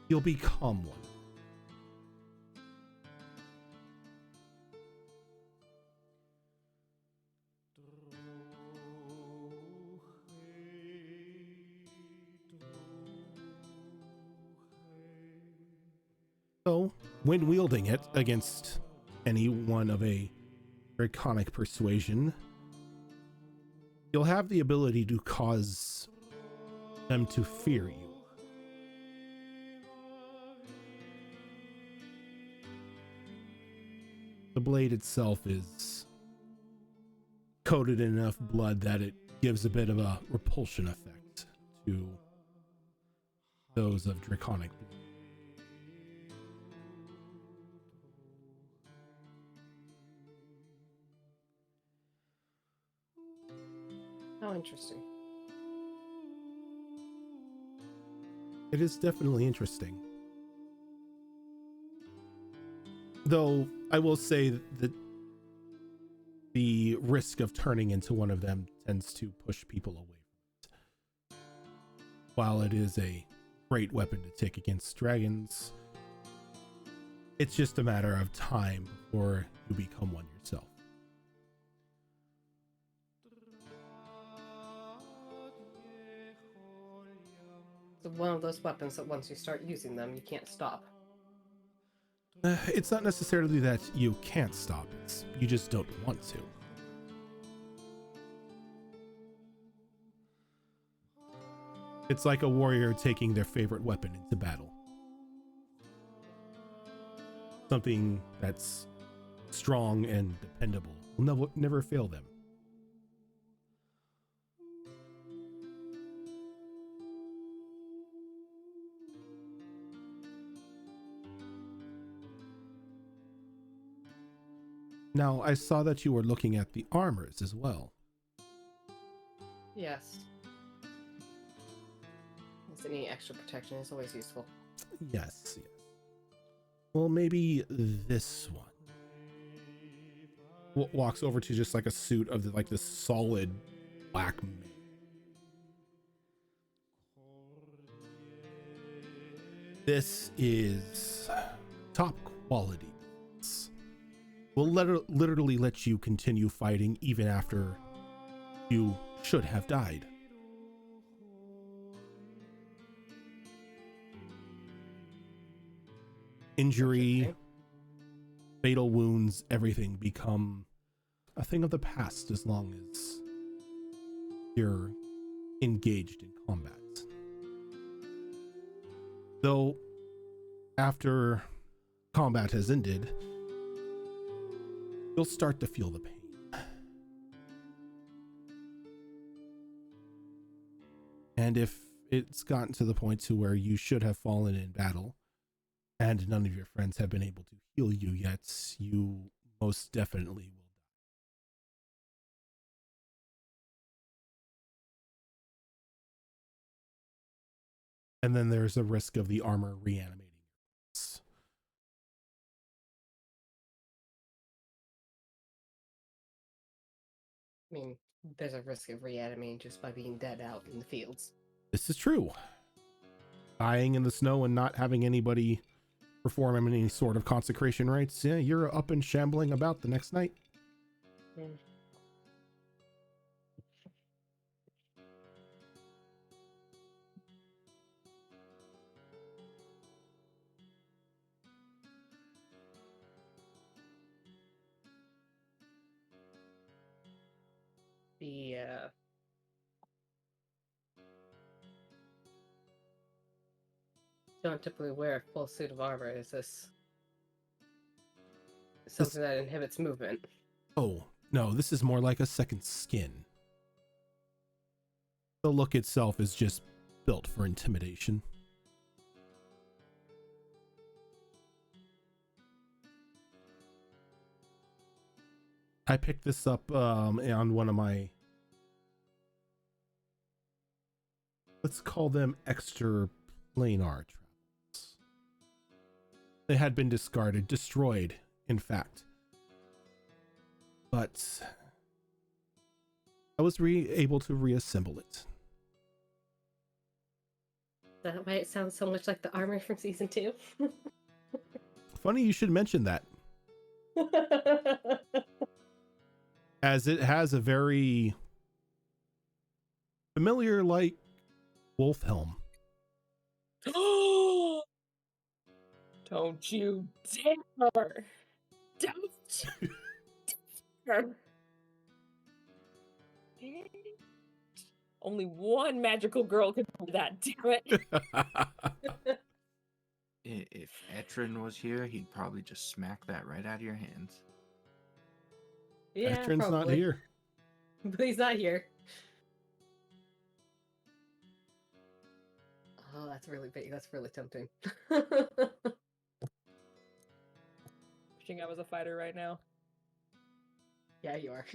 you'll become one. So, when wielding it against anyone of a draconic persuasion, you'll have the ability to cause them to fear you. The blade itself is coated in enough blood that it gives a bit of a repulsion effect to those of draconic blood. How interesting. It is definitely interesting. Though I will say that the risk of turning into one of them tends to push people away from it. While it is a great weapon to take against dragons, it's just a matter of time before you become one yourself. It's one of those weapons that once you start using them, you can't stop. It's not necessarily that you can't stop, it's you just don't want to. It's like a warrior taking their favorite weapon into battle. Something that's strong and dependable will never fail them. Now, I saw that you were looking at the armors as well. Yes. Any extra protection is always useful. Yes. Well, maybe this one. Walks over to just like a suit of like this solid black mail. This is top quality. Will literally let you continue fighting even after you should have died. Injury, fatal wounds, everything become a thing of the past as long as you're engaged in combat. Though, after combat has ended, you'll start to feel the pain. And if it's gotten to the point to where you should have fallen in battle, and none of your friends have been able to heal you yet, you most definitely will die. And then there's a risk of the armor reanimating. I mean, there's a risk of reanimating just by being dead out in the fields. This is true. Dying in the snow and not having anybody perform any sort of consecration rites, yeah, you're up and shambling about the next night. Don't typically wear a full suit of armor. Is this something that inhibits movement? Oh, no, this is more like a second skin. The look itself is just built for intimidation. I picked this up on one of my, let's call them extra planar travels. They had been discarded, destroyed, in fact. But I was able to reassemble it. Is that why it sounds so much like the armor from season 2? Funny you should mention that, as it has a very familiar, like, wolf helm. Don't you dare! Don't dare! Only one magical girl could do that, damn it. If Etrin was here, he'd probably just smack that right out of your hands. Yeah, Etrin's not probably. here. But he's not here. Oh, that's really big. That's really tempting. Wishing I was a fighter right now. Yeah, you are.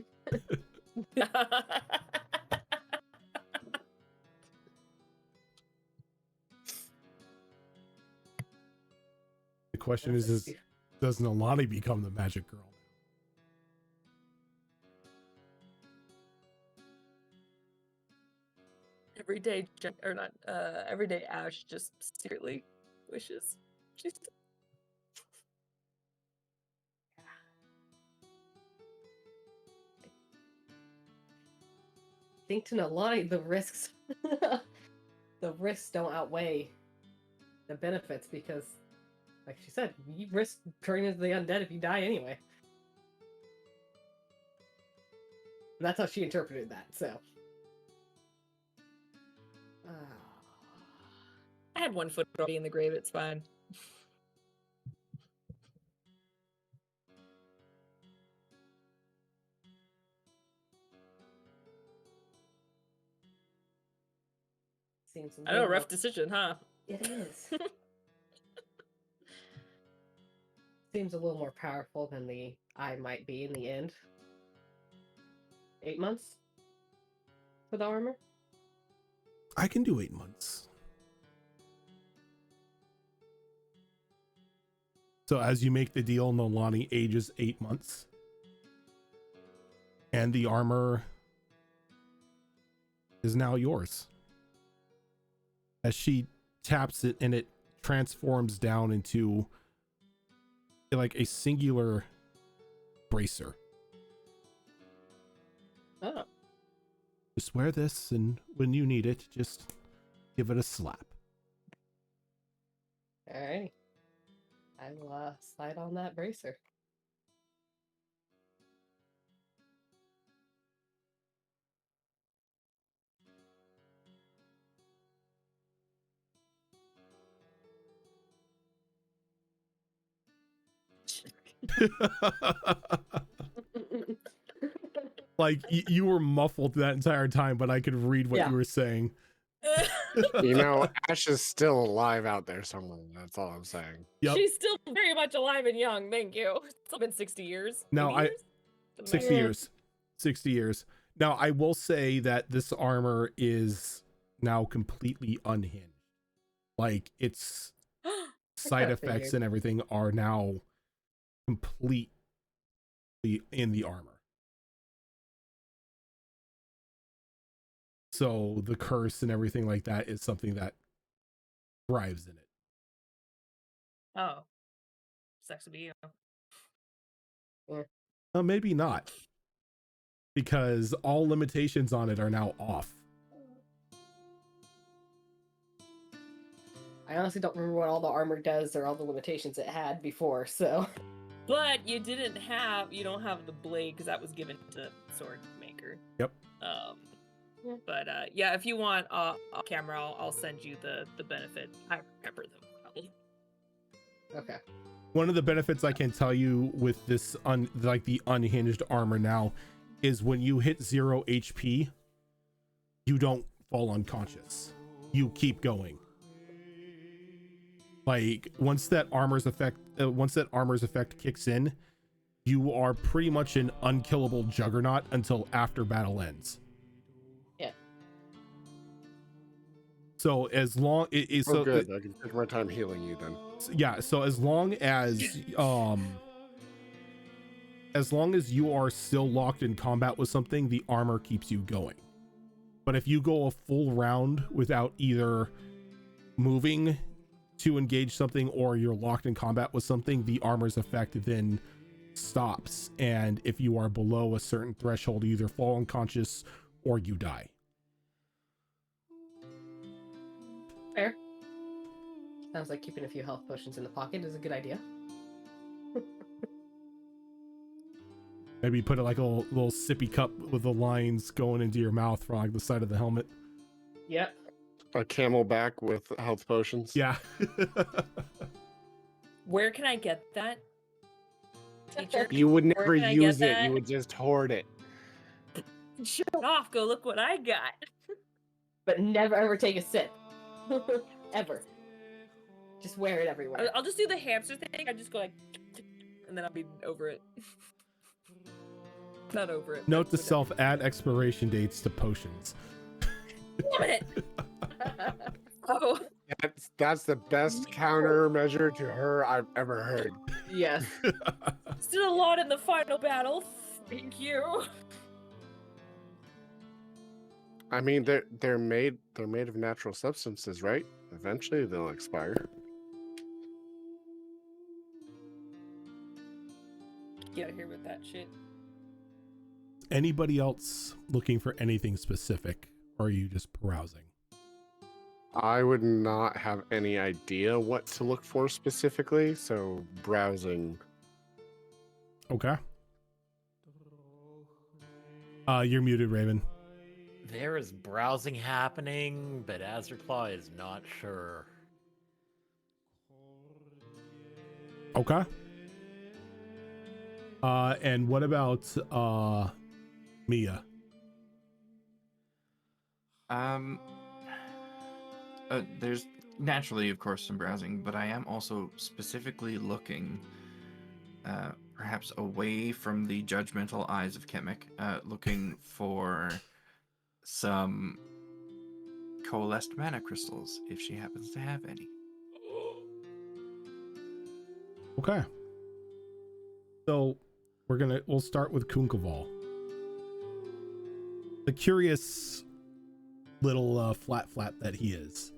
The question is does Nolani become the magic girl? Everyday or not everyday Ash just secretly wishes she's Think to Nolani, the risks don't outweigh the benefits because, like she said, you risk turning into the undead if you die anyway. And that's how she interpreted that. So, I had one foot already in the grave. It's fine. seems I know, rough decision, huh? It is. Seems a little more powerful than the I might be in the end. 8 months for the armor? I can do 8 months. So as you make the deal, Nolani ages 8 months. And the armor is now yours. As she taps it and it transforms down into like a singular bracer. Oh. Just wear this, and when you need it, just give it a slap. Alrighty. I will slide on that bracer. Like you were muffled that entire time, but I could read what Yeah. you were saying. You know, Ash is still alive out there somewhere. That's all I'm saying. Yep. She's still very much alive and young. Thank you. It's been 60 years. No, 80 years? Something 60 like that. years. 60 years. Now, I will say that this armor is now completely unhinged. Like, its side kinda effects figured. and everything are now completely in the armor. So the curse and everything like that is something that thrives in it. Oh. Sucks to be you. Maybe not. Because all limitations on it are now off. I honestly don't remember what all the armor does or all the limitations it had before, so. But you don't have the blade because that was given to sword maker. Yep. But yeah, if you want off camera, I'll send you the benefit. I remember them probably. Okay. One of the benefits I can tell you with this like the unhinged armor now is when you hit 0 HP, you don't fall unconscious. You keep going. Like once that armor's effect kicks in, you are pretty much an unkillable juggernaut until after battle ends. Yeah. So as long So good. I can take my time healing you then. Yeah, so as long as you are still locked in combat with something, the armor keeps you going. But if you go a full round without either moving to engage something or you're locked in combat with something, the armor's effect then stops. And if you are below a certain threshold, you either fall unconscious or you die. Fair. Sounds like keeping a few health potions in the pocket is a good idea. Maybe put it like a little sippy cup with the lines going into your mouth from like the side of the helmet. Yep. A camelback with health potions. Yeah. Where can I get that? Teacher? You would Where never can I use get it. that? You would just hoard it. Show it off. Go look what I got. But never ever take a sip. Ever. Just wear it everywhere. I'll just do the hamster thing. I just go like, and then I'll be over it. Not over it. Note but to whatever. self, add expiration dates to potions. Damn it! Oh, That's the best countermeasure to her I've ever heard. Yes. Still a lot in the final battle. Thank you. I mean, they're made of natural substances, right? Eventually, they'll expire. Get out of here with that shit. Anybody else looking for anything specific, or are you just browsing? I would not have any idea what to look for specifically, so browsing. Okay. You're muted, Raven. There is browsing happening, but Azurclaw is not sure. Okay. And what about Mia? There's naturally, of course, some browsing, but I am also specifically looking, perhaps away from the judgmental eyes of Kemek, looking for some coalesced mana crystals, if she happens to have any. Okay. So we'll start with Kunkaval. The curious little flat that he is.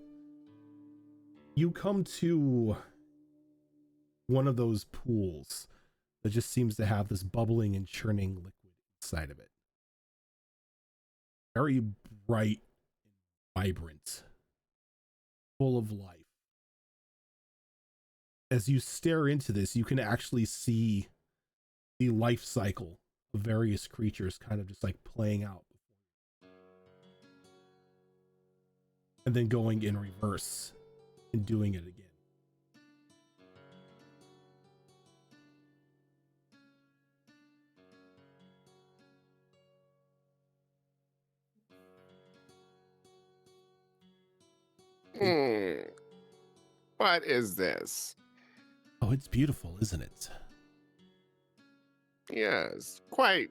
You come to one of those pools that just seems to have this bubbling and churning liquid inside of it. Very bright, vibrant, full of life. As you stare into this, you can actually see the life cycle of various creatures kind of just like playing out. And then going in reverse and doing it again. What is this? Oh, it's beautiful, isn't it? Yes, quite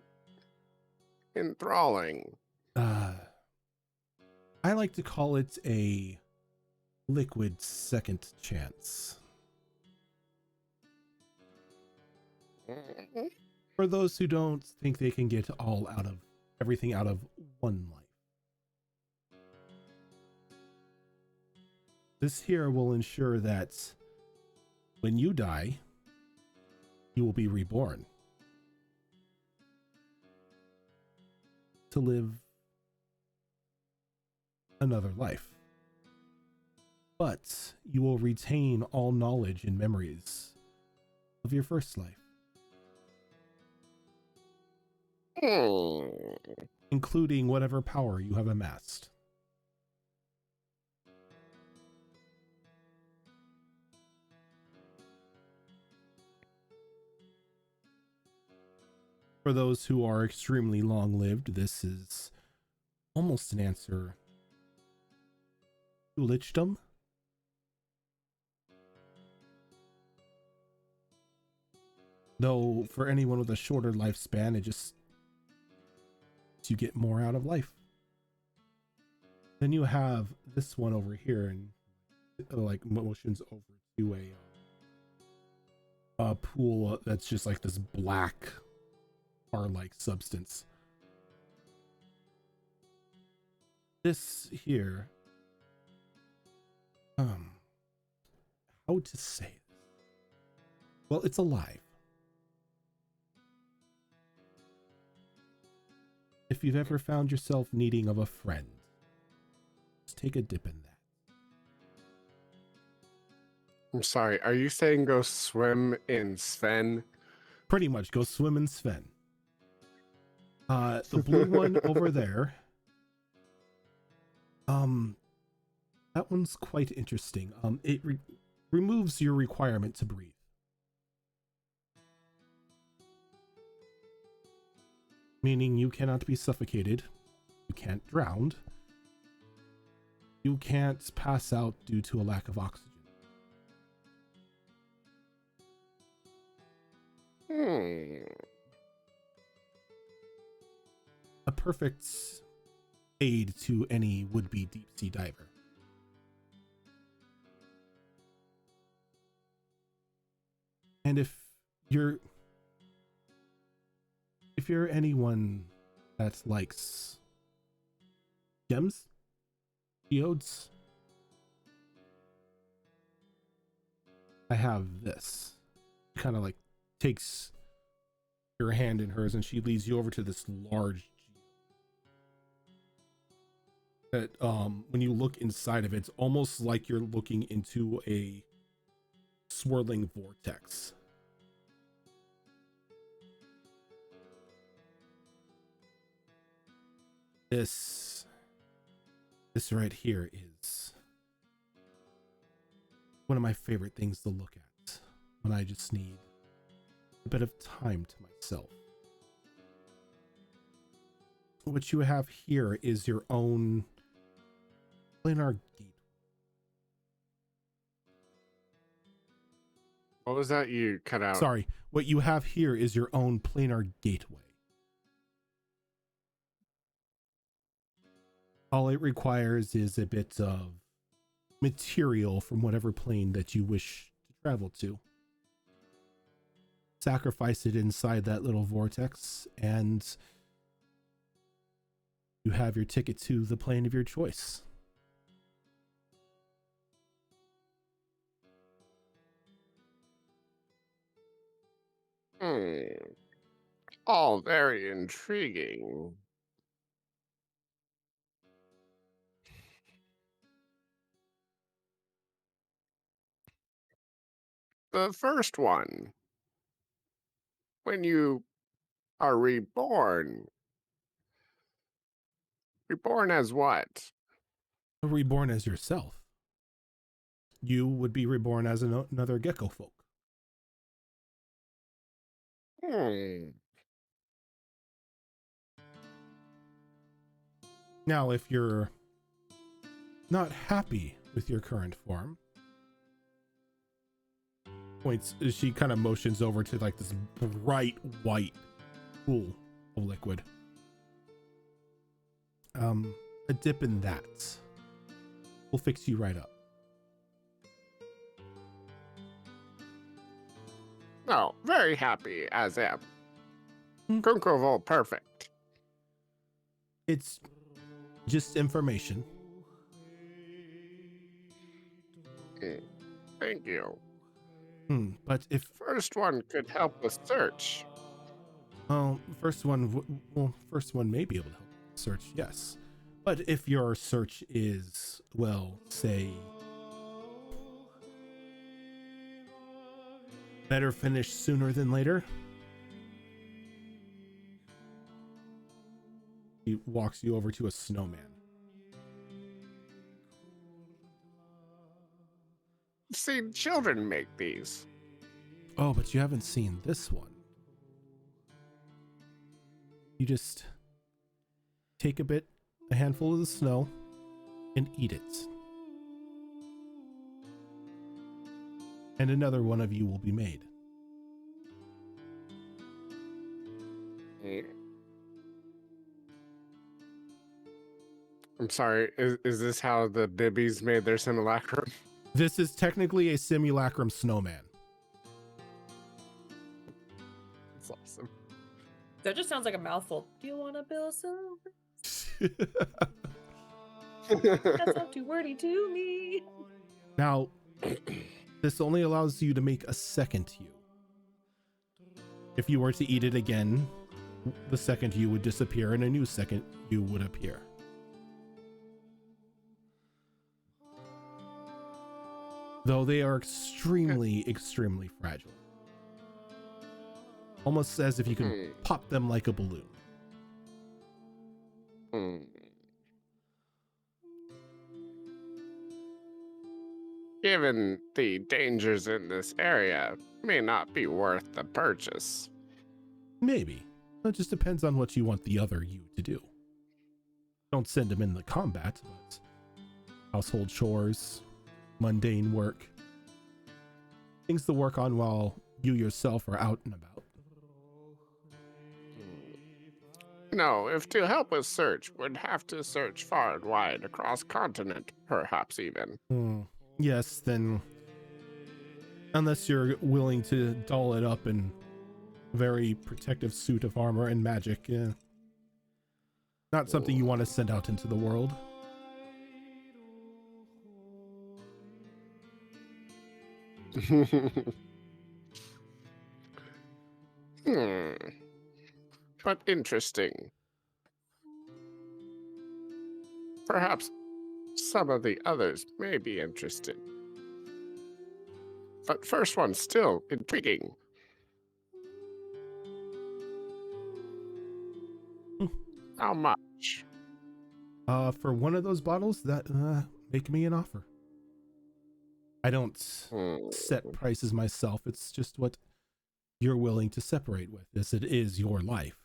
enthralling. I like to call it a liquid second chance. For those who don't think they can get everything out of one life. This here will ensure that when you die, you will be reborn to live another life. But you will retain all knowledge and memories of your first life, including whatever power you have amassed. For those who are extremely long-lived, this is almost an answer to lichdom. Though for anyone with a shorter lifespan, it just you get more out of life. Then you have this one over here, and like motions over to a pool that's just like this black tar-like substance. This here, how to say it? Well, it's alive. If you've ever found yourself needing of a friend, just take a dip in that. I'm sorry, are you saying go swim in Sven? Pretty much, go swim in Sven. The blue one over there, that one's quite interesting. It removes your requirement to breathe. Meaning you cannot be suffocated, you can't drown, you can't pass out due to a lack of oxygen. A perfect aid to any would-be deep-sea diver. And if you're anyone that likes gems, geodes, I have this. Kind of like takes your hand in hers and she leads you over to this large geode. That when you look inside of it, it's almost like you're looking into a swirling vortex. This right here is one of my favorite things to look at when I just need a bit of time to myself. What you have here is your own planar gate. What was that you cut out? Sorry, what you have here is your own planar gateway. All it requires is a bit of material from whatever plane that you wish to travel to. Sacrifice it inside that little vortex, and you have your ticket to the plane of your choice. All very intriguing. The first one, when you are reborn. Reborn as what? Reborn as yourself. You would be reborn as another gecko folk. Now, if you're not happy with your current form, she kind of motions over to like this bright white pool of liquid. A dip in that will fix you right up. Oh, very happy as am. Kunkovo perfect. It's just information. Thank you. But if first one could help with search. Well, first one may be able to help search, yes. But if your search is, well, say, better finish sooner than later. He walks you over to a snowman. I've seen children make these. Oh, but you haven't seen this one. You just take a handful of the snow, and eat it. And another one of you will be made. I'm sorry, is this how the Bibbies made their simulacrum? This is technically a simulacrum snowman. That's awesome. That just sounds like a mouthful. Do you want to build some? That's not too wordy to me. Now, this only allows you to make a second you. If you were to eat it again, the second you would disappear and a new second you would appear. Though they are extremely, extremely fragile. Almost as if you can pop them like a balloon. Given the dangers in this area, may not be worth the purchase. Maybe. It just depends on what you want the other you to do. Don't send them in the combat, but household chores, mundane work, things to work on while you yourself are out and about. No, if to help with search, would have to search far and wide across continent, perhaps even. Yes, then Unless you're willing to doll it up in a very protective suit of armor and magic. Yeah. Not something you want to send out into the world. But interesting. Perhaps some of the others may be interested. But first one's still intriguing. How much? For one of those bottles, that make me an offer. I don't set prices myself. It's just what you're willing to separate with, as it is your life.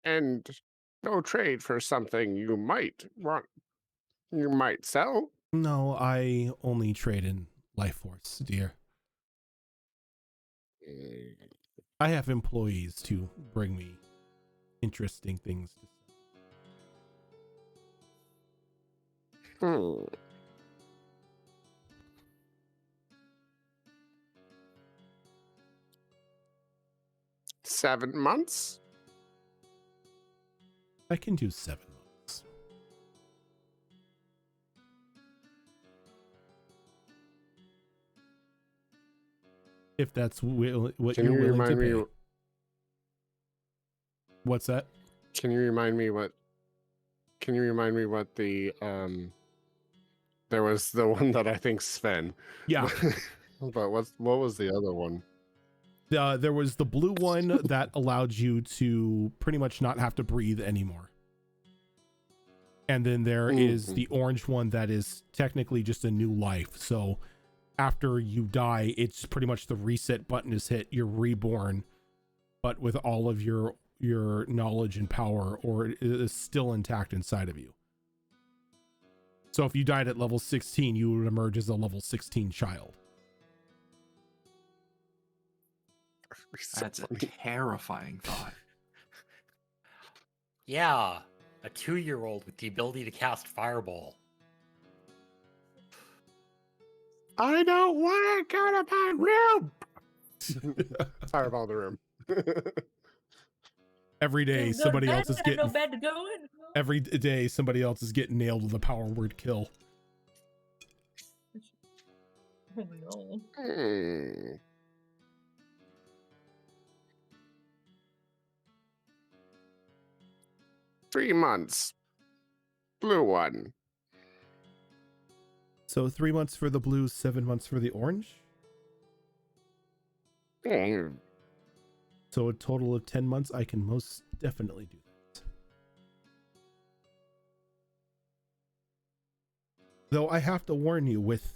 And no trade for something you might sell? No, I only trade in life force, dear. I have employees to bring me interesting things to sell. 7 months? I can do 7 months. If that's what you're willing to pay. What's that? Can you remind me what the there was the one that I think Sven. Yeah. But what was the other one? There was the blue one that allowed you to pretty much not have to breathe anymore. And then there is the orange one that is technically just a new life. So after you die, it's pretty much the reset button is hit. You're reborn, but with all of your knowledge and power, or it is still intact inside of you. So if you died at level 16, you would emerge as a level 16 child. That's a terrifying thought. Yeah, a 2-year-old with the ability to cast Fireball. I don't want to go to my room. Fireball the room. Every day somebody else is getting no bed to go in. Every day somebody else is getting nailed with a power word kill. Oh no. 3 months. Blue one. So 3 months for the blue, 7 months for the orange. So a total of 10 months. I can most definitely do that. Though I have to warn you, with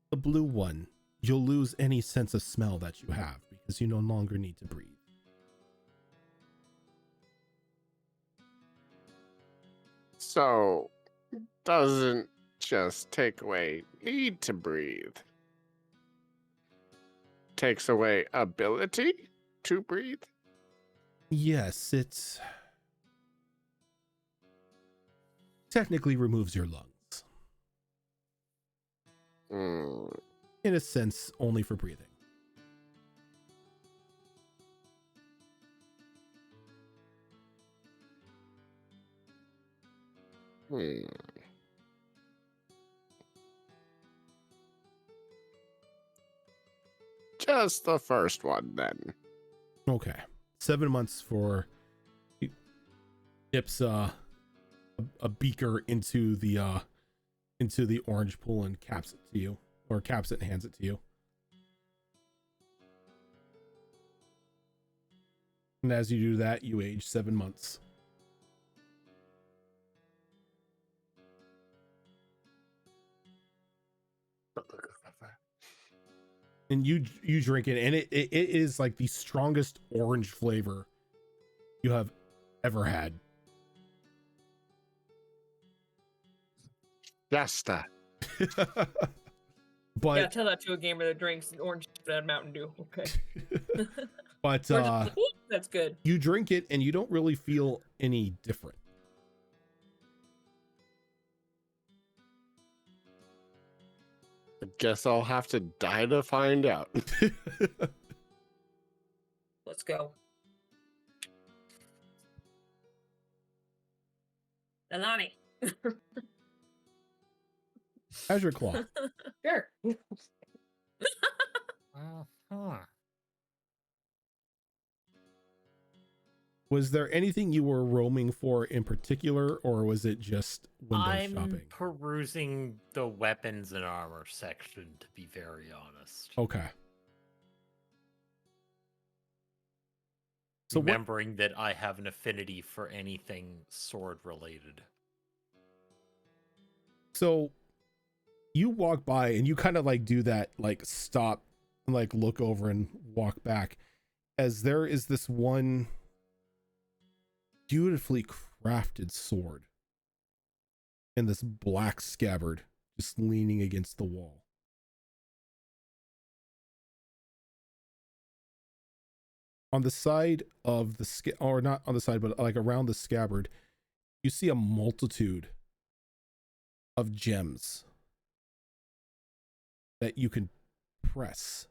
the blue one, you'll lose any sense of smell that you have because you no longer need to breathe. So, doesn't just take away need to breathe. Takes away ability to breathe? Yes, it technically removes your lungs. In a sense, only for breathing. Just the first one, then. Okay. 7 months for dips a beaker into the orange pool and caps it to you, or caps it and hands it to you. And as you do that, you age 7 months. And you drink it, and it is like the strongest orange flavor you have ever had. Yasta. But yeah, tell that to a gamer that drinks an orange juice out of Mountain Dew. Okay. but That's good. You drink it and you don't really feel any different. I guess I'll have to die to find out. Let's go. Alani. Azure Claw. Sure. Uh-huh. Was there anything you were roaming for in particular, or was it just window I'm shopping? perusing the weapons and armor section, to be very honest. Okay. So Remembering that I have an affinity for anything sword related. So you walk by and you kind of like do that, like stop and like look over and walk back, as there is this one beautifully crafted sword in this black scabbard just leaning against the wall. On the side of the or not on the side, but like around the scabbard, you see a multitude of gems that you can press.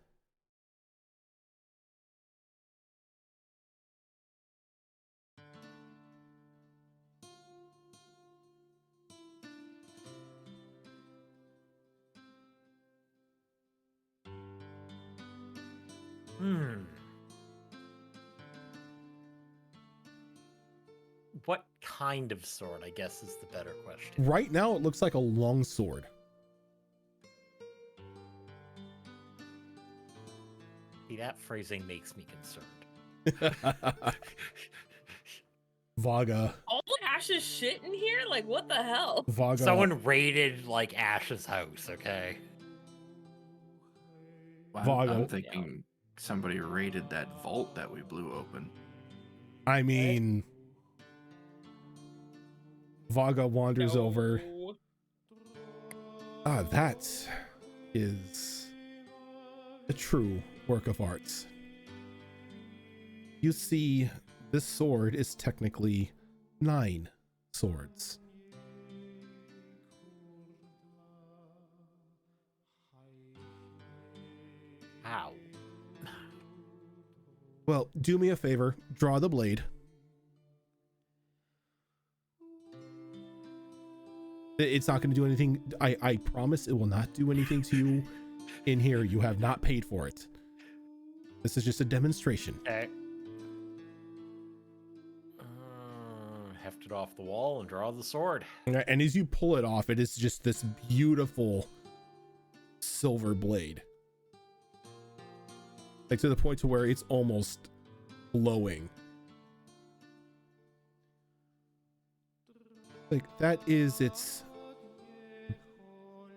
What kind of sword, I guess, is the better question. Right now, it looks like a long sword. See, that phrasing makes me concerned. Vaga. All Ash's shit in here? Like, what the hell? Vaga. Someone raided, like, Ash's house, okay? Well, I'm Vaga. thinking somebody raided that vault that we blew open. I mean, Vaga wanders over. Ah, that is a true work of art. You see, this sword is technically 9 swords. How? Well, do me a favor, draw the blade. It's not going to do anything. I promise it will not do anything to you in here. You have not paid for it. This is just a demonstration. Okay. Heft it off the wall and draw the sword. And as you pull it off, it is just this beautiful silver blade. Like to the point to where it's almost glowing. Like that is its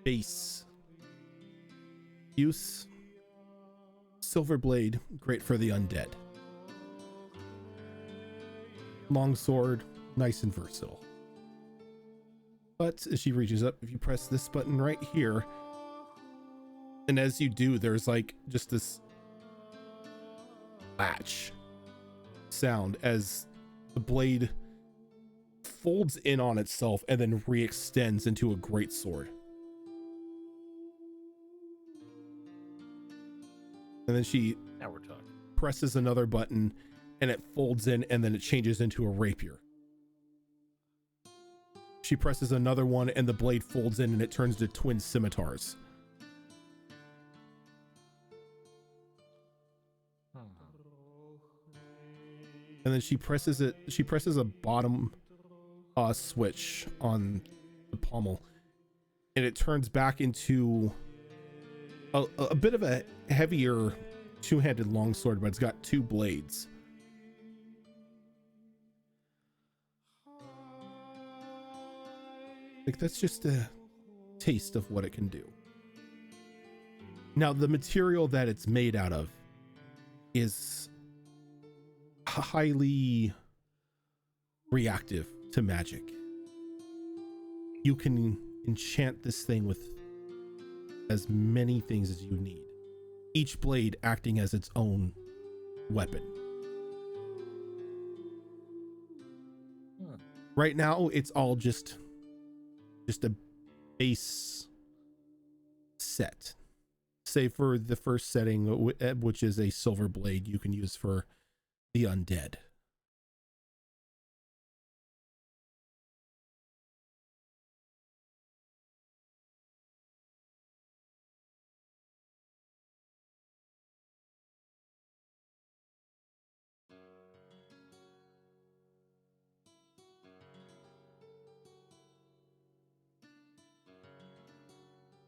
base use. Silver blade, great for the undead. Long sword, nice and versatile. But as she reaches up, if you press this button right here, and as you do, there's like just this latch sound as the blade folds in on itself and then re-extends into a great sword. And then she Now we're talking. presses another button and it folds in and then it changes into a rapier. She presses another one and the blade folds in and it turns to twin scimitars. And then she presses a bottom switch on the pommel and it turns back into a bit of a heavier two-handed longsword, but it's got 2 blades. Like that's just a taste of what it can do. Now, the material that it's made out of is highly reactive to magic. You can enchant this thing with as many things as you need, each blade acting as its own weapon. Right now, it's all just a base set, save for the first setting, which is a silver blade you can use for the undead.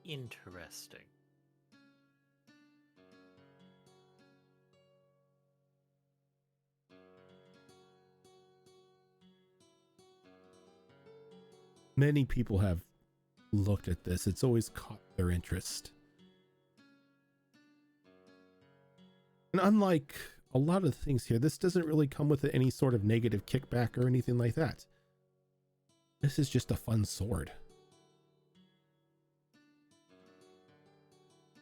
Interesting. Many people have looked at this. It's always caught their interest. And unlike a lot of things here, this doesn't really come with any sort of negative kickback or anything like that. This is just a fun sword.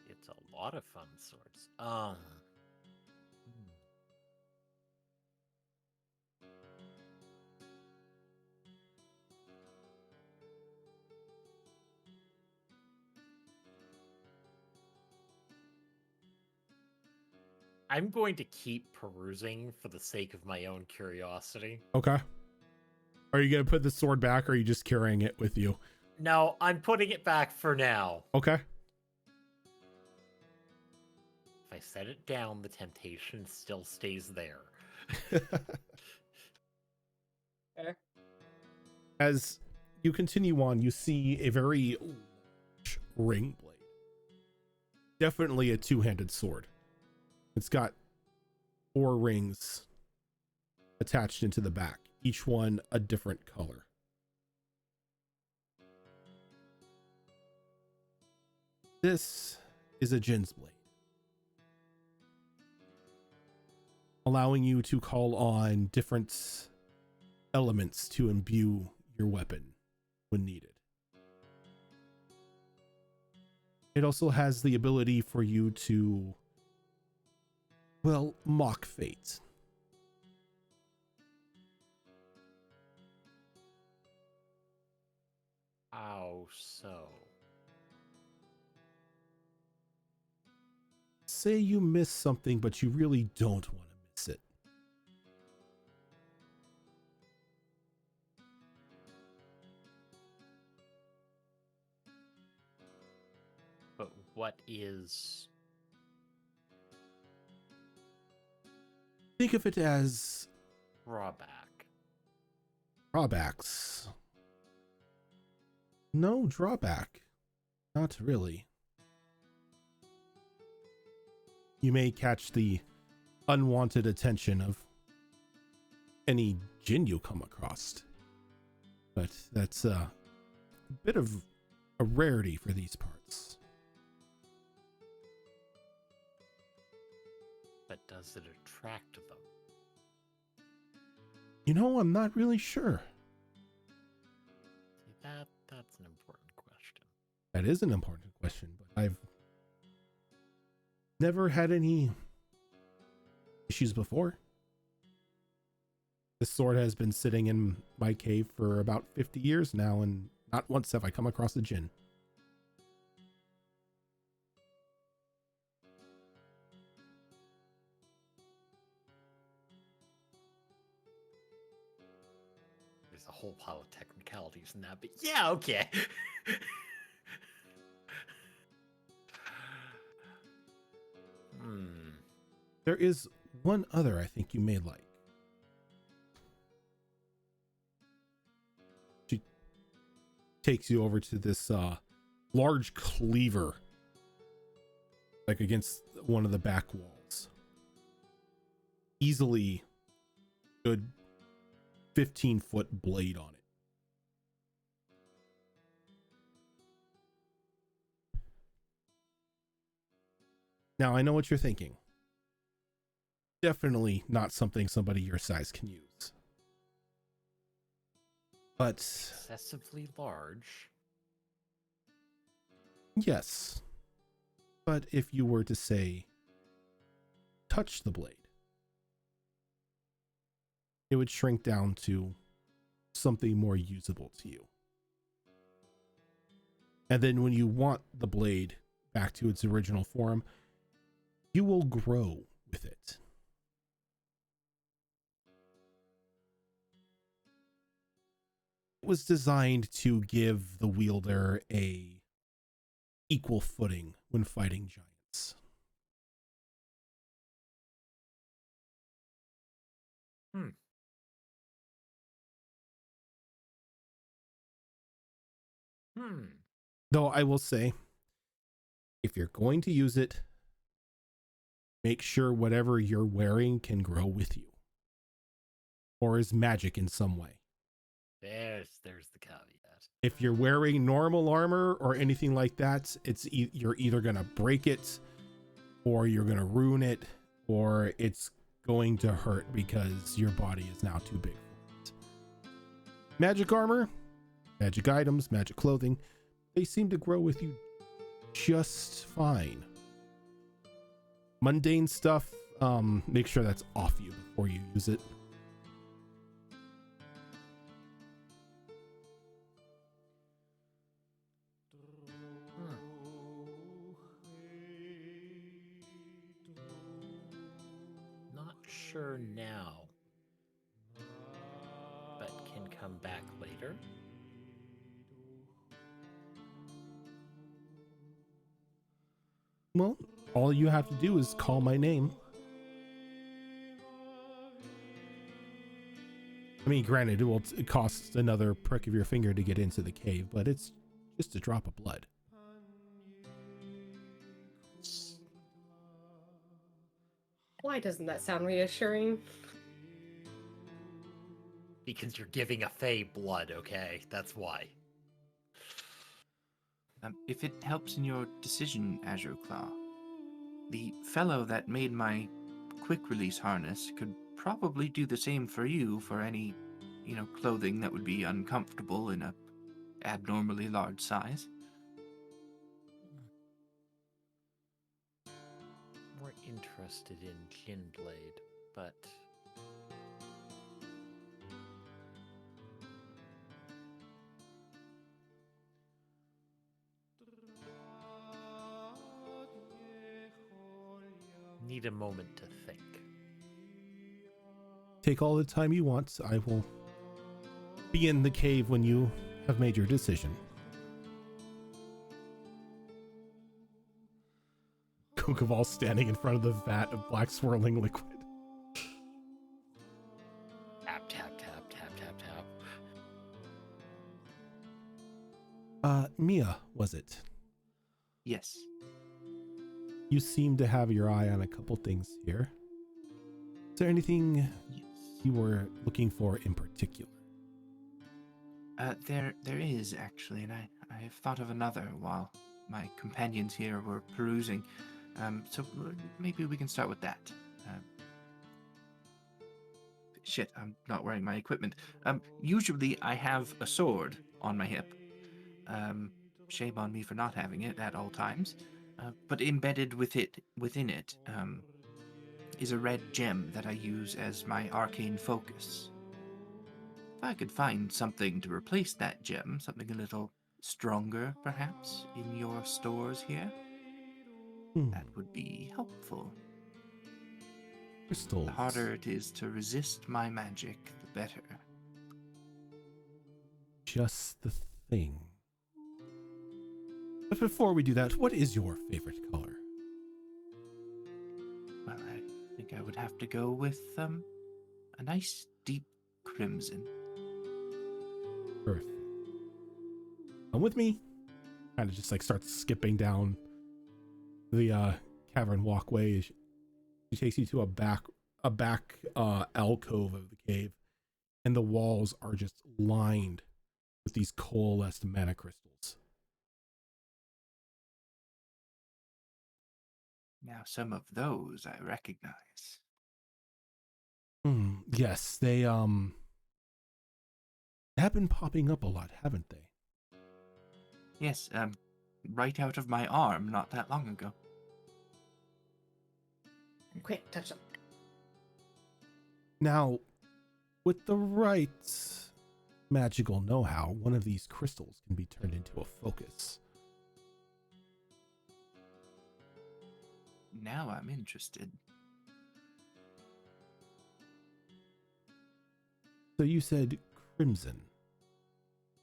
It's a lot of fun swords. I'm going to keep perusing for the sake of my own curiosity. Okay. Are you going to put the sword back, or are you just carrying it with you? No, I'm putting it back for now. Okay. If I set it down, the temptation still stays there. Fair. As you continue on, you see a very large ring blade. Definitely a two-handed sword. It's got 4 rings attached into the back, each one a different color. This is a Jin's blade, allowing you to call on different elements to imbue your weapon when needed. It also has the ability for you to, well, mock fate. How so? Say you miss something, but you really don't want to miss it. But what is... Think of it as drawback? drawbacks. No drawback. Not really. You may catch the unwanted attention of any Jin you come across, but that's a bit of a rarity for these parts. But does it attract them? You know, I'm not really sure. See, that's an important question. That is an important question, but I've never had any issues before. This sword has been sitting in my cave for about 50 years now, and not once have I come across a Jin. There's a whole pile of technicalities in that, but yeah, okay. There is one other I think you may like. She takes you over to this large cleaver, like against one of the back walls. Easily good 15-foot blade on it. Now, I know what you're thinking. Definitely not something somebody your size can use. But Excessively large. yes. But if you were to say, touch the blade, it would shrink down to something more usable to you. And then when you want the blade back to its original form, you will grow with it. It was designed to give the wielder a equal footing when fighting giants. Though I will say, if you're going to use it, make sure whatever you're wearing can grow with you, or is magic in some way. There's the caveat. If you're wearing normal armor or anything like that, you're either gonna break it, or you're gonna ruin it, or it's going to hurt because your body is now too big for it. Magic armor, magic items, magic clothing, they seem to grow with you just fine. Mundane stuff, make sure that's off you before you use it. Not sure now, but can come back later. Well, all you have to do is call my name. I mean, granted, it costs another prick of your finger to get into the cave, but it's just a drop of blood. Why doesn't that sound reassuring? Because you're giving a Fae blood, okay? That's why. If it helps in your decision, Azure Claw, the fellow that made my quick release harness could probably do the same for you for any, clothing that would be uncomfortable in a abnormally large size. More interested in Kinblade, but need a moment to think. Take all the time you want. I will be in the cave when you have made your decision. Kokoval standing in front of the vat of black swirling liquid. Tap, tap, tap, tap, tap, tap. Mia, was it? Yes. You seem to have your eye on a couple things here. Is there anything you were looking for in particular? There is, actually, and I have thought of another while my companions here were perusing. So maybe we can start with that. Shit, I'm not wearing my equipment. Usually I have a sword on my hip. Shame on me for not having it at all times. But embedded within it, is a red gem that I use as my arcane focus. If I could find something to replace that gem, something a little stronger, perhaps, in your stores here, that would be helpful. Crystals. The harder it is to resist my magic, the better. Just the thing. But before we do that, what is your favorite color? Well, I think I would have to go with a nice deep crimson. Earth. Come with me. Kind of just like starts skipping down the cavern walkway. She takes you to a back alcove of the cave, and the walls are just lined with these coalesced mana crystals. Now, some of those I recognize. Yes, they have been popping up a lot, haven't they? Yes, right out of my arm not that long ago. Quick, touch them. Now, with the right magical know-how, one of these crystals can be turned into a focus. Now I'm interested. So you said crimson.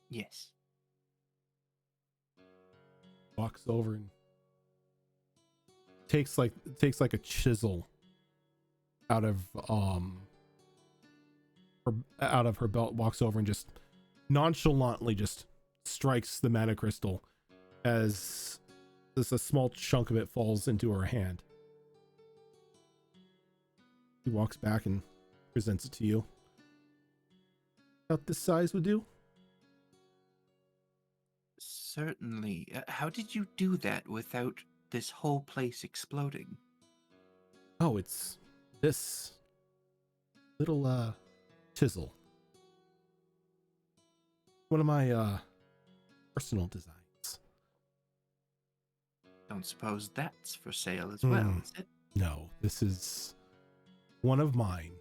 Yes. Walks over and takes like a chisel out of her belt, walks over and just nonchalantly just strikes the mana crystal as a small chunk of it falls into her hand. He walks back and presents it to you. About this size would do? Certainly. How did you do that without this whole place exploding? Oh, it's this little chisel. One of my personal designs. Don't suppose that's for sale as well, is it? No, this is one of mine.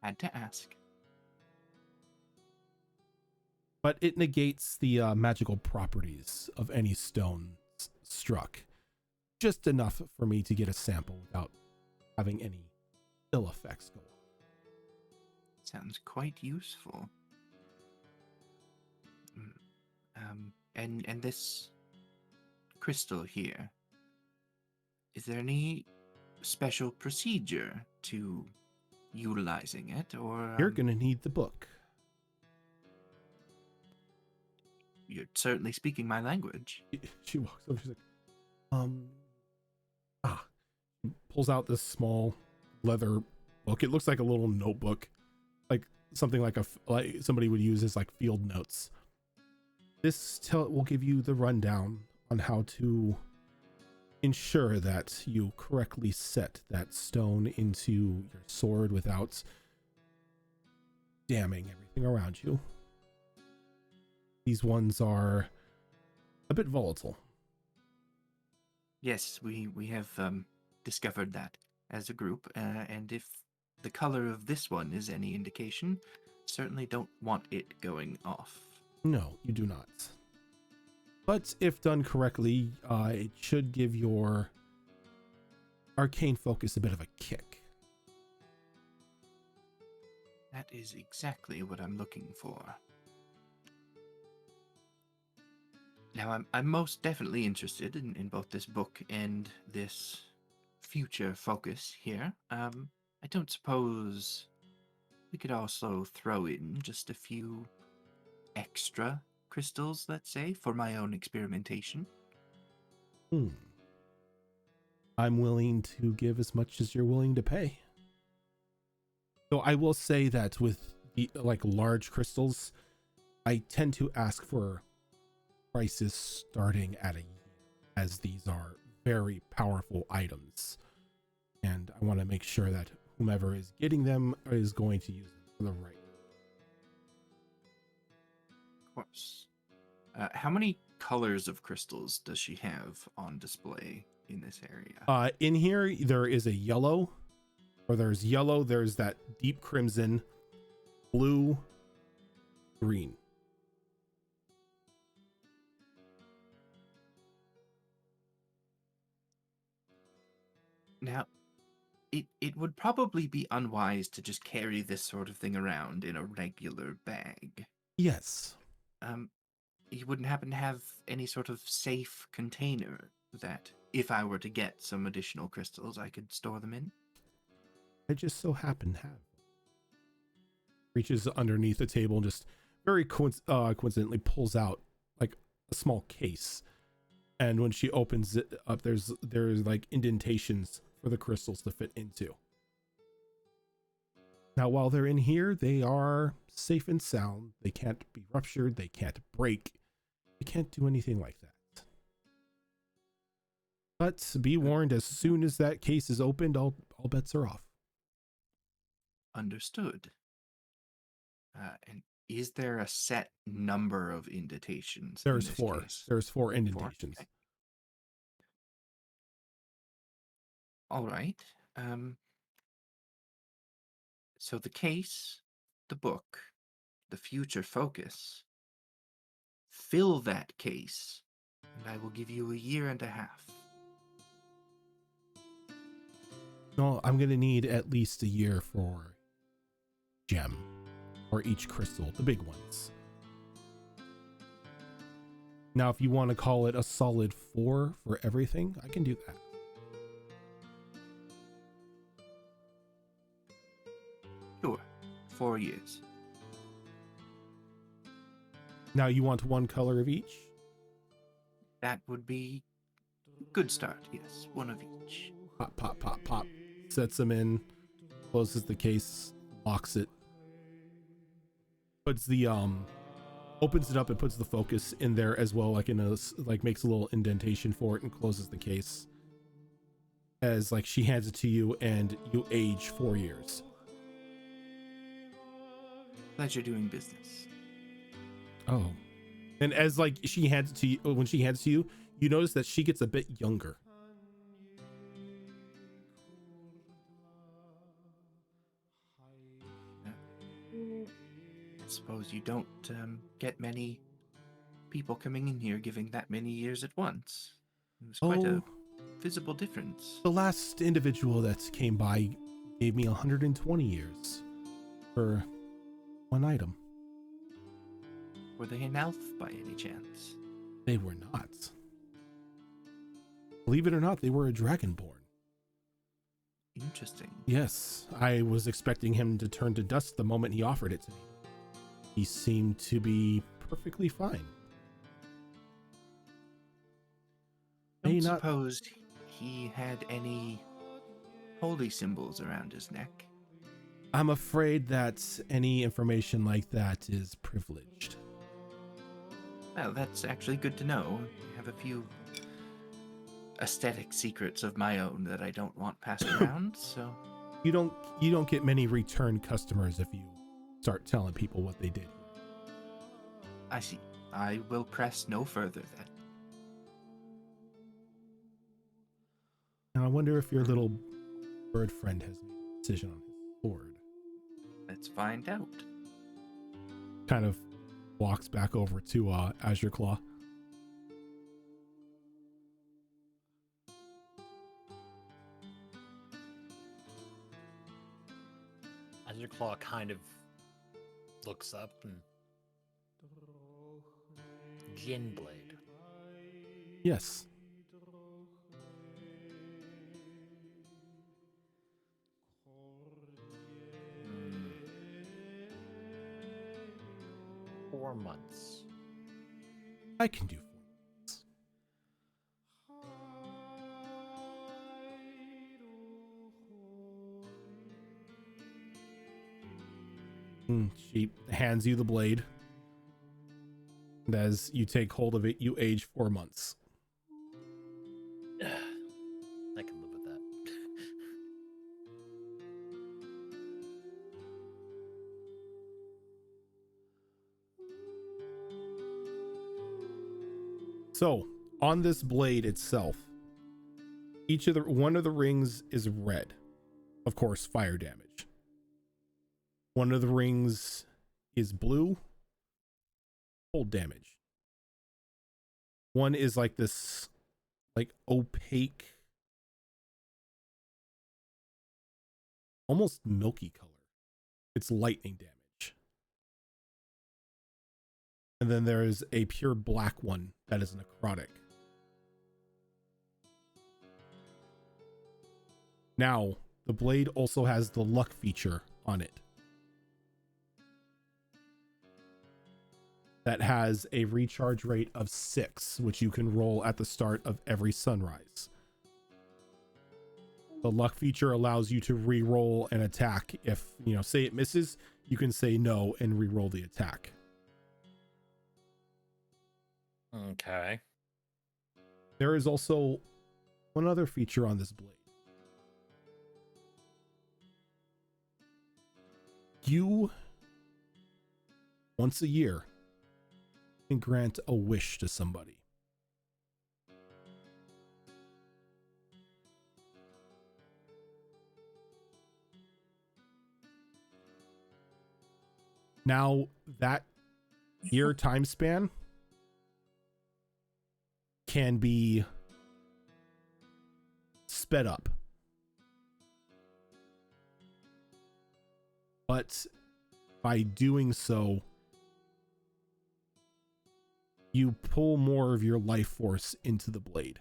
Had to ask. But it negates the magical properties of any stone struck. Just enough for me to get a sample without having any ill effects go on. Sounds quite useful. And this crystal here, is there any special procedure to utilizing it, or You're gonna need the book. you're certainly speaking my language. She walks over, she's like, she pulls out this small leather book. It looks like a little notebook, like something like somebody would use as like field notes. This will give you the rundown on how to ensure that you correctly set that stone into your sword without damning everything around you. These ones are a bit volatile. Yes, we have discovered that as a group, and if the color of this one is any indication, certainly don't want it going off. No, you do not. But if done correctly, it should give your arcane focus a bit of a kick. That is exactly what I'm looking for. Now, I'm most definitely interested in both this book and this future focus here. I don't suppose we could also throw in just a few extra crystals, let's say, for my own experimentation. I'm willing to give as much as you're willing to pay. So I will say that with the large crystals, I tend to ask for prices starting at a year, as these are very powerful items, and I want to make sure that whomever is getting them is going to use them for the right. Of course. How many colors of crystals does she have on display in this area? In here, there is a yellow, there's yellow, there's that deep crimson, blue, green. Now, it would probably be unwise to just carry this sort of thing around in a regular bag. Yes. You wouldn't happen to have any sort of safe container that, if I were to get some additional crystals, I could store them in? I just so happen to have. Reaches underneath the table and just very coincidentally pulls out like a small case. And when she opens it up, there's like indentations for the crystals to fit into. Now, while they're in here, they are safe and sound. They can't be ruptured. They can't break. They can't do anything like that. But be warned, as soon as that case is opened, all bets are off. Understood. And is there a set number of indentations? There's in this 4. case? There's 4 indentations. Okay. All right. So the case, the book, the future focus. Fill that case, and I will give you 1.5 years. No, I'm gonna need at least 1 year for gem, or each crystal, the big ones. Now, if you want to call it a solid 4 for everything, I can do that. Sure, 4 years. Now, you want 1 color of each? That would be a good start, yes. 1 of each. Pop, pop, pop, pop. Sets them in, closes the case, locks it. Puts the, opens it up and puts the focus in there as well, like makes a little indentation for it and closes the case. As like she hands it to you and you age 4 years. Pleasure doing business. Oh. And as like she hands it to you, when she hands it to you, you notice that she gets a bit younger. I suppose you don't get many people coming in here giving that many years at once. It was quite a visible difference. The last individual that came by gave me 120 years for 1 item. Were they an elf by any chance? They were not. Believe it or not, they were a dragonborn. Interesting. Yes, I was expecting him to turn to dust the moment he offered it to me. He seemed to be perfectly fine. Don't suppose he had any holy symbols around his neck? I'm afraid that any information like that is privileged. Well, that's actually good to know. I have a few aesthetic secrets of my own that I don't want passed around, so... You don't get many return customers if you start telling people what they did. I see. I will press no further then. Now I wonder if your little bird friend has made a decision on his sword. Let's find out. Kind of walks back over to Azure Claw. Azure Claw kind of looks up and... Gin blade. Yes. Hmm. 4 months. I can do 4 months. She hands you the blade. And as you take hold of it, you age 4 months. I can live with that. So, on this blade itself, one of the rings is red. Of course, fire damage. One of the rings is blue, cold damage. One is like this, like opaque, almost milky color. It's lightning damage. And then there is a pure black one that is necrotic. Now, the blade also has the luck feature on it. That has a recharge rate of 6, which you can roll at the start of every sunrise. The luck feature allows you to re-roll an attack. If, say it misses, you can say no and re-roll the attack. Okay. There is also one other feature on this blade. You, once a year, can grant a wish to somebody. Now that year time span can be sped up. But by doing so, you pull more of your life force into the blade.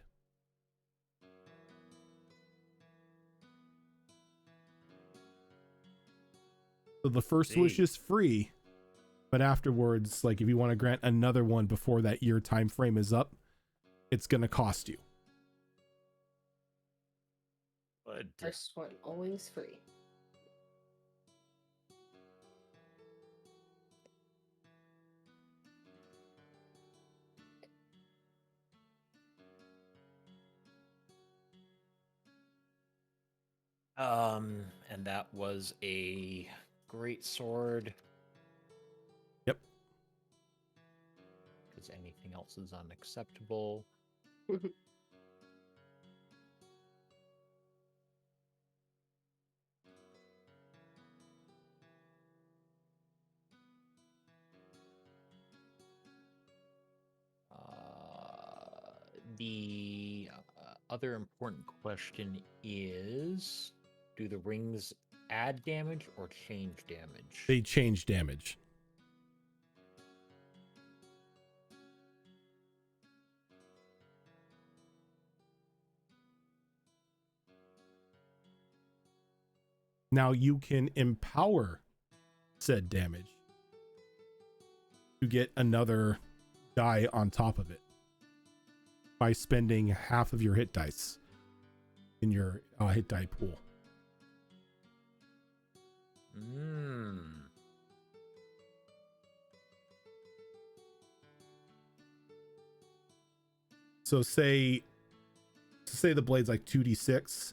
So the first wish is free, but afterwards, like if you want to grant another one before that year time frame is up, it's going to cost you. But First one, always free. and that was a great sword. Yep. Because anything else is unacceptable. The other important question is, do the rings add damage or change damage? They change damage. Now you can empower said damage to get another die on top of it by spending half of your hit dice in your hit die pool. So say the blade's like 2d6,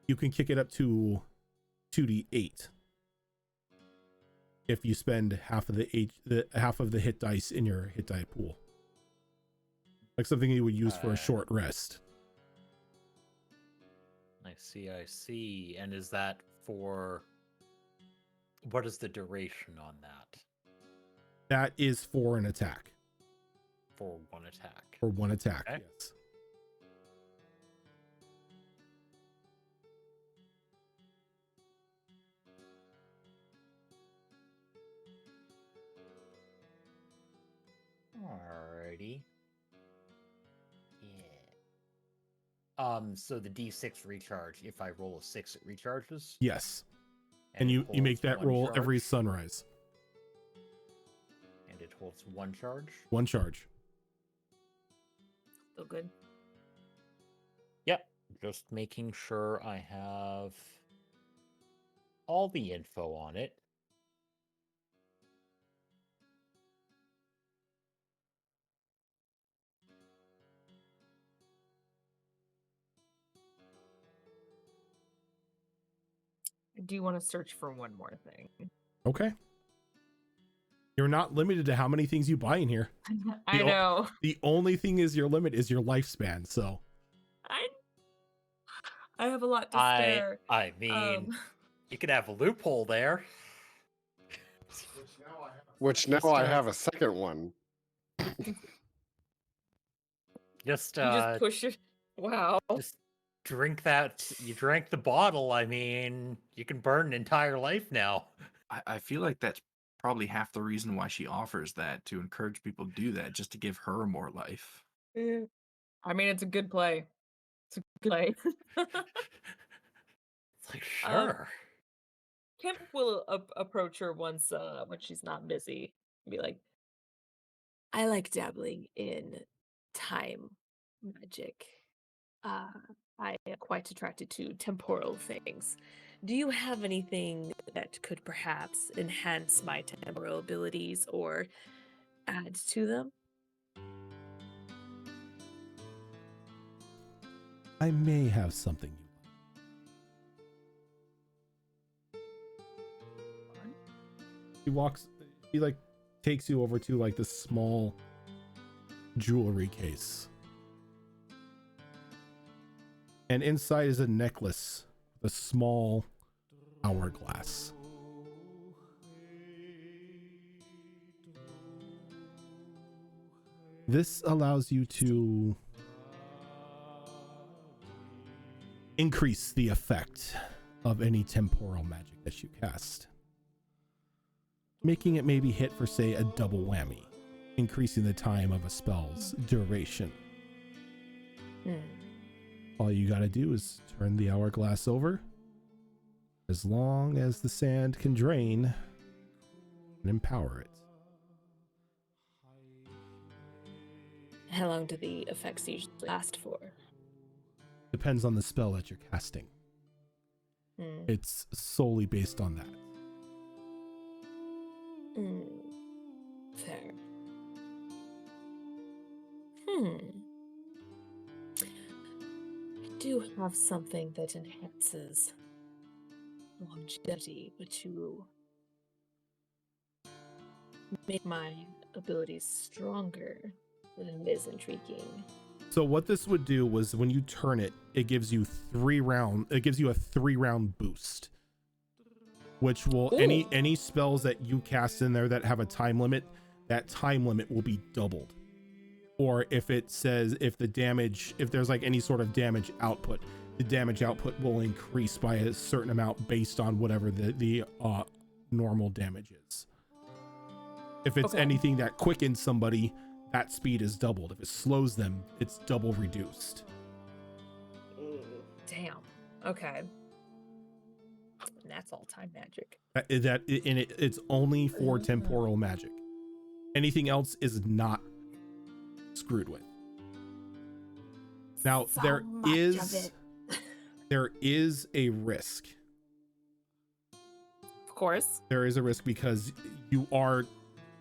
you can kick it up to 2d8 if you spend half of the hit dice in your hit die pool, like something you would use for a short rest. I see. And is that for, what is the duration on that? That is for an attack. For one attack. For one attack, Okay. yes. Alrighty. Yeah. So the D6 recharge, if I roll a 6, it recharges? Yes. And it you make holds that one roll charge? every sunrise. And it holds one charge? One charge. Still good. Yep. Just making sure I have all the info on it. I do want to search for one more thing. Okay. You're not limited to how many things you buy in here. I know. The only thing is your limit is your lifespan, so. I have a lot to spare. I mean, you could have a loophole there. Which now I have a second one. Just you just push it. Wow. Just drink that. You drank the bottle. I mean, you can burn an entire life now. I feel like that's probably half the reason why she offers that, to encourage people to do that, just to give her more life. I mean, it's a good play. It's a good play. It's like, sure. Kemp will approach her once when she's not busy and be like, I like dabbling in time magic. I am quite attracted to temporal things. Do you have anything that could perhaps enhance my temporal abilities or add to them? I may have something you want. He like takes you over to like this small jewelry case. And inside is a necklace with a small hourglass. This allows you to increase the effect of any temporal magic that you cast, making it maybe hit for, say, a double whammy, increasing the time of a spell's duration. All you gotta do is turn the hourglass over. As long as the sand can drain, and empower it. How long do the effects usually last for? Depends on the spell that you're casting. It's solely based on that. Fair. I do have something that enhances longevity, but to make my abilities stronger, it is intriguing. So what this would do was when you turn it, it gives you a 3-round boost, which will any spells that you cast in there that have a time limit, that time limit will be doubled. Or if it says if there's like any sort of damage output, the damage output will increase by a certain amount based on whatever the normal damage is. If it's anything that quickens somebody, that speed is doubled. If it slows them, it's double reduced. Damn. Okay. And that's all time magic. It's only for temporal magic. Anything else is not screwed with. Now So there much of is a risk. Of course. There is a risk because you are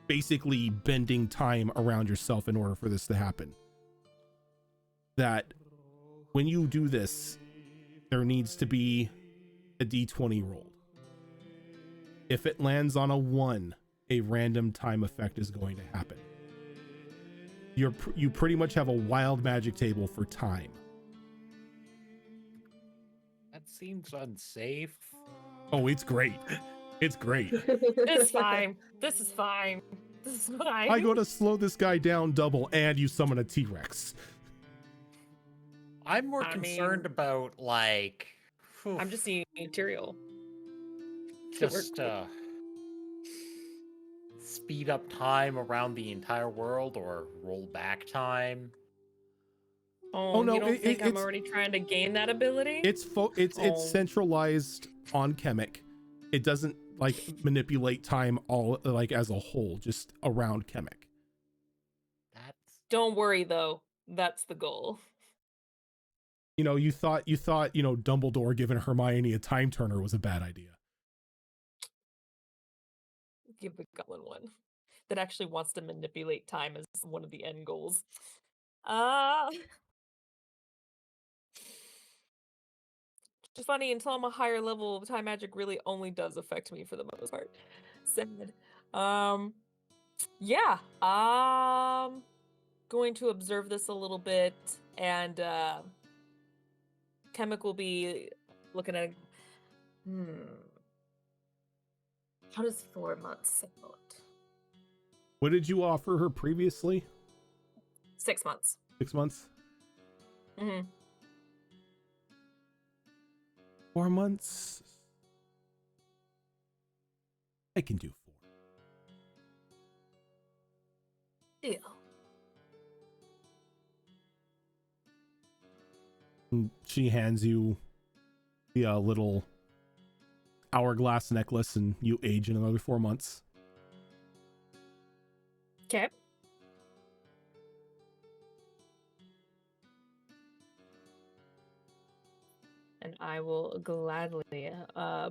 basically bending time around yourself in order for this to happen. That when you do this, there needs to be a d20 rolled. If it lands on a 1, a random time effect is going to happen. You pretty much have a wild magic table for time. That seems unsafe. Oh, it's great. It's great. It's fine. This is fine. This is fine. I go to slow this guy down double and you summon a T-Rex. I'm more concerned about, like... I'm just seeing material. Just, speed up time around the entire world or roll back time. Oh no! You don't think I'm it's already trying to gain that ability? It's centralized on Chemic. It doesn't like manipulate time all like as a whole, just around Chemic. Don't worry though. That's the goal. You thought Dumbledore giving Hermione a time turner was a bad idea. Give the Goblin one that actually wants to manipulate time as one of the end goals. It's funny, until I'm a higher level, time magic really only does affect me for the most part. Sad. Yeah. Going to observe this a little bit, and Chemic will be looking at. How does 4 months sound? What did you offer her previously? 6 months. 6 months? 4 months. I can do 4. Deal. And she hands you the little hourglass necklace, and you age in another 4 months. Okay. And I will gladly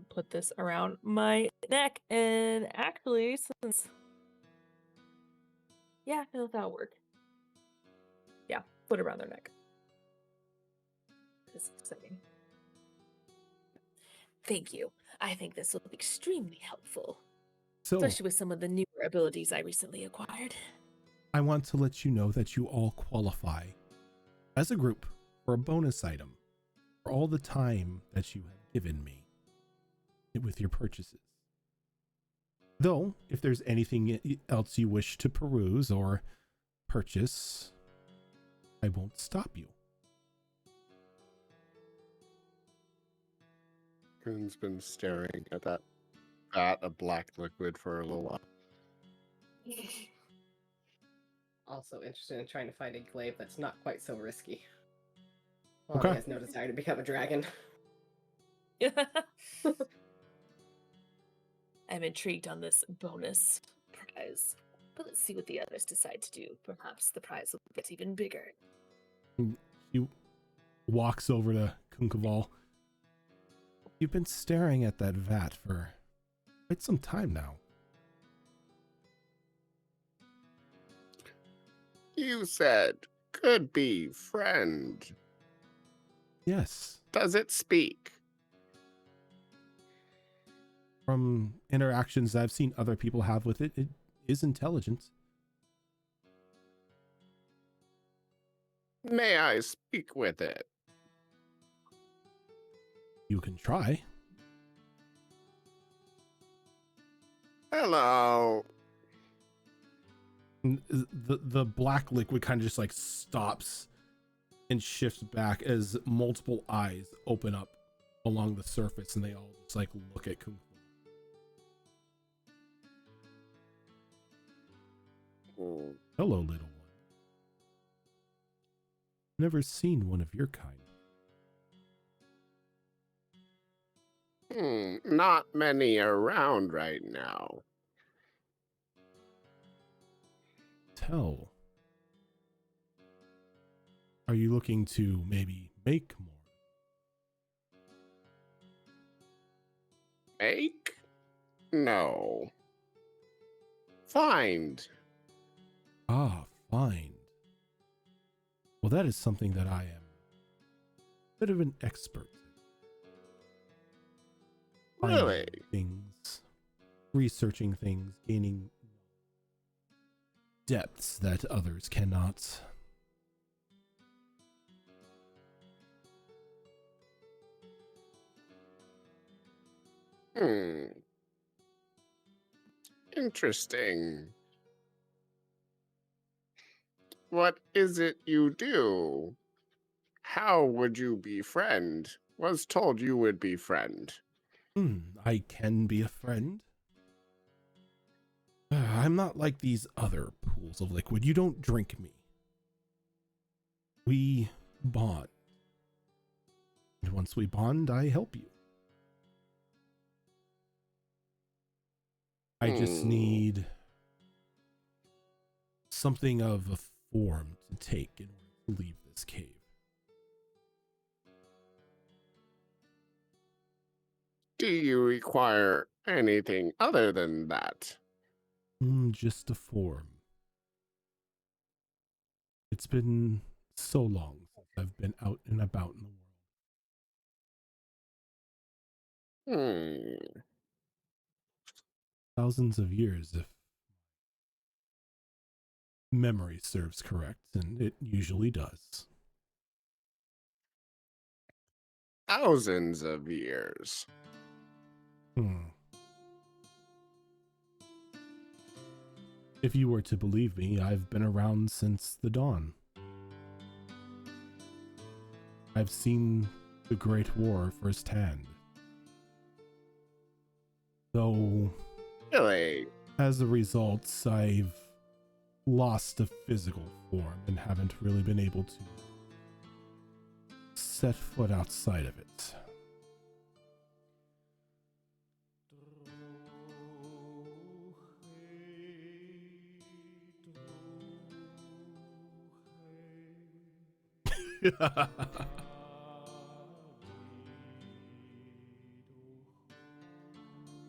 put this around my neck. And actually, since... Yeah, no, that'll work. Yeah, put it around their neck. This is exciting. Thank you. I think this will be extremely helpful. So, especially with some of the newer abilities I recently acquired. I want to let you know that you all qualify as a group for a bonus item for all the time that you have given me with your purchases. Though, if there's anything else you wish to peruse or purchase, I won't stop you. Coon's been staring at that vat of black liquid for a little while. Also interested in trying to find a glaive that's not quite so risky. Well, Okay. he has no desire to become a dragon. I'm intrigued on this bonus prize. But let's see what the others decide to do. Perhaps the prize will get even bigger. He walks over to Kunkaval. You've been staring at that vat for quite some time now. You said, could be friend. Yes. Does it speak? From interactions I've seen other people have with it, it is intelligent. May I speak with it? You can try. Hello. The black liquid kind of just like stops and shifts back as multiple eyes open up along the surface, and they all just like look at Kung Fu. Hello, little one. Never seen one of your kind. Not many around right now. Tell. Are you looking to maybe make more? Make? No. Find. Ah, find. Well, that is something that I am a bit of an expert in. Really? Finding things, researching things, gaining depths that others cannot. Interesting. What is it you do? How would you befriend? Was told you would befriend. I can be a friend. I'm not like these other pools of liquid. You don't drink me. We bond. And once we bond, I help you. I just need something of a form to take in order to leave this cave. Do you require anything other than that? Just a form. It's been so long since I've been out and about in the world. Thousands of years, if memory serves correct, and it usually does. Thousands of years. If you were to believe me, I've been around since the dawn. I've seen the Great War firsthand. Though, Really? as a result, I've lost a physical form and haven't really been able to set foot outside of it.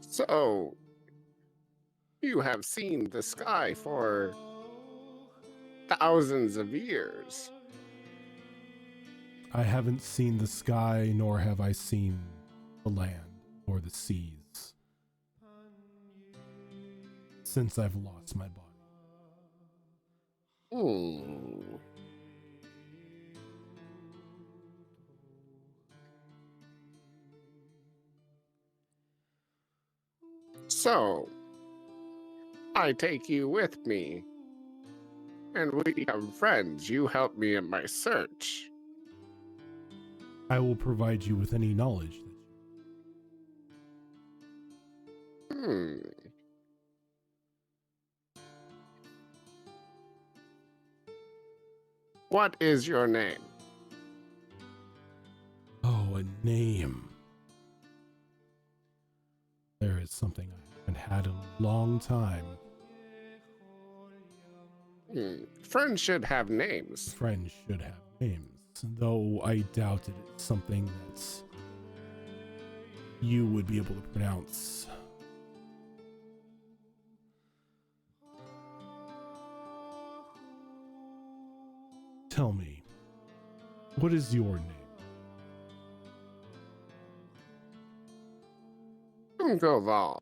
So, you have seen the sky for thousands of years. I haven't seen the sky, nor have I seen the land or the seas since I've lost my body. So, I take you with me, And we become friends. You help me in my search. I will provide you with any knowledge that Hmm. What is your name? Oh, a name. There is something I haven't had in a long time. Friends should have names. Friends should have names, though I doubt it's something that you would be able to pronounce. Tell me, what is your name? Unkoval.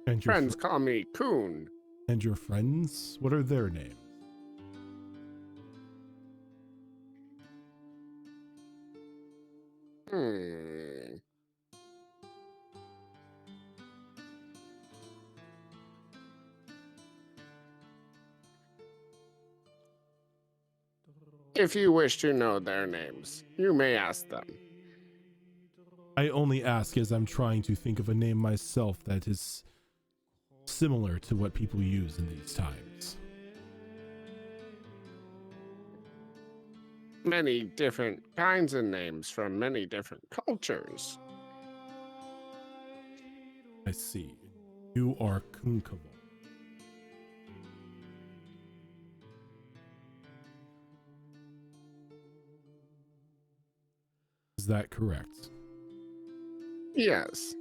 And your Friends call me Coon. and your friends? What are their names? Hmm. If you wish to know their names, you may ask them. I only ask as I'm trying to think of a name myself that is similar to what people use in these times. Many different kinds of names from many different cultures. I see. You are Kunkaval. Is that correct? Yes.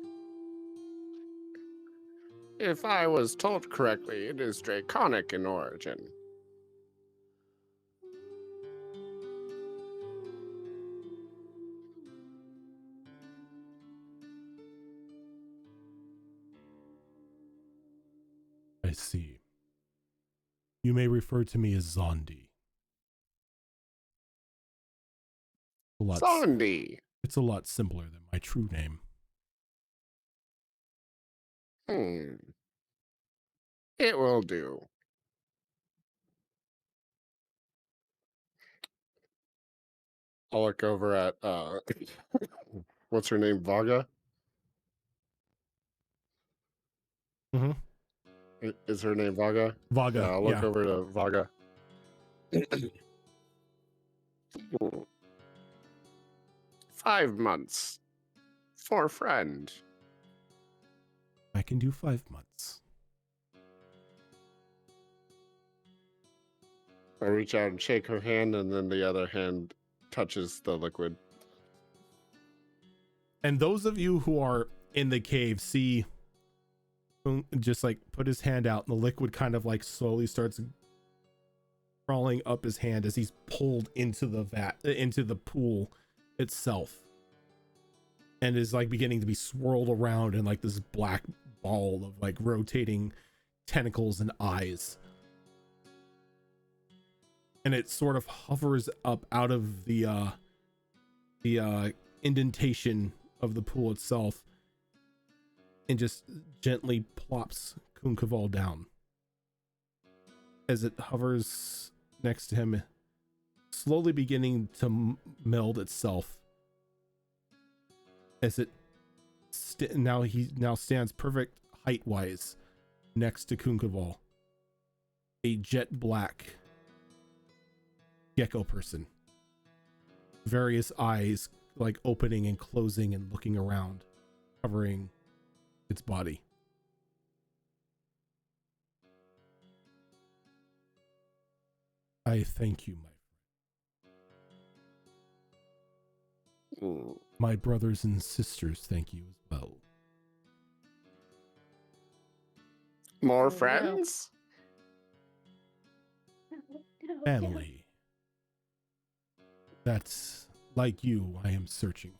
If I was told correctly, it is draconic in origin. I see. You may refer to me as Zondi. Zondi. It's a lot simpler than my true name. It will do. I'll look over at what's her name? Vaga? Mm-hmm. Is her name Vaga? Vaga. Yeah, I'll look over to Vaga. 5 months. For a friend. I can do 5 months. I reach out and shake her hand, and then the other hand touches the liquid. And those of you who are in the cave see just like put his hand out, and the liquid kind of like slowly starts crawling up his hand as he's pulled into the pool itself, and is like beginning to be swirled around in like this black ball of like rotating tentacles and eyes. And it sort of hovers up out of the indentation of the pool itself and just gently plops Kunkaval down. As it hovers next to him, slowly beginning to meld itself. As it now stands perfect height-wise next to Kunkaval. A jet black gecko person. Various eyes like opening and closing and looking around, covering its body. I thank you, my friend. My brothers and sisters thank you as well. More friends? Family. That's like you, I am searching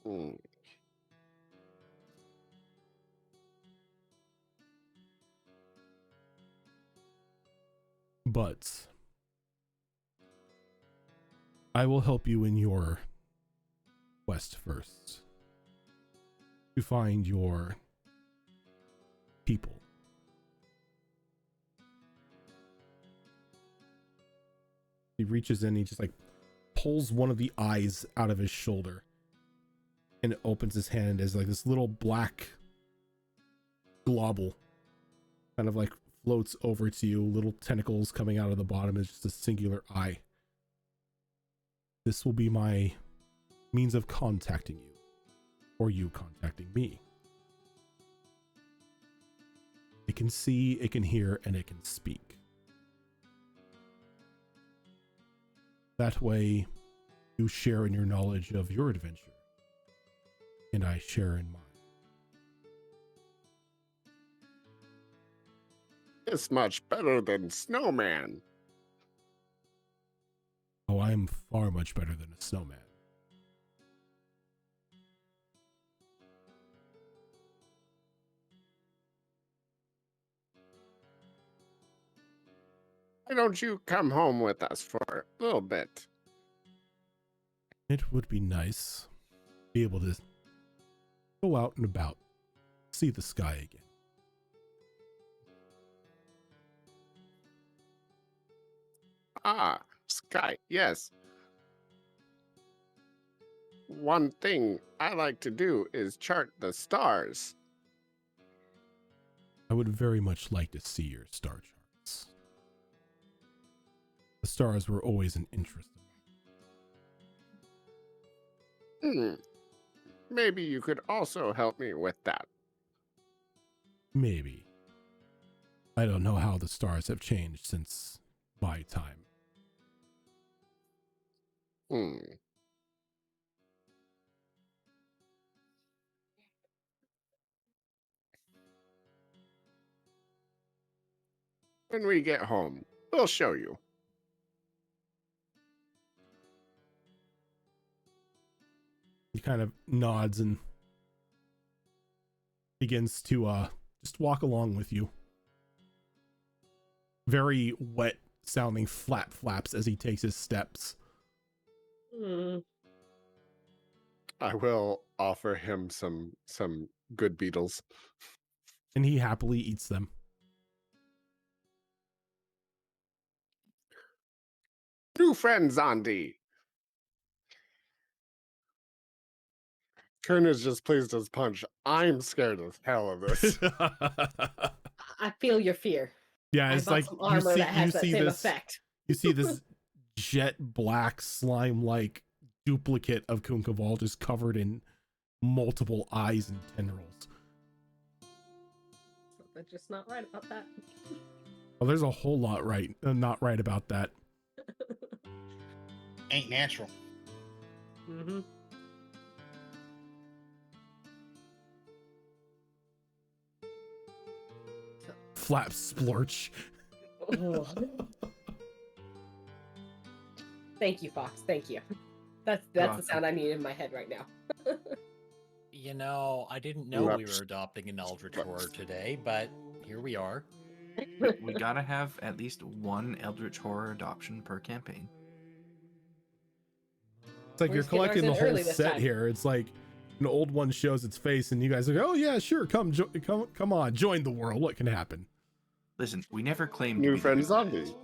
for. But I will help you in your quest first. To find your He reaches in, he just like pulls one of the eyes out of his shoulder and opens his hand as like this little black globule kind of like floats over to you, little tentacles coming out of the bottom is just a singular eye. This will be my means of contacting you, or you contacting me. It can see, it can hear, and it can speak. That way, you share in your knowledge of your adventure, and I share in mine. It's much better than Snowman. Oh, I am far much better than a snowman. Why don't you come home with us for a little bit? It would be nice to be able to go out and about, see the sky again. Ah, sky, yes. One thing I like to do is chart the stars. I would very much like to see your star charts. The stars were always an interest of mine. Maybe you could also help me with that. Maybe. I don't know how the stars have changed since my time. When we get home, we'll show you. He kind of nods and begins to just walk along with you. Very wet sounding flaps as he takes his steps. I will offer him some good beetles. And he happily eats them. New friends, Andy. Kern is just pleased as punch. I'm scared as hell of this. I feel your fear. Yeah, it's I bought like some armor that has that same this effect. You see this jet black slime like duplicate of Kunkaval just covered in multiple eyes and tendrils. Something's just not right about that. Well, there's a whole lot not right about that. Ain't natural. Mm-hmm. Flap splorch. Thank you, Fox. Thank you. That's the sound I need in my head right now. You know, I didn't know we were adopting an Eldritch Horror today, but here we are. We gotta have at least one Eldritch Horror adoption per campaign. It's like We're you're just getting collecting the ours in whole early this set time. here. It's like an old one shows its face and you guys are like, oh yeah, sure, come on, join the world. What can happen? Listen, we never claimed New to be friends, the Andy.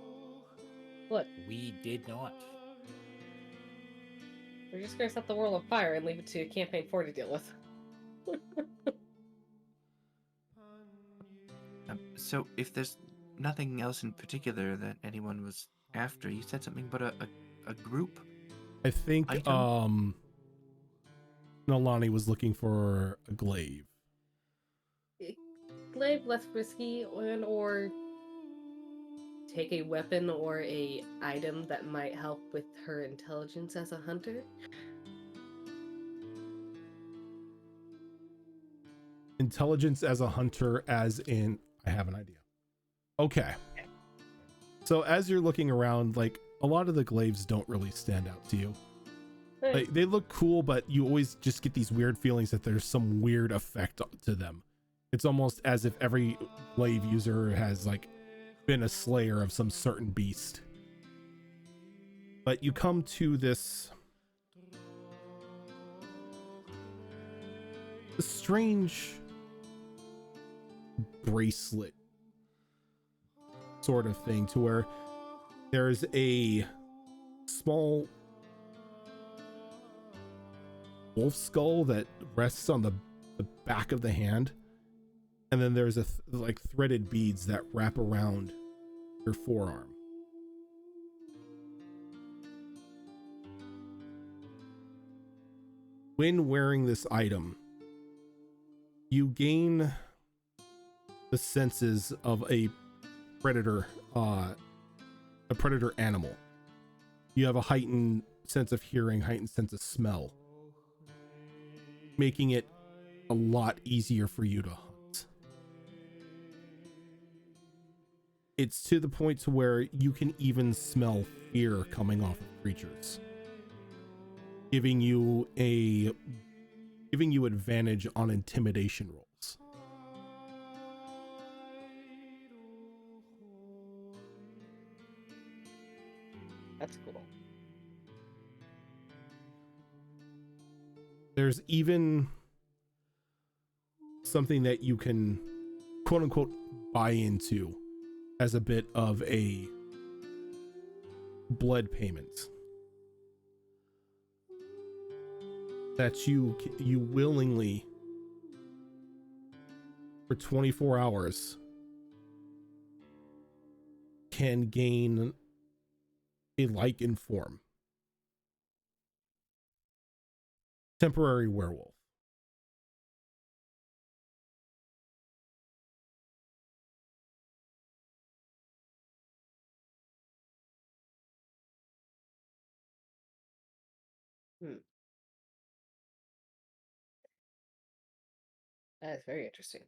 What? We did not. We're just gonna set the world on fire and leave it to campaign 4 to deal with. So if there's nothing else in particular that anyone was after, you said something about a group? I think Item? Nolani was looking for a glaive. Glaive less risky, or take a weapon or a item that might help with her intelligence as a hunter. Intelligence as a hunter, as in, I have an idea. Okay. So as you're looking around, like, a lot of the glaives don't really stand out to you. Like, they look cool, but you always just get these weird feelings that there's some weird effect to them. It's almost as if every glaive user has, like, been a slayer of some certain beast. But you come to this strange bracelet sort of thing, to where there's a small wolf skull that rests on the back of the hand, and then there's like threaded beads that wrap around your forearm. When wearing this item, you gain the senses of a predator animal. You have a heightened sense of hearing, heightened sense of smell, making it a lot easier for you to hunt. It's to the point to where you can even smell fear coming off of creatures, giving you advantage on intimidation rolls. That's cool. There's even something that you can quote unquote buy into as a bit of a blood payment that you willingly for 24 hours can gain a lichen form. Temporary werewolf. That is very interesting.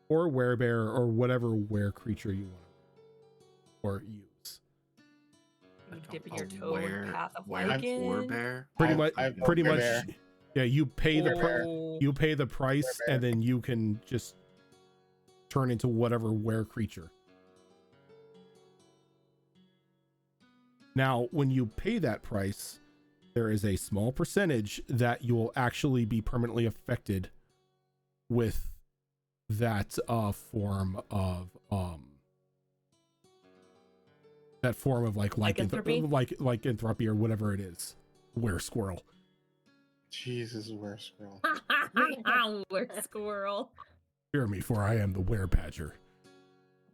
Or werebear, or whatever were creature you want or use. You Like dipping a your toe in path of were lichen. forebear. Pretty I've much. werebear. Yeah, you pay the Oh. you pay the price, Werebear. and then you can just turn into whatever were creature. Now, when you pay that price, there is a small percentage that you will actually be permanently affected with that form of lycanthropy or whatever it is. Were squirrel. Jesus, were squirrel. Were squirrel. Fear me, for I am the were badger.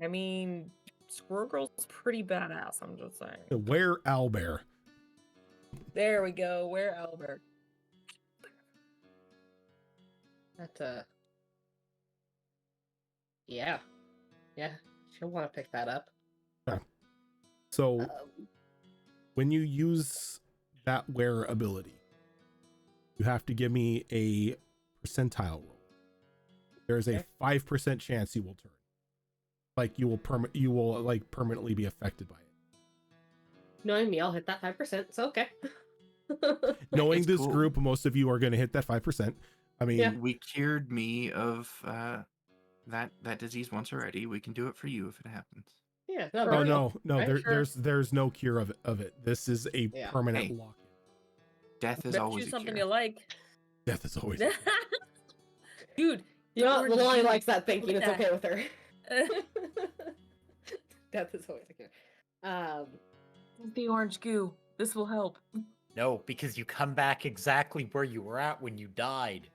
I mean, Squirrel Girl's pretty badass, I'm just saying. The were owlbear. There we go. Where Albert? That yeah. She'll want to pick that up. So when you use that wear ability, you have to give me a percentile roll. There is a 5% chance you will turn. Like you will permanently be affected by it. Knowing me, I'll hit that 5%. It's okay. Knowing It's this cool. group, most of you are going to hit that 5%. I mean, Yeah. We cured me of that disease once already. We can do it for you if it happens. Yeah. No, oh real. no, Right, sure. there's no cure of it. This is a Yeah. permanent Hey. lock-in. Death is Bet always you a something cure. you like. Death is always. Dude, You know, orange Lolly juice, likes that thinking. look It's at okay with her. Death is always a cure. the orange goo. This will help. No, because you come back exactly where you were at when you died.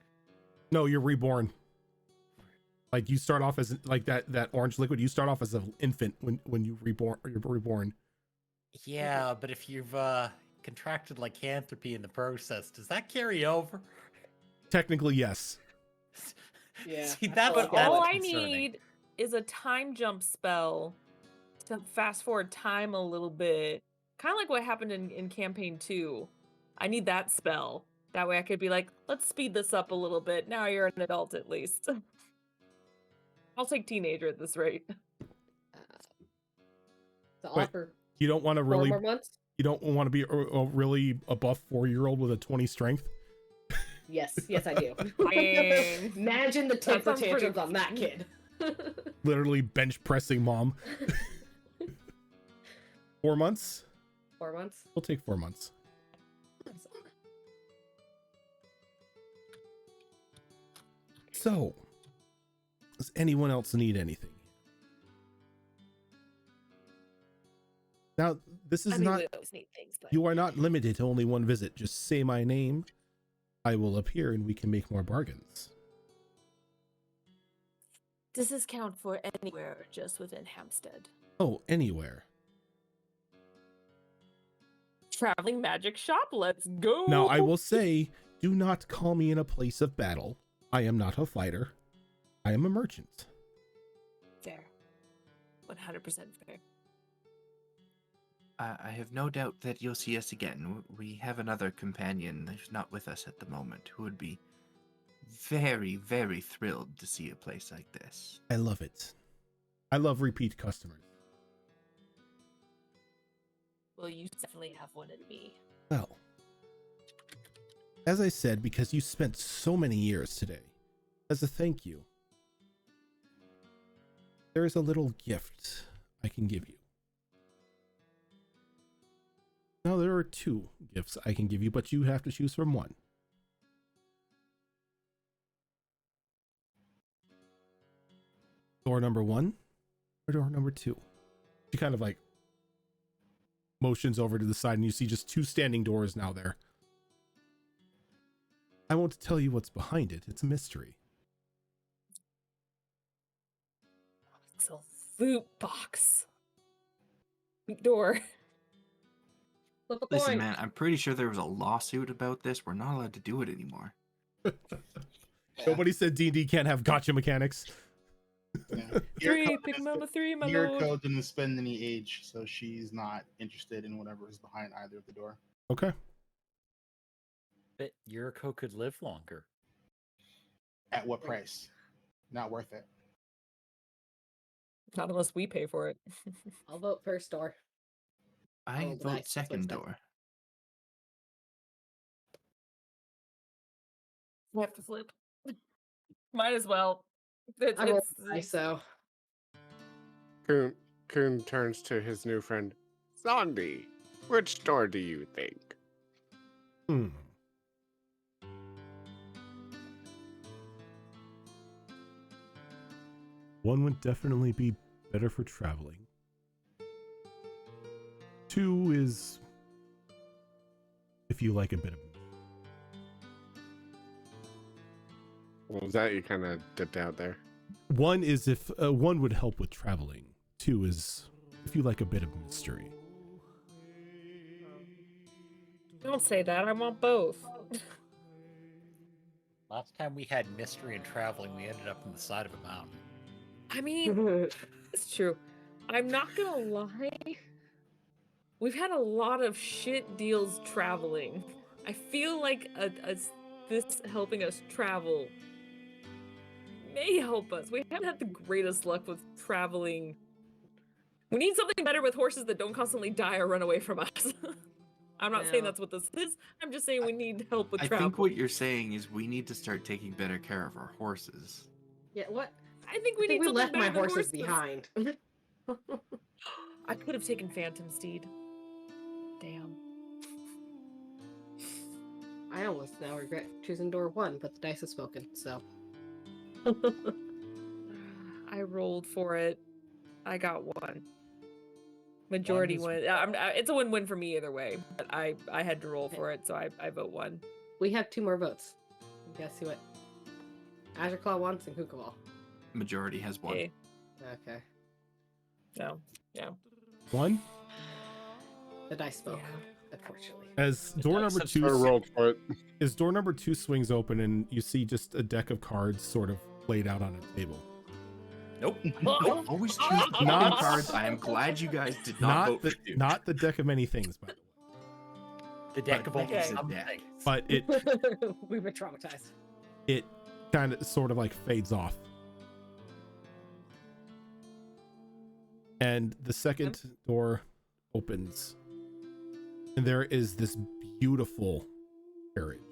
No, you're reborn. Like you start off as like that orange liquid. You start off as an infant when you're reborn. Yeah, but if you've contracted lycanthropy in the process, does that carry over? Technically, yes. Yeah. See, I that's feel like that's All I concerning. need is a time jump spell to fast forward time a little bit. Kind of like what happened in campaign 2. I need that spell. That way I could be like, let's speed this up a little bit. Now you're an adult at least. I'll take teenager at this rate. To Wait, offer You don't want to 4 really. more months? You don't want to be a really a buff 4-year-old with a 20 strength. Yes, I do. Dang. Imagine the temper sounds pretty- tantrums on that kid. Literally bench pressing mom. 4 months. 4 months. We'll take 4 months. So, does anyone else need anything? Now, this is I mean, not, we always need things, but you are not limited to only one visit. Just say my name. I will appear and we can make more bargains. does this count for anywhere or just within Hampstead? Oh, anywhere. Traveling magic shop, let's go. Now, I will say, do not call me in a place of battle. I am not a fighter. I am a merchant. Fair. 100% fair. I have no doubt that you'll see us again. We have another companion who's not with us at the moment who would be very, very thrilled to see a place like this. I love it. I love repeat customers. Well, you definitely have one in me. Well, as I said, because you spent so many years today, as a thank you, there is a little gift I can give you. Now, there are 2 gifts I can give you, but you have to choose from one. Door number 1 or door number 2? She kind of like motions over to the side and you see just 2 standing doors now there. I won't tell you what's behind it. It's a mystery. It's a loot box. Door. Flip a Listen, coin. man, I'm pretty sure there was a lawsuit about this. We're not allowed to do it anymore. Nobody said D&D can't have gotcha mechanics. Yeah. 3, pick number 3, my lord. Yuriko didn't spend any age, so she's not interested in whatever is behind either of the door. Okay. But Yuriko could live longer. At what price? Not worth it. Not unless we pay for it. I'll vote first door. I Oh, vote nice. second Switch that. door. We have to flip. Might as well. I rolled high, so Kuhn turns to his new friend. Zondi, which door do you think? One would definitely be better for traveling. 2 is if you like a bit of. What was that? You kind of dipped out there. 1 is if 1 would help with traveling. 2 is if you like a bit of mystery. Don't say that. I want both. Last time we had mystery and traveling, we ended up on the side of a mountain. I mean, it's true. I'm not gonna lie. We've had a lot of shit deals traveling. I feel like this helping us travel may help us. We haven't had the greatest luck with traveling. We need something better with horses that don't constantly die or run away from us. I'm not saying No. that's what this is. I'm just saying we need help with I travel. think what you're saying is we need to start taking better care of our horses. yeah, what? I think we need we something left my better than horses behind. I could have taken Phantom Steed. Damn. I almost now regret choosing door 1, but the dice have spoken, so. I rolled for it. I got 1. Majority win. It's a win-win for me either way, but I had to roll for it, so I vote 1. We have 2 more votes. Guess who it? Azure Claw wants and Kukawal. Majority has 1. Okay. Okay. No. Yeah. 1 The dice spoke, Yeah. unfortunately. as door number dice 2 I rolled for it. as door number 2 swings open and you see just a deck of cards sort of laid out on a table. Nope. Always choose the Not- cards. I am glad you guys did not vote for 2. Not the deck of many things, by the way. The deck But of only it's a some deck. things. But it We've been traumatized. it kind of sort of like fades off. And the second door opens. And there is this beautiful carriage.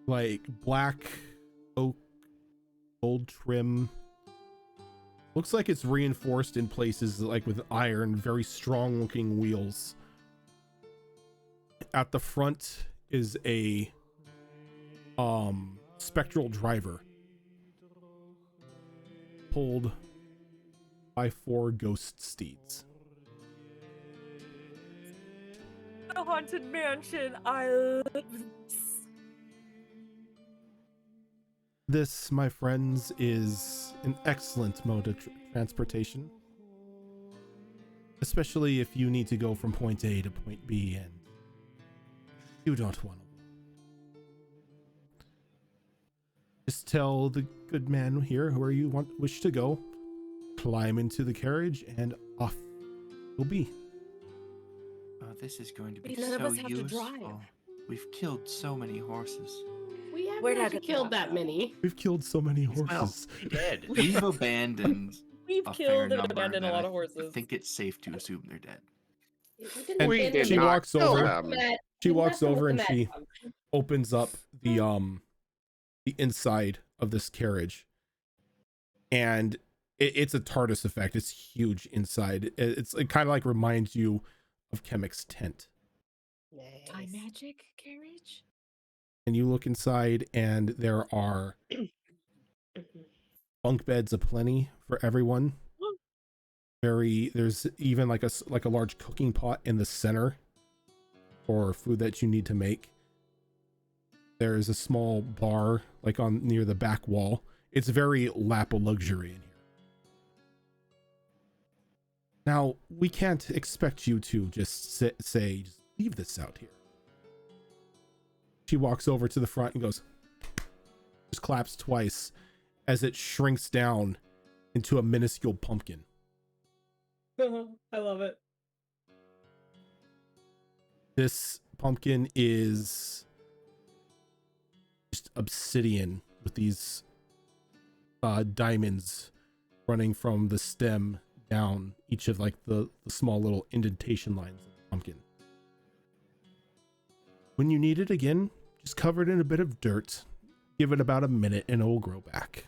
Like black oak, gold trim. Looks like it's reinforced in places like with iron, very strong looking wheels. At the front is a spectral driver pulled by 4 ghost steeds. The haunted mansion. I love this. This, my friends, is an excellent mode of transportation, especially if you need to go from point A to point B and you don't want to. Just tell the good man here where you wish to go, climb into the carriage, and off you'll be. Oh, this is going to be None of so us have to useful. drive. We've killed so many horses. We We're haven't not actually gonna killed have that that. many. We've killed so many Well, horses. Dead. We've abandoned We've a fair killed and number abandoned a that lot I of horses. think it's safe to assume they're dead. We didn't And We abandon did she them. not walks kill over. them. She We walks left them with over the and mad she dog. opens up the inside of this carriage, and it's a TARDIS effect. It's huge inside. It kind of like reminds you of Chemic's tent. Time Nice. magic carriage? And you look inside, and there are bunk beds aplenty for everyone. There's even like a large cooking pot in the center for food that you need to make. There's a small bar like on near the back wall. It's very lap of luxury in here. Now, we can't expect you to just say, just leave this out here. She walks over to the front and goes, just claps twice as it shrinks down into a minuscule pumpkin. I love it. This pumpkin is just obsidian with these diamonds running from the stem down each of like the small little indentation lines of the pumpkin. When you need it again, just cover it in a bit of dirt. Give it about a minute and it will grow back.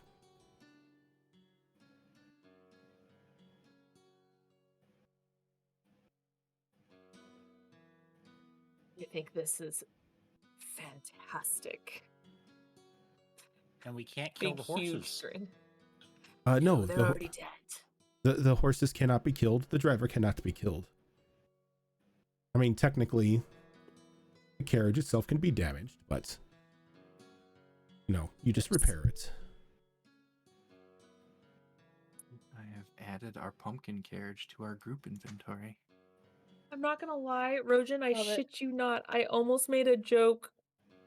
I think this is fantastic. And we can't kill Big, the huge horses. grin. No, they're the, already dead. the horses cannot be killed. The driver cannot be killed. I mean, technically, the carriage itself can be damaged, but you just repair it. I have added our pumpkin carriage to our group inventory. I'm not gonna lie, Rojan, I Love it. shit you not. I almost made a joke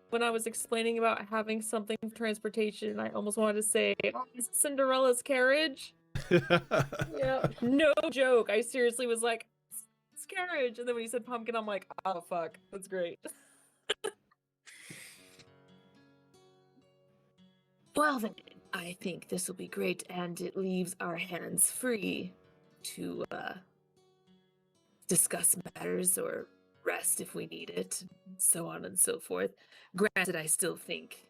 when I was explaining about having something for transportation. I almost wanted to say, oh, it's Cinderella's carriage. Yep. No joke. I seriously was like, it's carriage. And then when you said pumpkin, I'm like, oh, fuck. That's great. Well, then, I think this will be great, and it leaves our hands free to discuss matters or rest if we need it, and so on and so forth. Granted, I still think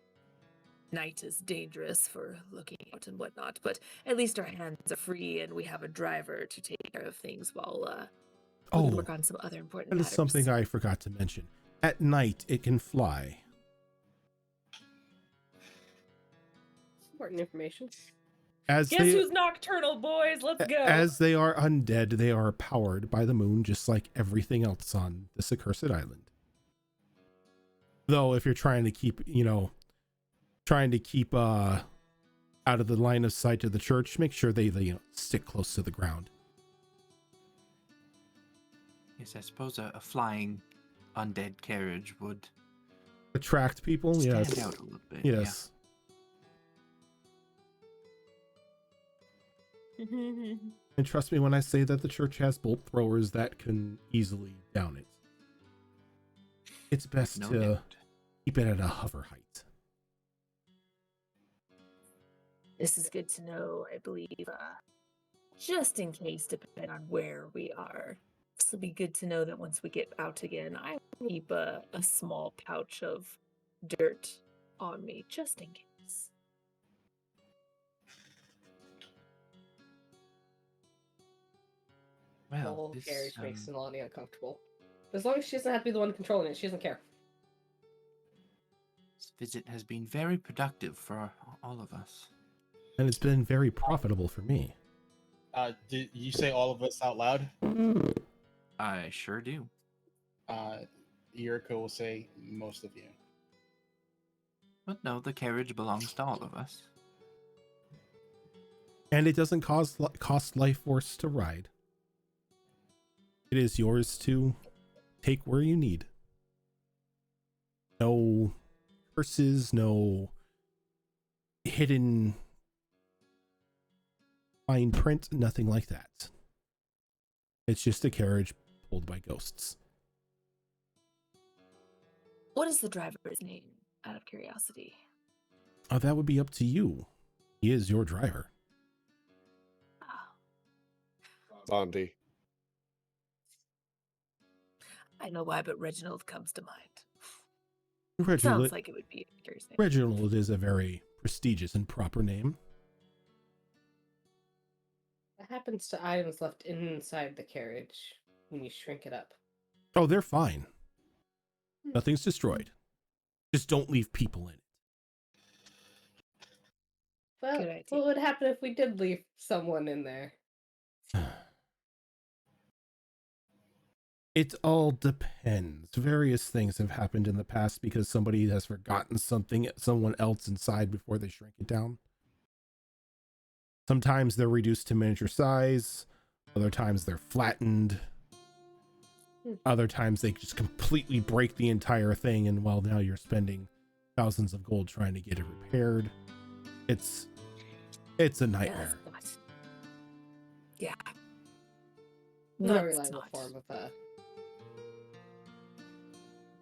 night is dangerous for looking out and whatnot, but at least our hands are free and we have a driver to take care of things while we can work on some other important That is matters. something I forgot to mention. At night, it can fly. Important information. As Guess who's nocturnal, boys? Let's go. As they are undead, they are powered by the moon, just like everything else on this accursed island. Though, if you're trying to keep, out of the line of sight of the church, make sure they stick close to the ground. Yes, I suppose a flying undead carriage would Attract people, stand yes. out a little bit. Yes. And trust me when I say that the church has bolt throwers that can easily down it. It's best No to doubt. keep it at a hover height. This is good to know, I believe, just in case, depending on where we are. This will be good to know that once we get out again, I will keep a small pouch of dirt on me, just in case. The Well, whole this, carriage makes Nalani uncomfortable. As long as she doesn't have to be the one controlling it, she doesn't care. this visit has been very productive for all of us. And it's been very profitable for me. Did you say all of us out loud? I sure do. Yuriko will say most of you. But no, the carriage belongs to all of us. And it doesn't cost life force to ride. It is yours to take where you need. No curses, no hidden fine print, nothing like that. It's just a carriage pulled by ghosts. What is the driver's name, out of curiosity? That would be up to you. He is your driver. Ah, Bondi. I know why, but Reginald comes to mind. Reginald, Sounds like it would be a curious name. Reginald is a very prestigious and proper name. What happens to items left inside the carriage when you shrink it up? Oh, they're fine. Nothing's destroyed. Just don't leave people in it. Well, Good idea. what would happen if we did leave someone in there? It all depends. Various things have happened in the past because somebody has forgotten someone else inside before they shrink it down. Sometimes they're reduced to miniature size. Other times they're flattened. Other times they just completely break the entire thing, and well, now you're spending thousands of gold trying to get it repaired. It's a nightmare. Yeah. Not a That's reliable not. form of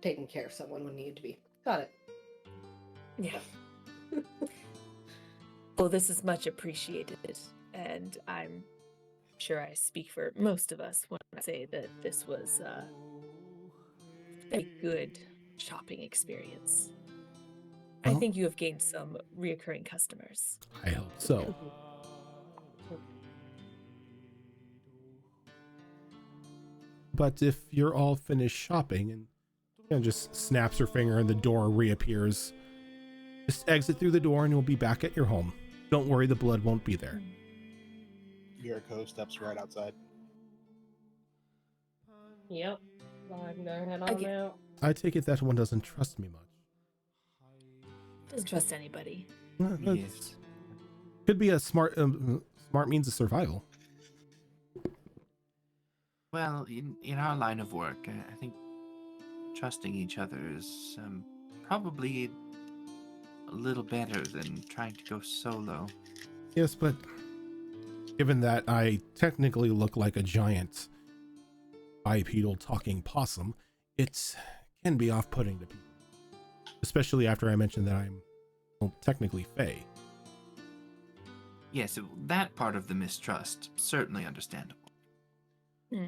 taking care of someone when needed to be. Got it. Yeah. Well, this is much appreciated, and I'm sure I speak for most of us when I say that this was a good shopping experience. I Well, think you have gained some reoccurring customers. I hope so. But if you're all finished shopping and just snaps her finger and the door reappears, just exit through the door and you'll be back at your home. Don't worry, the blood won't be there. Yuriko steps right outside. Yep. I'm gonna head on Okay. out. I take it that one doesn't trust me much. Doesn't trust anybody. Yes. Could be a smart means of survival. Well, in our line of work, I think trusting each other is probably a little better than trying to go solo. Yes, but given that I technically look like a giant bipedal talking possum, it can be off-putting to people. Especially after I mentioned that I'm technically Fey. Yes, that part of the mistrust, certainly understandable. Hmm.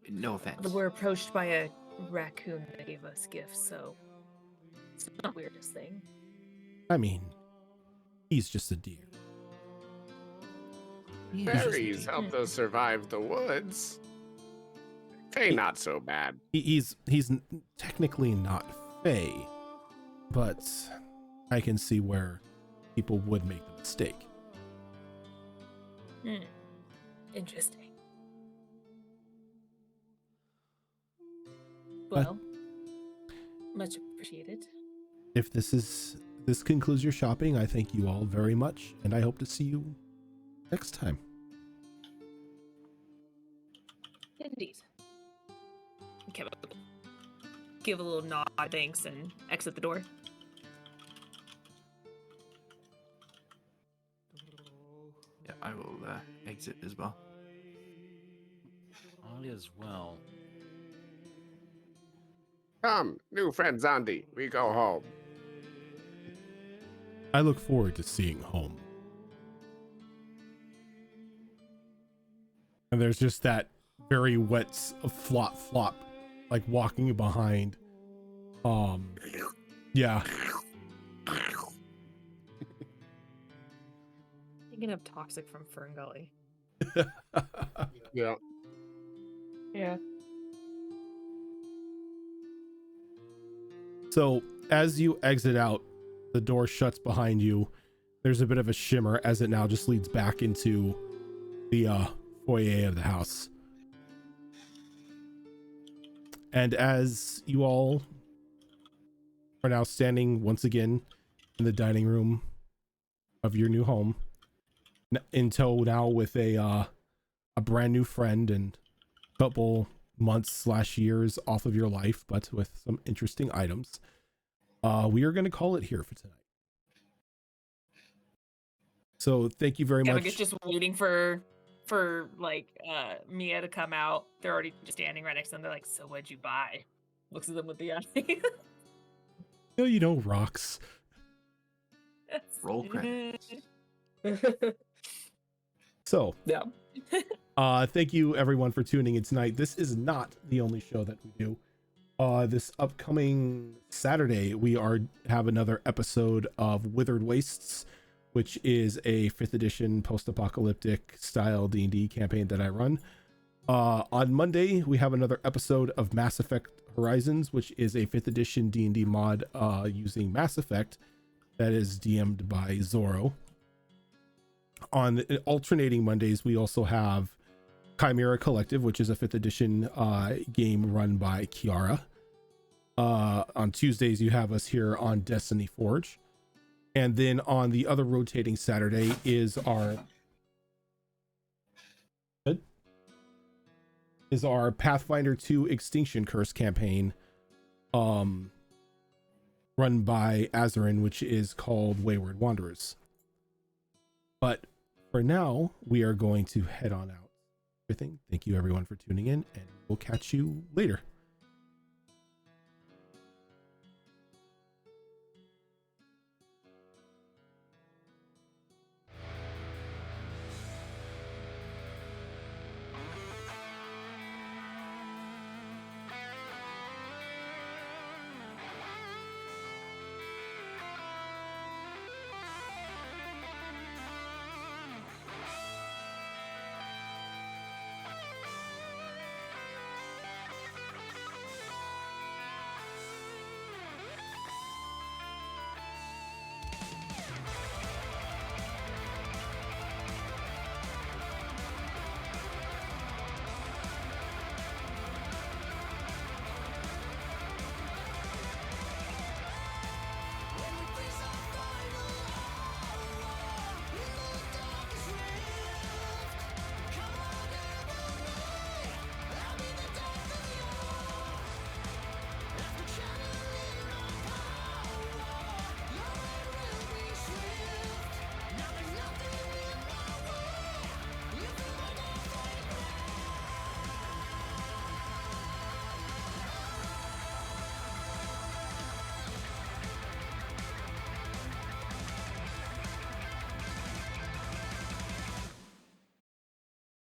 No offense. We're approached by a raccoon that gave us gifts, so it's not the weirdest thing. I mean, he's just a deer. Berries helped us survive the woods. Hey, not so bad. He's technically not Fey, but I can see where people would make the mistake. Interesting. But- Well, much appreciated. If this concludes your shopping, I thank you all very much, and I hope to see you next time. Indeed. Give a little nod, thanks, and exit the door. Yeah, I will exit as well. All is well. Come, new friend Zandi, we go home. I look forward to seeing home. And there's just that very wet flop, like walking behind. Yeah. Thinking of Toxic from Fern Gully. Yeah. Yeah. So as you exit out, the door shuts behind you. There's a bit of a shimmer as it now just leads back into the foyer of the house. And as you all are now standing once again in the dining room of your new home, in tow now with a brand new friend and couple months / years off of your life, but with some interesting items, we are going to call it here for tonight. So thank you very much. Is just waiting for like Mia to come out. They're already just standing right next to them. They're like, "So what'd you buy?" Looks at them with the eye. No, you know, rocks. Roll credits. So Yeah. thank you everyone for tuning in tonight. This is not the only show that we do. This upcoming Saturday we have another episode of Withered Wastes, which is a 5th edition post-apocalyptic style D&D campaign that I run. On Monday we have another episode of Mass Effect Horizons, which is a 5th edition D&D mod using Mass Effect that is DM'd by Zorro. On alternating Mondays we also have Chimera Collective, which is a 5th edition game run by Kiara. On Tuesdays you have us here on Destiny Forge. And then on the other rotating Saturday is our Pathfinder 2 Extinction Curse campaign, run by Azarin, which is called Wayward Wanderers. But for now, we are going to head on out. Everything. Thank you everyone for tuning in, and we'll catch you later.